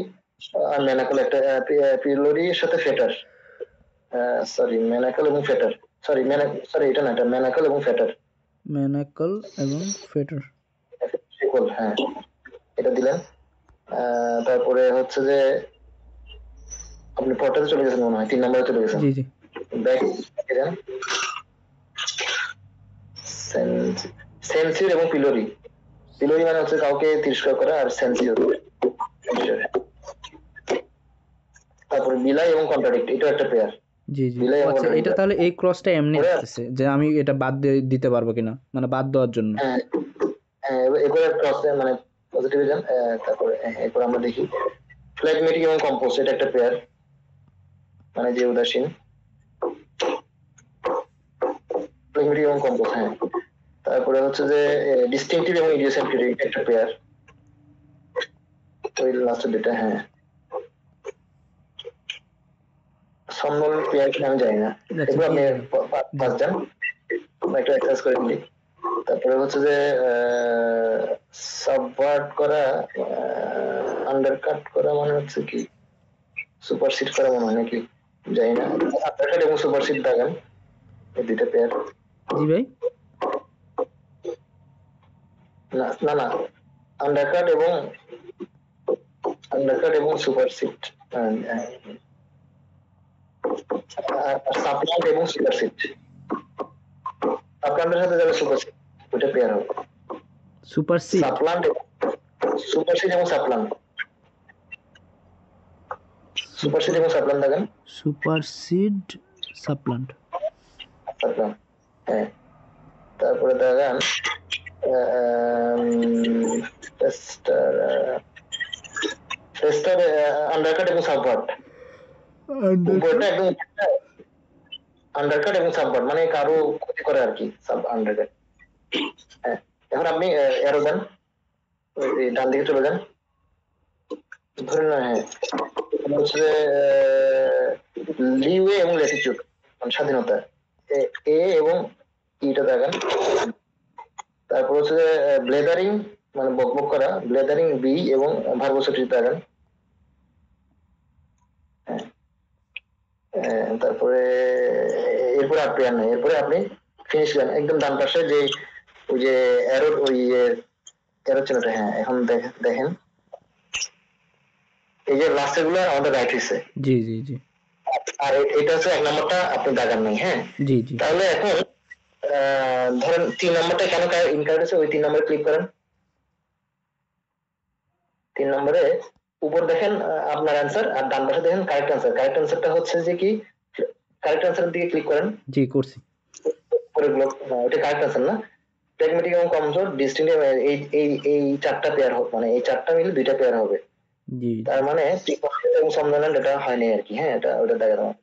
আর ম্যানাকল, একটা পিলোরির সাথে ফেটার, সরি ম্যানাকল এবং ফেটার, সরি এটা না, এটা ম্যানাকল এবং ফেটার, ম্যানাকল এবং ফেটার। হ্যাঁ এটা দিলেন। তারপরে হচ্ছে যে আপনি পর্টাতে চলে গেছেন মনে হয়, 3 নম্বরে চলে গেছেন, জি জি ব্যাক যান। সেন্সির এবং পিলোরি, পিলোরি মানে হচ্ছে কাউকে তিরস্কার করা, আর সেন্সিও। তারপরে বিলাই এবং কন্ট্রাডিক্ট, এটা একটা পেয়ার। জি জি বিলাই এবং আচ্ছা, এটা contradict। তাহলে এই ক্রসটা এমনি আসতেছে যে আমি এটা বাদ দিতে পারবো কিনা, মানে বাদ দেওয়ার জন্য। হ্যাঁ হ্যাঁ, এরপরে ক্রস মানে পজিটিভ যান। তারপরে এরপর আমরা দেখি ফ্লেগমেটিক এবং কম্পোস্ট, এটা একটা পেয়ার, মানে যে উদাসীন, ফ্লেগমেটিক এবং কম্পোস্ট। হ্যাঁ, তারপরে হচ্ছে যে ডিস্টিংটিভ এবং ইডিওসেন্ট্রিক, একটা পেয়ার, ওই লাস্টের দুটা। হ্যাঁ, সম্মল পেয়ার কিনা আমি জানি না। আচ্ছা, এগুলো আপনি দিয়ে পাঁচ যান, আমরা একটু এক্সারসাইজ করে নিই। তারপরে হচ্ছে যে সাবভার্ট করা, আন্ডারকাট করা মানে হচ্ছে কি সুপারসিড করা মনে হয় নাকি, জানি না। আন্ডারকাট এবং সুপারসিড দাগান, এই দুইটা পেয়ার। জি ভাই না না না, আন্ডারকাট এবং সুপারসিড, সাপ্লান্ট এবং সুপারসিড, সাপ্লান্টের সাথে যাবে সুপারসিড, ওটা পেয়ার হবে। সুপারসিড সাপ্লান্ট, সুপারসিড এবং সাপ্লান্ট, সুপারসিড এবং সাপ্লান্ট দেখেন, সুপারসিড সাপ্লান্ট। সাপ্লান্ট। হ্যাঁ, তারপরে দেখেন টেস্টার, আন্ডারকাট এবং সাবভার্ট, উপরটা একদম আন্ডারকাট এবং সাবভার্ট মানে কারো ক্ষতি করে আর কি, সাব আন্ডারকাট। হ্যাঁ, এখন আপনি এরো দেন, ডান দিকে চলে যান, ধরে না। হ্যাঁ, হচ্ছে লিওয়ে এবং ল্যাটিটিউড মানে স্বাধীনতা, এ এবং ইটা দেখেন। তারপর হচ্ছে ব্লেদারিং মানে বকবক করা, ব্লেদারিং বি এবং ভার্বোসিটি দেখেন। তারপরে এরপরে আর পেয়ার নাই, এরপরে আপনি ফিনিশ দেন একদম ডান পাশে যে ওই যে অ্যারো, ওই অ্যারো চিহ্নটা। হ্যাঁ, এখন দেখেন এই যে লাস্টের গুলো আমাদের রাইট হয়েছে। জি জি জি আর এটা হচ্ছে 1 নম্বরটা আপনি দাগান নাই। হ্যাঁ, জি জি তাহলে এখন ধরেন 3 নম্বরটা কেন ইনকারেক্ট আছে, ওই 3 নম্বরে ক্লিক করেন। 3 নম্বরে উপর দেখেন আপনার অ্যান্সার, আর ডান পাশে দেখেন কারেক্ট অ্যান্সার। কারেক্ট অ্যান্সারটা হচ্ছে যে কি, কারেক্ট অ্যান্সারের দিকে ক্লিক করেন। জি করছি। পরে গুলো এটা কারেক্ট অ্যান্সার না, প্র্যাগম্যাটিক এবং কমজোর ডিস্টিংটিভ, এই চারটা পেয়ার হবে, মানে এই চারটা মিলে দুইটা পেয়ার হবে। জি তার মানে এবং সম্মেলন এটা হয় নাই আর কি। হ্যাঁ, এটা ওটা দেখা যাবে।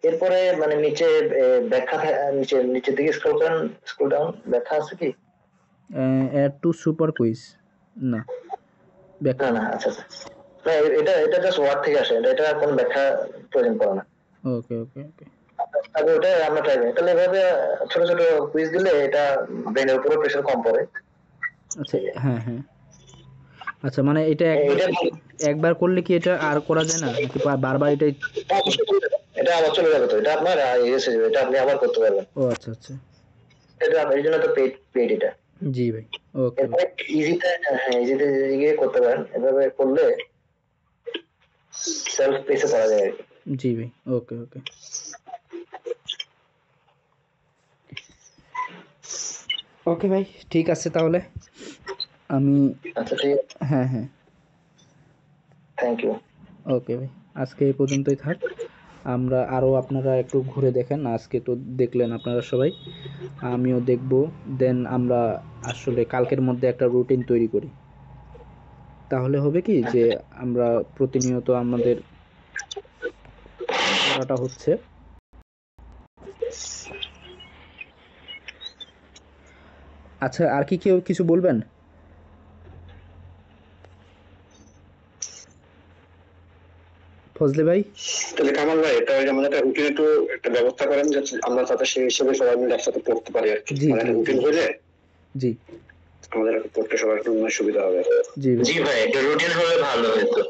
এরপরে মানে নিচে ব্যাখ্যা নিচের দিকে স্ক্রল করেন, স্ক্রল ডাউন, ব্যাখ্যা আছে কি? অ্যাড টু সুপার কুইজ না না না, আচ্ছা আচ্ছা, না এটা জাস্ট ওয়ার্ড থেকে আসে, এটা কোনো ব্যাখ্যা প্রয়োজন পড়ে না। ওকে ওকে ওকে তবে ওটা আমরা ট্রাই করি, তাহলে এভাবে ছোট ছোট কুইজ দিলে এটা ব্রেনের উপরে প্রেশার কম পড়ে। আচ্ছা হ্যাঁ হ্যাঁ আচ্ছা, মানে এটা একবার করলে কি এটা আর করা যায় না নাকি বারবার এটাই? এটা আবার চলে যাবে, তো এটা আপনার এসে যাবে, এটা আপনি আবার করতে পারবেন। ও আচ্ছা আচ্ছা এটা এই জন্য তো পেড এটা। জি ভাই ওকে এরপরে ইজিতে, হ্যাঁ ইজিতে গিয়ে করতে পারেন, এভাবে করলে সেলফ পেসে করা যায় আর কি। জি ভাই ওকে ওকে ওকে ভাই, ঠিক আছে তাহলে। আমি আচ্ছা ঠিক আছে, হ্যাঁ হ্যাঁ থ্যাংক ইউ। ওকে ভাই, আজকে এই পর্যন্তই থাক। আমরা আরও আপনারা একটু ঘুরে দেখেন, আজকে তো দেখলেন আপনারা সবাই, আমিও দেখব। দেন আমরা আসলে কালকের মধ্যে একটা রুটিন তৈরি করি, তাহলে হবে কি যে আমরা প্রতিনিয়ত আমাদের পড়াটা হচ্ছে। আচ্ছা, আর কি কেউ কিছু বলবেন? ফজলে ভাই? তাহলে কামাল ভাই, এটা ওই যে আমাদের একটা রুটিন একটু একটা ব্যবস্থা করেন, যে আমরা যাতে সেই হিসেবে সবাই মিলে একসাথে পড়তে পারি আর কি। জি মানে জি রুটিন জি হলে জি আমাদের একটু পড়তে সবার একটু সুবিধা হবে। জি ভাই। জি ভাই, একটা রুটিন হলে ভালো হতো।